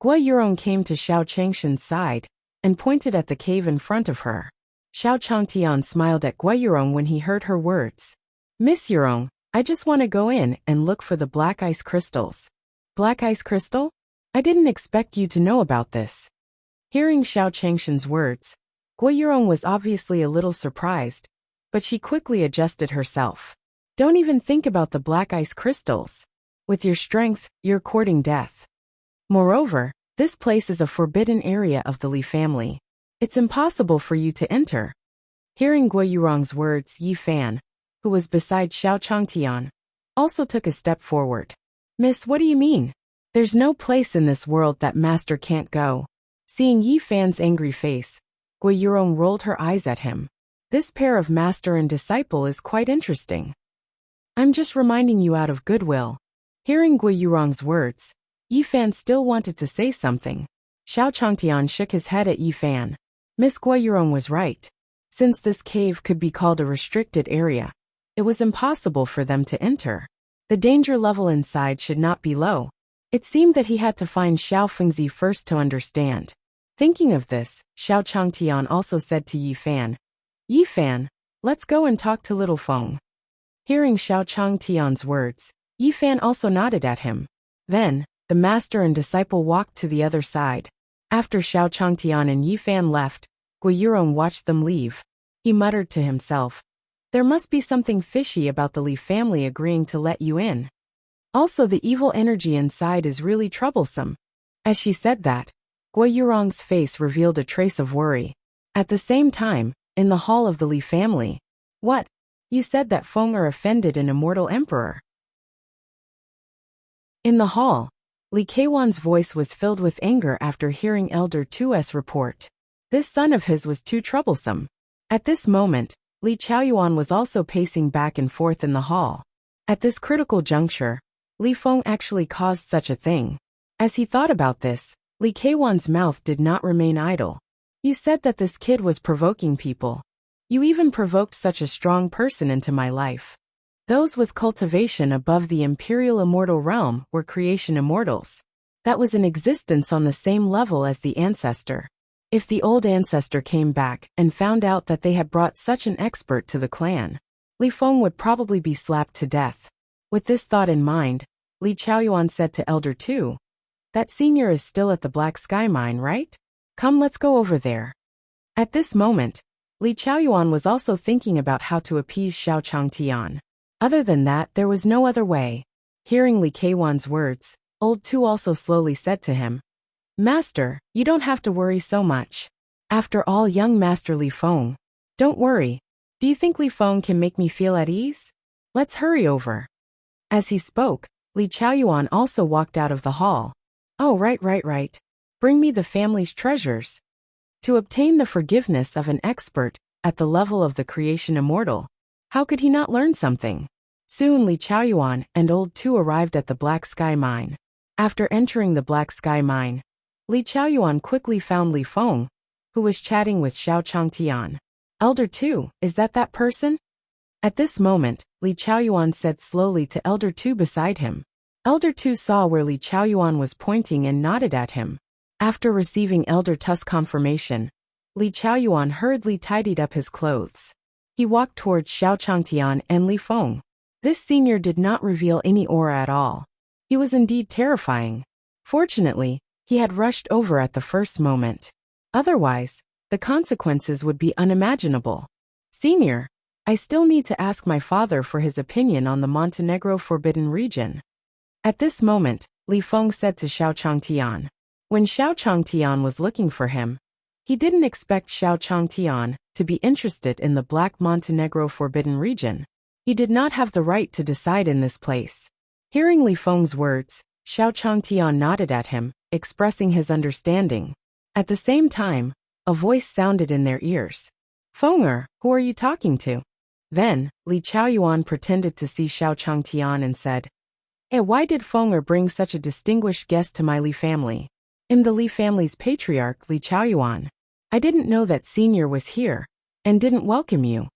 Guayurong came to Xiao Changshan's side and pointed at the cave in front of her. Xiao Changtian smiled at Guayurong when he heard her words. "Miss Yurong, I just want to go in and look for the black ice crystals." "Black ice crystal? I didn't expect you to know about this." Hearing Xiao Changshan's words, Guayurong was obviously a little surprised, but she quickly adjusted herself. "Don't even think about the black ice crystals. With your strength, you're courting death. Moreover, this place is a forbidden area of the Li family. It's impossible for you to enter." Hearing Guayurong's words, Yi Fan, who was beside Xiao Changtian, also took a step forward. "Miss, what do you mean? There's no place in this world that Master can't go." Seeing Yi Fan's angry face, Guayurong rolled her eyes at him. "This pair of master and disciple is quite interesting. I'm just reminding you out of goodwill." Hearing Guayurong's words, Yi Fan still wanted to say something. Xiao Changtian shook his head at Yi Fan. Miss Guayurong was right. Since this cave could be called a restricted area, it was impossible for them to enter. The danger level inside should not be low. It seemed that he had to find Xiao Fengzi first to understand. Thinking of this, Xiao Changtian also said to Yi Fan, "Yi Fan, let's go and talk to Little Feng." Hearing Xiao Changtian's words, Yi Fan also nodded at him. Then, the master and disciple walked to the other side. After Xiao Changtian and Yi Fan left, Guayurong watched them leave. He muttered to himself, "There must be something fishy about the Li family agreeing to let you in. Also, the evil energy inside is really troublesome." As she said that, Guayurong's face revealed a trace of worry. At the same time, in the hall of the Li family, "What? You said that Feng are offended an immortal emperor." In the hall, Li Keiwan's voice was filled with anger after hearing Elder Tu's report. This son of his was too troublesome. At this moment, Li Chaoyuan was also pacing back and forth in the hall. At this critical juncture, Li Feng actually caused such a thing. As he thought about this, Li Keiwan's mouth did not remain idle. "You said that this kid was provoking people. You even provoked such a strong person into my life. Those with cultivation above the imperial immortal realm were creation immortals. That was in existence on the same level as the ancestor. If the old ancestor came back and found out that they had brought such an expert to the clan, Li Feng would probably be slapped to death. With this thought in mind, Li Chaoyuan said to Elder Tu, "That senior is still at the Black Sky Mine, right? Come, let's go over there." At this moment, Li Chaoyuan was also thinking about how to appease Xiao Changtian. Other than that, there was no other way. Hearing Li Keiwan's words, Old Tu also slowly said to him, "Master, you don't have to worry so much. After all, young Master Li Feng. Don't worry. Do you think Li Feng can make me feel at ease? Let's hurry over." As he spoke, Li Chaoyuan also walked out of the hall. "Oh, right. Bring me the family's treasures." To obtain the forgiveness of an expert at the level of the creation immortal, how could he not learn something? Soon Li Chaoyuan and Old Tu arrived at the Black Sky Mine. After entering the Black Sky Mine, Li Chaoyuan quickly found Li Feng, who was chatting with Xiao Changtian. "Elder Tu, is that person?" At this moment, Li Chaoyuan said slowly to Elder Tu beside him. Elder Tu saw where Li Chaoyuan was pointing and nodded at him. After receiving Elder Tu's confirmation, Li Chaoyuan hurriedly tidied up his clothes. He walked towards Xiao Changtian and Li Feng. This senior did not reveal any aura at all. He was indeed terrifying. Fortunately, he had rushed over at the first moment. Otherwise, the consequences would be unimaginable. "Senior, I still need to ask my father for his opinion on the Montenegro Forbidden Region." At this moment, Li Feng said to Xiao Changtian. When Xiao Changtian was looking for him, he didn't expect Xiao Changtian to be interested in the Black Montenegro Forbidden Region. He did not have the right to decide in this place. Hearing Li Feng's words, Xiao Changtian nodded at him, expressing his understanding. At the same time, a voice sounded in their ears. "Fenger, who are you talking to?" Then, Li Chaoyuan pretended to see Xiao Changtian and said, why did Fenger bring such a distinguished guest to my Li family? I'm the Li family's patriarch, Li Chaoyuan. I didn't know that senior was here, and didn't welcome you."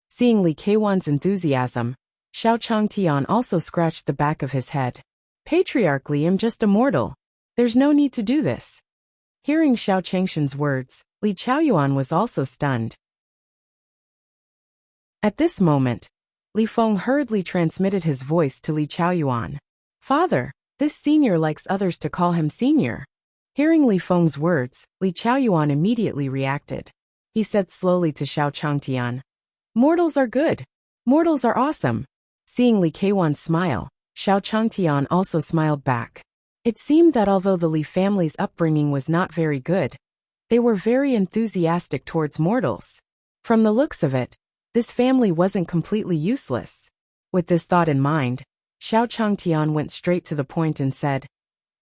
Seeing Li Keiwan's enthusiasm, Xiao Changtian also scratched the back of his head. "Patriarch Li, I'm just a mortal. There's no need to do this." Hearing Xiao Changshan's words, Li Chaoyuan was also stunned. At this moment, Li Feng hurriedly transmitted his voice to Li Chaoyuan. "Father, this senior likes others to call him senior." Hearing Li Feng's words, Li Chaoyuan immediately reacted. He said slowly to Xiao Changtian, "Mortals are good. Mortals are awesome." Seeing Li Keiwan smile, Xiao Changtian also smiled back. It seemed that although the Li family's upbringing was not very good, they were very enthusiastic towards mortals. From the looks of it, this family wasn't completely useless. With this thought in mind, Xiao Changtian went straight to the point and said,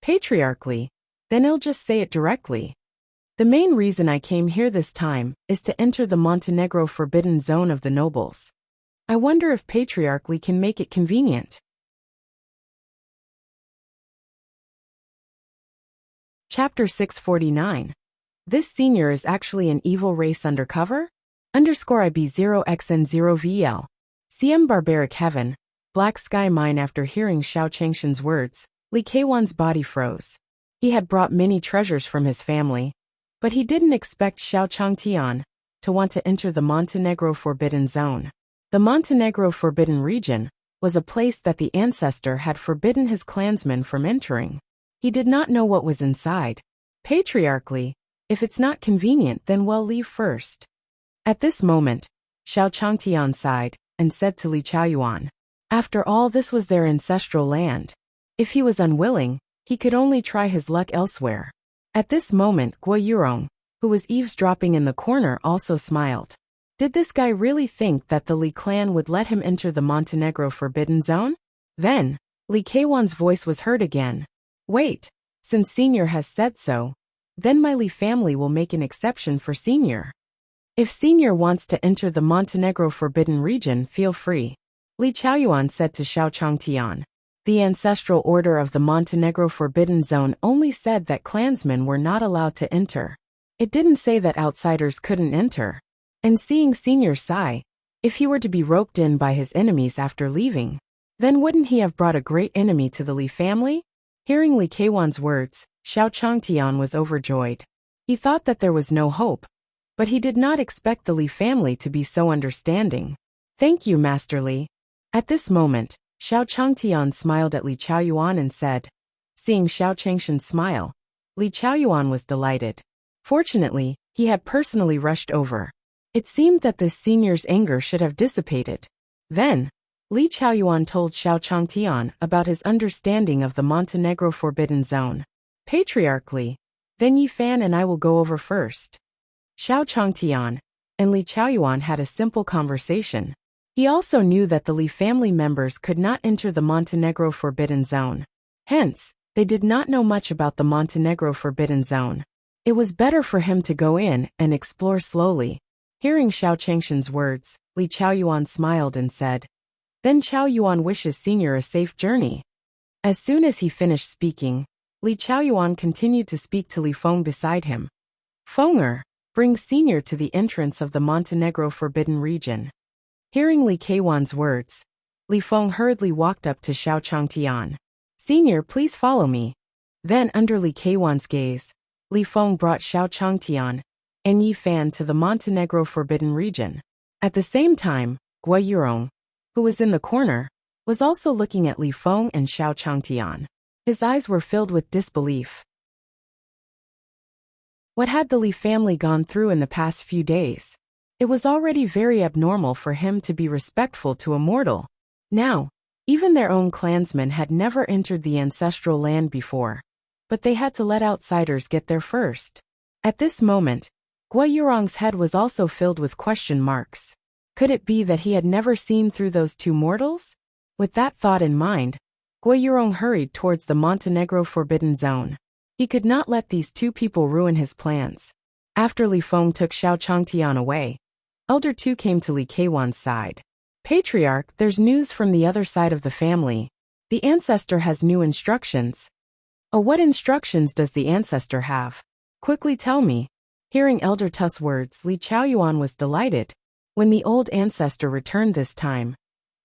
"Patriarch Li, then I'll just say it directly. The main reason I came here this time is to enter the Montenegro Forbidden Zone of the nobles. I wonder if Patriarch Li can make it convenient." Chapter 649. This senior is actually an evil race undercover? _IB0XN0VL. CM Barbaric Heaven, Black Sky Mine. After hearing Xiao Changshan's words, Li Keiwan's body froze. He had brought many treasures from his family, but he didn't expect Xiao Changtian to want to enter the Montenegro Forbidden Zone. The Montenegro Forbidden Region was a place that the ancestor had forbidden his clansmen from entering. He did not know what was inside. "Patriarch Li, if it's not convenient, then we'll leave first." At this moment, Xiao Changtian sighed and said to Li Chaoyuan, "After all, this was their ancestral land. If he was unwilling, he could only try his luck elsewhere." At this moment, Guo Yurong, who was eavesdropping in the corner, also smiled. Did this guy really think that the Li clan would let him enter the Montenegro Forbidden Zone? Then, Li Keiwan's voice was heard again. "Wait, since senior has said so, then my Li family will make an exception for senior. If senior wants to enter the Montenegro Forbidden Region, feel free," Li Chaoyuan said to Xiao Changtian. The ancestral order of the Montenegro Forbidden Zone only said that clansmen were not allowed to enter. It didn't say that outsiders couldn't enter. And seeing senior sigh, if he were to be roped in by his enemies after leaving, then wouldn't he have brought a great enemy to the Li family? Hearing Li Keiwan's words, Xiao Changtian was overjoyed. He thought that there was no hope, but he did not expect the Li family to be so understanding. "Thank you, Master Li." At this moment, Xiao Changtian smiled at Li Chaoyuan and said. Seeing Xiao Changshan's smile, Li Chaoyuan was delighted. Fortunately, he had personally rushed over. It seemed that this senior's anger should have dissipated. Then, Li Chaoyuan told Xiao Changtian about his understanding of the Montenegro Forbidden Zone. Patriarchally, then Yi Fan and I will go over first. Xiao Changtian and Li Chaoyuan had a simple conversation. He also knew that the Li family members could not enter the Montenegro Forbidden Zone. Hence, they did not know much about the Montenegro Forbidden Zone. It was better for him to go in and explore slowly. Hearing Xiao Changshan's words, Li Chaoyuan smiled and said, Then Chaoyuan wishes Senior a safe journey. As soon as he finished speaking, Li Chaoyuan continued to speak to Li Feng beside him. Fenger, bring Senior to the entrance of the Montenegro Forbidden Region. Hearing Li Keiwan's words, Li Feng hurriedly walked up to Xiao Changtian. Senior, please follow me. Then under Li Keiwan's gaze, Li Feng brought Xiao Changtian and Yi Fan to the Montenegro Forbidden Region. At the same time, Guo Yurong, who was in the corner, was also looking at Li Feng and Xiao Changtian. His eyes were filled with disbelief. What had the Li family gone through in the past few days? It was already very abnormal for him to be respectful to a mortal. Now, even their own clansmen had never entered the ancestral land before, but they had to let outsiders get there first. At this moment, Guo Yurong's head was also filled with question marks. Could it be that he had never seen through those two mortals? With that thought in mind, Guo Yurong hurried towards the Montenegro Forbidden Zone. He could not let these two people ruin his plans. After Li Feng took Xiao Changtian away, Elder Two came to Li Keiwan's side. Patriarch, there's news from the other side of the family. The ancestor has new instructions. Oh, what instructions does the ancestor have? Quickly tell me. Hearing Elder Tu's words, Li Chaoyuan was delighted. When the old ancestor returned this time,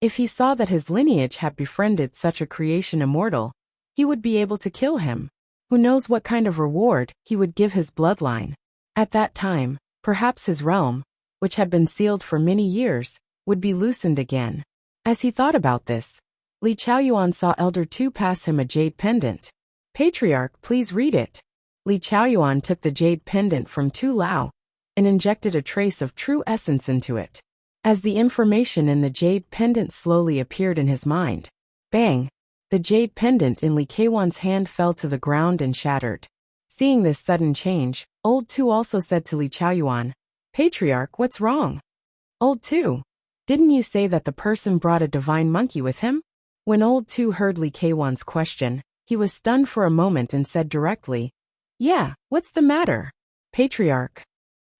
if he saw that his lineage had befriended such a creation immortal, he would be able to kill him. Who knows what kind of reward he would give his bloodline. At that time, perhaps his realm, which had been sealed for many years, would be loosened again. As he thought about this, Li Chaoyuan saw Elder Two pass him a jade pendant. Patriarch, please read it. Li Chaoyuan took the jade pendant from Tu Lao and injected a trace of true essence into it. As the information in the jade pendant slowly appeared in his mind, bang! The jade pendant in Li Keiwan's hand fell to the ground and shattered. Seeing this sudden change, Old Two also said to Li Chaoyuan, Patriarch, what's wrong? Old Two, didn't you say that the person brought a divine monkey with him? When Old Two heard Li Keiwan's question, he was stunned for a moment and said directly, Yeah, what's the matter? Patriarch.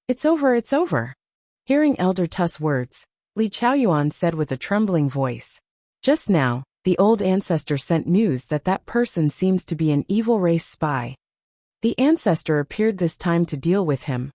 It's over, it's over. Hearing Elder Tu's words, Li Chaoyuan said with a trembling voice, Just now, the old ancestor sent news that that person seems to be an evil race spy. The ancestor appeared this time to deal with him.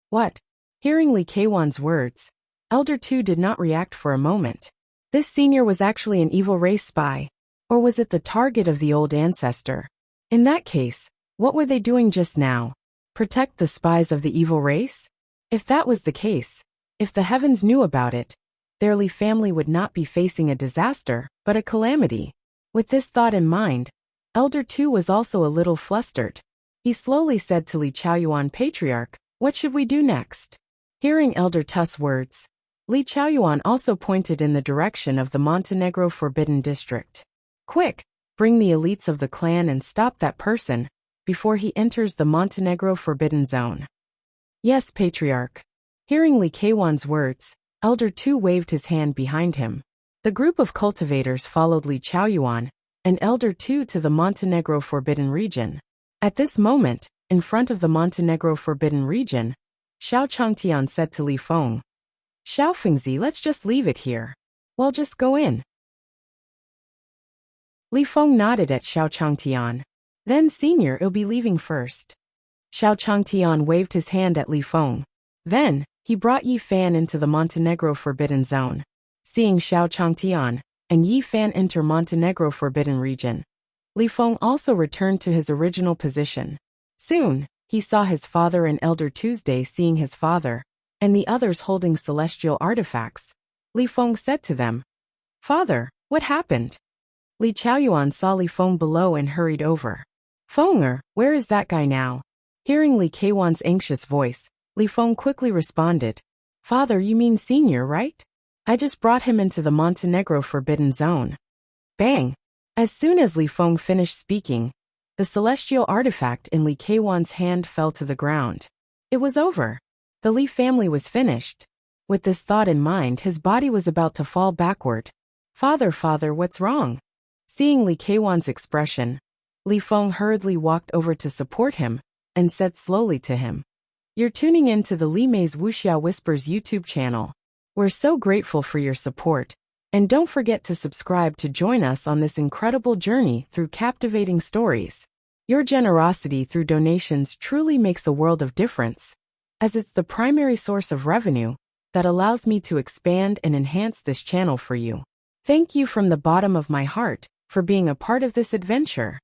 What? Hearing Li Keiwan's words, Elder Two did not react for a moment. This senior was actually an evil race spy. Or was it the target of the old ancestor? In that case, what were they doing just now? Protect the spies of the evil race? If that was the case, if the heavens knew about it, their Li family would not be facing a disaster, but a calamity. With this thought in mind, Elder Two was also a little flustered. He slowly said to Li Chaoyuan, Patriarch, what should we do next? Hearing Elder Tu's words, Li Chaoyuan also pointed in the direction of the Montenegro Forbidden District. Quick, bring the elites of the clan and stop that person before he enters the Montenegro Forbidden Zone. Yes, Patriarch. Hearing Li Keiwan's words, Elder Two waved his hand behind him. The group of cultivators followed Li Chaoyuan and Elder Two to the Montenegro Forbidden Region. At this moment, in front of the Montenegro Forbidden Region, Xiao Changtian said to Li Feng, Xiao Fengzi, let's just leave it here. Well, just go in. Li Feng nodded at Xiao Changtian. Then Senior, you'll be leaving first. Xiao Changtian waved his hand at Li Feng. Then, he brought Yi Fan into the Montenegro Forbidden Zone. Seeing Xiao Changtian and Yi Fan enter Montenegro Forbidden Region, Li Feng also returned to his original position. Soon, he saw his father and Elder Tuesday seeing his father, and the others holding celestial artifacts. Li Feng said to them, Father, what happened? Li Chaoyuan saw Li Feng below and hurried over. Fenger, where is that guy now? Hearing Li Keiwan's anxious voice, Li Feng quickly responded. Father, you mean Senior, right? I just brought him into the Montenegro Forbidden Zone. Bang! As soon as Li Feng finished speaking, the celestial artifact in Li Keiwan's hand fell to the ground. It was over. The Li family was finished. With this thought in mind, his body was about to fall backward. Father, what's wrong? Seeing Li Keiwan's expression, Li Feng hurriedly walked over to support him and said slowly to him, You're tuning in to the Li Mei's Wuxia Whispers YouTube channel. We're so grateful for your support, and don't forget to subscribe to join us on this incredible journey through captivating stories. Your generosity through donations truly makes a world of difference, as it's the primary source of revenue that allows me to expand and enhance this channel for you. Thank you from the bottom of my heart for being a part of this adventure.